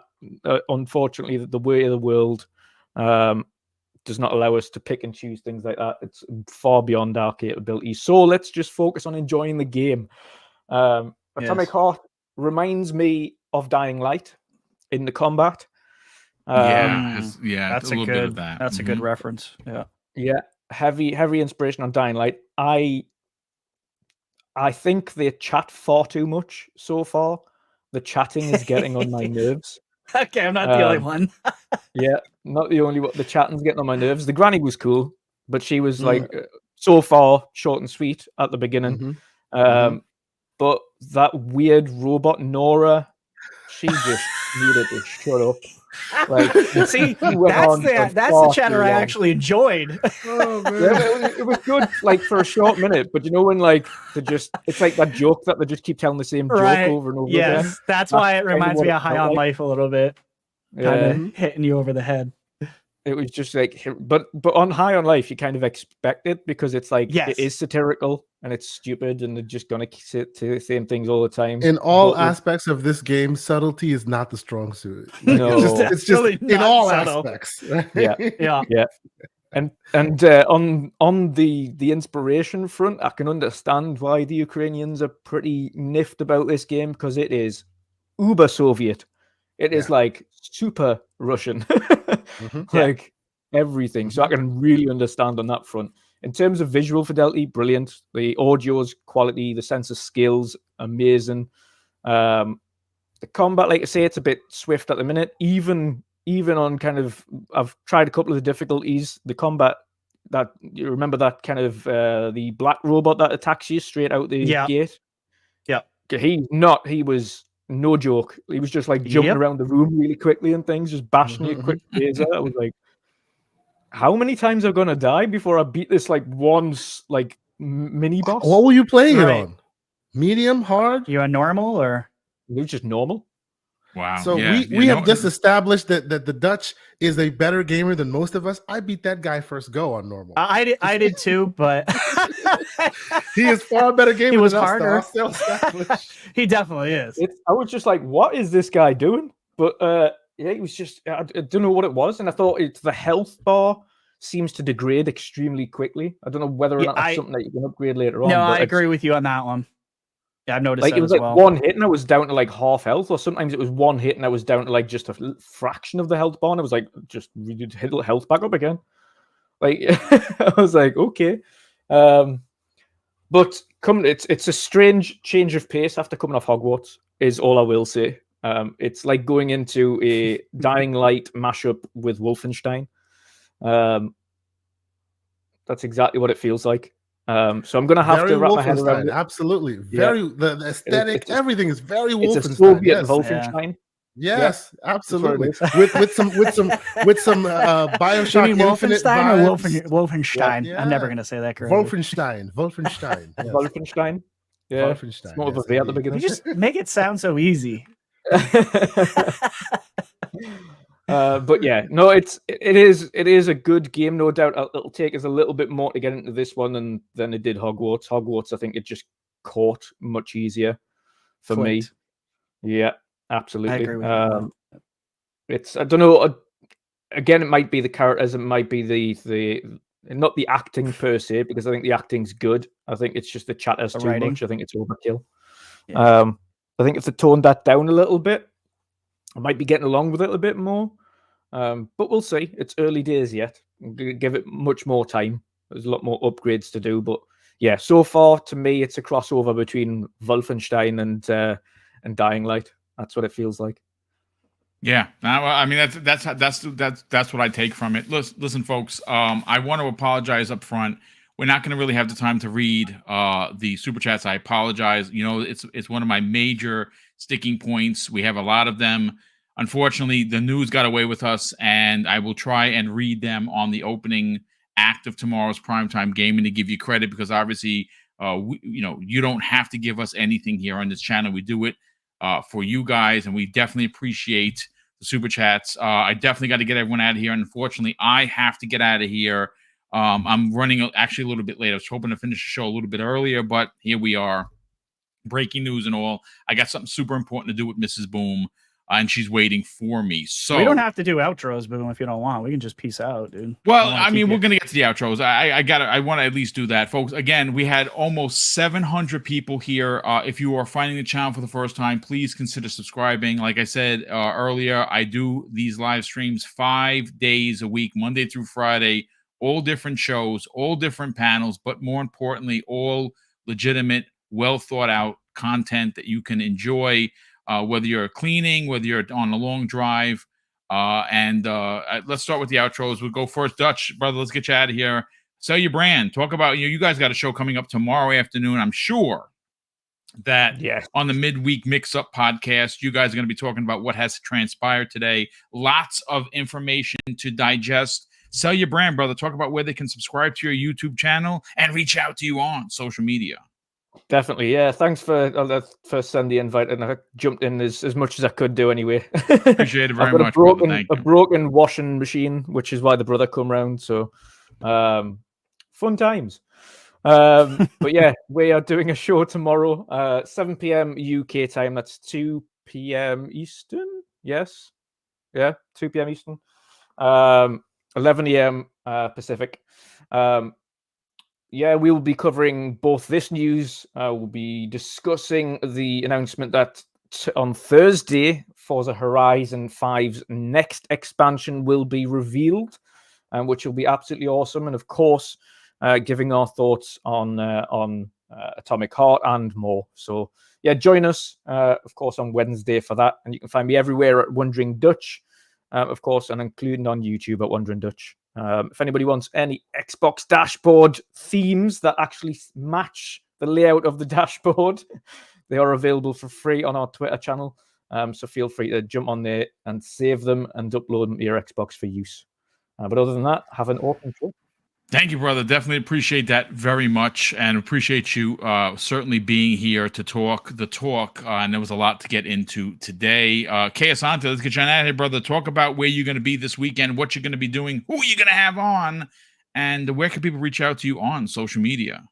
S6: Unfortunately, the way of the world does not allow us to pick and choose things like that. It's far beyond our capabilities. So let's just focus on enjoying the game. Atomic
S2: Yes.
S6: Heart reminds me of Dying Light in the combat.
S2: That's
S1: a little bit of that.
S2: That's a good reference. Yeah.
S6: Yeah, heavy inspiration on Dying Light. I think they chat far too much so far. The chatting is getting on my nerves.
S2: Okay, I'm not the only one.
S6: Yeah, not the only one. The chatting's getting on my nerves. The granny was cool, but she was like so far short and sweet at the beginning. But that weird robot Nora, she just needed to shut up. Like,
S2: See,
S6: she went on
S2: that's the
S6: far
S2: chatter
S6: too
S2: I
S6: long.
S2: actually enjoyed.
S4: Oh, man.
S6: Yeah, it was good, like for a short minute. But you know when like it's like that joke that they just keep telling the same joke over and over again.
S2: Yes, that's why it
S6: kind of
S2: reminds
S6: what
S2: me
S6: it
S2: of High
S6: felt
S2: on
S6: like.
S2: Life a little bit. Kind
S6: Yeah,
S2: of hitting you over the head.
S6: it was just like, but on High on Life, you kind of expect it because it's like
S2: Yes.
S6: it is satirical and it's stupid and they're just gonna say the same things all the time.
S4: In all
S6: But with-
S4: aspects of this game, subtlety is not the strong suit.
S6: No.
S4: It's just
S2: Really
S4: in
S2: not
S4: all
S2: subtle.
S4: aspects.
S6: Yeah.
S2: Yeah.
S6: And on the inspiration front, I can understand why the Ukrainians are pretty miffed about this game because it is uber Soviet. It is like super Russian, like everything. So I can really understand on that front. In terms of visual fidelity, brilliant. The audio's quality, the sense of skills, amazing. The combat, like I say, it's a bit swift at the minute. Even on kind of, I've tried a couple of the difficulties. The combat, that you remember that kind of the black robot that attacks you straight out the gate.
S2: Yeah.
S6: He was no joke. He was just like jumping around the room really quickly and things, just bashing you quick laser. I was like, how many times am I gonna die before I beat this like like mini boss?
S4: What were you playing it on? Medium, hard?
S2: You a normal or?
S6: It was just normal.
S1: Wow.
S4: So we have just established that the Dutch is a better gamer than most of us. I beat that guy first go on normal.
S2: I did too, but
S4: he is far better gamer.
S2: He was
S4: than us,
S2: harder.
S4: though. I'll still establish.
S2: He definitely is.
S6: I was just like, what is this guy doing? But yeah, it was just, I don't know what it was. And I thought it's the health bar seems to degrade extremely quickly. I don't know whether or not that's something that you can upgrade later on.
S2: No, I agree with you on that one. Yeah, I've noticed
S6: like
S2: that
S6: it was
S2: as
S6: like
S2: well.
S6: one hit and I was down to like half health, or sometimes it was one hit and I was down to like just a fraction of the health bar. And I was like, just hit the health back up again. Like I was like, okay. But it's a strange change of pace after coming off Hogwarts, is all I will say. It's like going into a Dying Light mashup with Wolfenstein. That's exactly what it feels like. So I'm gonna have to wrap my head around it.
S4: Absolutely, the aesthetic, everything is very Wolfenstein.
S6: It's a Soviet Wolfenstein.
S4: Yes, absolutely. with some Bioshock
S2: you mean
S4: Infinite
S2: Wolfenstein or
S4: vibes.
S2: Wolfenstein?
S4: Yeah.
S2: I'm never gonna say that correctly.
S4: Wolfenstein. Yes.
S6: Wolfenstein. Yeah,
S4: Wolfenstein.
S6: it's more of a V at the beginning.
S2: You just make it sound so easy.
S6: But yeah, no, it is a good game, no doubt. It'll take us a little bit more to get into this one than it did Hogwarts. Hogwarts, I think it just caught much easier for me. Yeah, absolutely.
S2: I agree with you.
S6: It's, I don't know. Again, it might be the characters. It might be the not the acting per se, because I think the acting's good. I think it's just the chatter's too
S2: writing.
S6: much. I think it's overkill.
S2: Yeah.
S6: I think if they toned that down a little bit, I might be getting along with it a bit more. But we'll see. It's early days yet. Give it much more time. There's a lot more upgrades to do. But yeah, so far to me, it's a crossover between Wolfenstein and Dying Light. That's what it feels like.
S1: Yeah, I mean that's what I take from it. Listen, folks. I want to apologize up front. We're not going to really have the time to read the super chats. I apologize. You know, it's one of my major sticking points. We have a lot of them. Unfortunately, the news got away with us, and I will try and read them on the opening act of tomorrow's primetime gaming to give you credit, because obviously, you don't have to give us anything here on this channel. We do it for you guys, and we definitely appreciate the super chats. I definitely got to get everyone out of here. Unfortunately, I have to get out of here. I'm running actually a little bit late. I was hoping to finish the show a little bit earlier, but here we are. Breaking news and all. I got something super important to do with Mrs. Boom, and she's waiting for me. So
S2: we don't have to do outros, Boom, if you don't want. We can just peace out, dude.
S1: Well, I mean, we're gonna get to the outros. I want to at least do that, folks. Again, we had almost 700 people here. If you are finding the channel for the first time, please consider subscribing. Like I said earlier, I do these live streams 5 days a week, Monday through Friday, all different shows, all different panels, but more importantly, all legitimate, well thought out content that you can enjoy, whether you're cleaning, whether you're on a long drive. Let's start with the outros. We'll go first. Dutch, brother, let's get you out of here. Sell your brand. Talk about, you guys got a show coming up tomorrow afternoon. I'm sure that on the midweek mix-up podcast, you guys are going to be talking about what has transpired today. Lots of information to digest. Sell your brand, brother. Talk about where they can subscribe to your YouTube channel and reach out to you on social media.
S6: Definitely, yeah. Thanks for sending the invite, and I jumped in as much as I could do anyway.
S1: Appreciate it very much, brother. Thank you.
S6: A broken washing machine, which is why the brother come round. So, fun times. But yeah, we are doing a show tomorrow, 7 p.m. UK time. That's 2 p.m. Eastern. Yes, yeah, 2 p.m. Eastern. 11 a.m. Pacific. Yeah, we will be covering both this news. We'll be discussing the announcement that on Thursday, Forza Horizon 5's next expansion will be revealed, which will be absolutely awesome. And of course, giving our thoughts on Atomic Heart and more. So yeah, join us, of course, on Wednesday for that. And you can find me everywhere at Wondering Dutch, of course, and including on YouTube at Wondering Dutch. If anybody wants any Xbox dashboard themes that actually match the layout of the dashboard, they are available for free on our Twitter channel. So feel free to jump on there and save them and upload them to your Xbox for use. But other than that, have an awesome show.
S1: Thank you, brother. Definitely appreciate that very much, and appreciate you certainly being here to talk the talk. And there was a lot to get into today. Asante, let's get you out of here, brother. Talk about where you're going to be this weekend, what you're going to be doing, who you're going to have on, and where can people reach out to you on social media?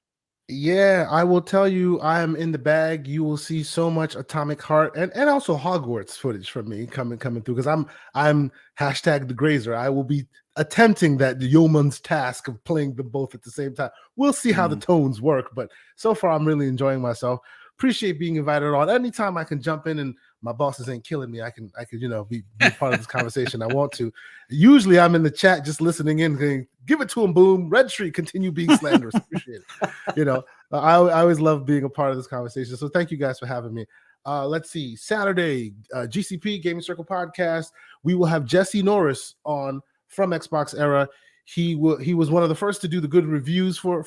S4: Yeah, I will tell you, I am in the bag. You will see so much Atomic Heart and also Hogwarts footage from me coming through, because I'm hashtag the Grazer. I will be attempting that yeoman's task of playing them both at the same time. We'll see how the tones work, but so far I'm really enjoying myself. Appreciate being invited on. Anytime I can jump in and my bosses ain't killing me, I can be part of this conversation. I want to. Usually I'm in the chat just listening in, going, give it to him, Boom. Red Street, continue being slanderous. Appreciate it. I always love being a part of this conversation. So thank you guys for having me. Let's see. Saturday, GCP Gaming Circle podcast. We will have Jesse Norris on from Xbox Era. He was one of the first to do the good reviews for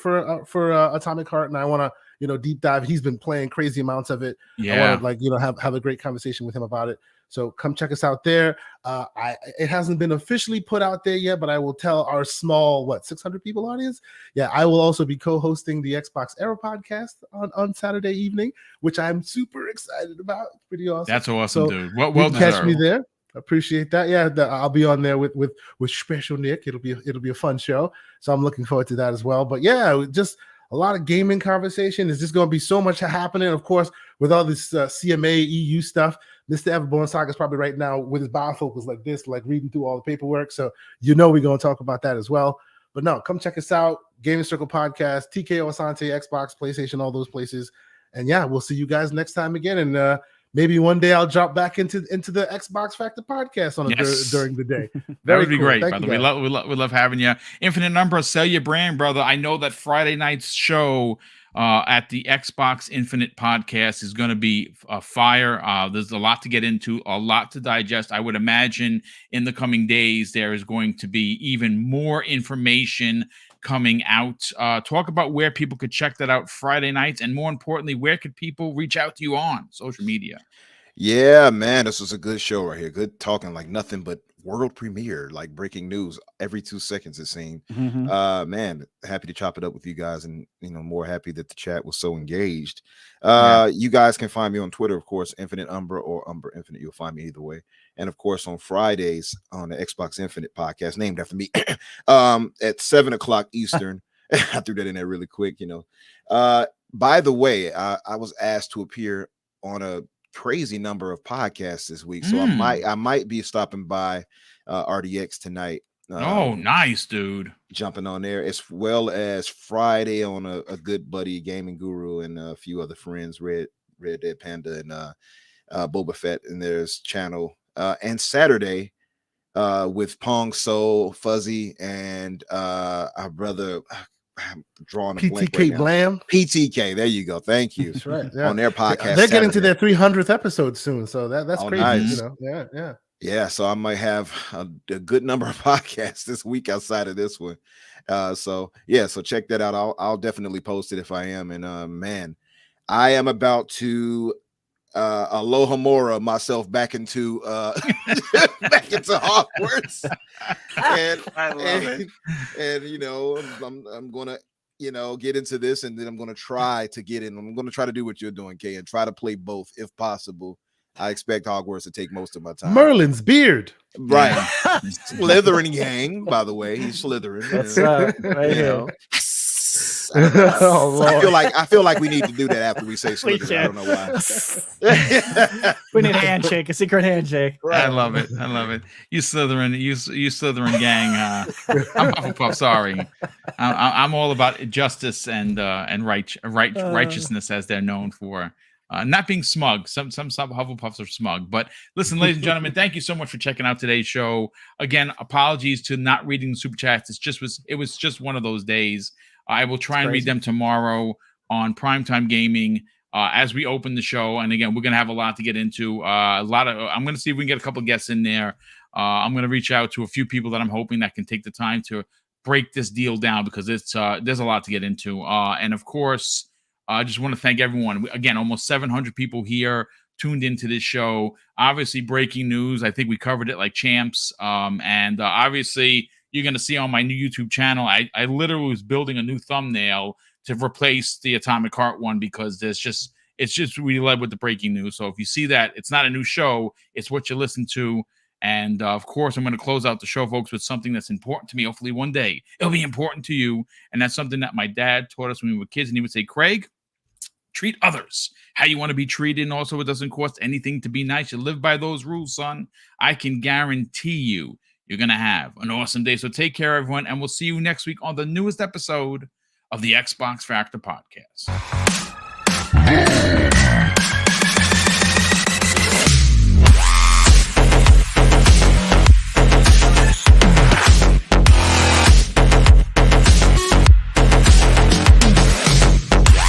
S4: Atomic Heart, and I want to deep dive. He's been playing crazy amounts of it.
S1: Yeah.
S4: I want to have a great conversation with him about it. So come check us out there. It hasn't been officially put out there yet, but I will tell our small 600 people audience. Yeah, I will also be co-hosting the Xbox Era podcast on Saturday evening, which I'm super excited about. It's pretty awesome.
S1: That's awesome,
S4: so
S1: dude. Well
S4: catch me there. Appreciate that. Yeah, I'll be on there with Special Nick. It'll be a fun show. So I'm looking forward to that as well. But yeah, just a lot of gaming conversation. There's just going to be so much happening. Of course, with all this CMA EU stuff, Mr. Everborn Saga is probably right now with his bifocals like this, like reading through all the paperwork. So we're going to talk about that as well. But no, come check us out. Gaming Circle Podcast, TKO Asante, Xbox, PlayStation, all those places. And yeah, we'll see you guys next time again. And maybe one day I'll drop back into the Xbox Factor podcast on during the day.
S1: That would be great,
S4: Thank
S1: brother. We love having you. Infinite Number, sell your brand, brother. I know that Friday night's show at the Xbox Infinite podcast is going to be fire. There's a lot to get into, a lot to digest. I would imagine in the coming days there is going to be even more information coming out. Talk about where people could check that out Friday nights, and more importantly, where could people reach out to you on social media?
S3: Yeah, man, this was a good show right here. Good talking, like nothing but world premiere, like breaking news every 2 seconds it seemed.
S2: Mhm.
S3: Man, happy to chop it up with you guys, and more happy that the chat was so engaged.
S1: Yeah.
S3: You guys can find me on Twitter, of course, Infinite Umbra or Umbra Infinite. You'll find me either way. And of course, on Fridays on the Xbox Infinite podcast, named after me, at 7 o'clock Eastern. I threw that in there really quick, By the way, I was asked to appear on a crazy number of podcasts this week, so I might be stopping by RDX tonight.
S1: Oh, nice, dude.
S3: Jumping on there, as well as Friday on a good buddy Gaming Guru and a few other friends, Red Dead Panda and Boba Fett in their channel, and Saturday with Pong Soul, Fuzzy, and our brother. I'm drawing a blank right
S4: PTK
S3: now.
S4: Blam.
S3: PTK, there you go. Thank you.
S4: That's right. Yeah.
S3: On their podcast,
S4: They're getting to
S3: Saturday.
S4: their 300th episode soon, so that's
S3: Oh,
S4: crazy.
S3: nice.
S4: Yeah.
S3: Yeah, so I might have a good number of podcasts this week outside of this one. So check that out. I'll definitely post it if I am. And man, I am about to aloha mora myself back into back into Hogwarts. And
S1: I love it.
S3: And I'm gonna get into this, and then I'm gonna try to get in. I'm gonna try to do what you're doing, Kay, and try to play both if possible. I expect Hogwarts to take most of my time.
S4: Merlin's beard.
S3: Right. Slytherin gang, by the way. He's Slytherin.
S2: That's right
S3: you
S2: here.
S3: know.
S6: Oh, Lord.
S3: I feel like we need to do that after we say
S2: We
S3: Slytherin. I don't know why.
S2: We need a handshake, a secret handshake.
S1: I love it. You Slytherin, you Slytherin gang. I'm Hufflepuff. Sorry, I'm all about justice and righteousness, as they're known for. Not being smug. Some Hufflepuffs are smug. But listen, ladies and gentlemen, thank you so much for checking out today's show. Again, apologies to not reading the super chats. It was just one of those days. I will try and read them tomorrow on Primetime Gaming as we open the show. And again, we're going to have a lot to get into. I'm going to see if we can get a couple of guests in there. I'm going to reach out to a few people that I'm hoping that can take the time to break this deal down, because there's a lot to get into. And of course, I just want to thank everyone. Again, almost 700 people here tuned into this show. Obviously, breaking news. I think we covered it like champs. And obviously, you're going to see on my new YouTube channel, I literally was building a new thumbnail to replace the Atomic Heart one, because it's just we led with the breaking news. So if you see that, it's not a new show, it's what you listen to. And of course, I'm going to close out the show, folks, with something that's important to me. Hopefully one day it'll be important to you. And that's something that my dad taught us when we were kids. And he would say, Craig, treat others how you want to be treated. And also, it doesn't cost anything to be nice. You live by those rules, son. I can guarantee you're going to have an awesome day. So take care, everyone. And we'll see you next week on the newest episode of the Xbox Factor Podcast.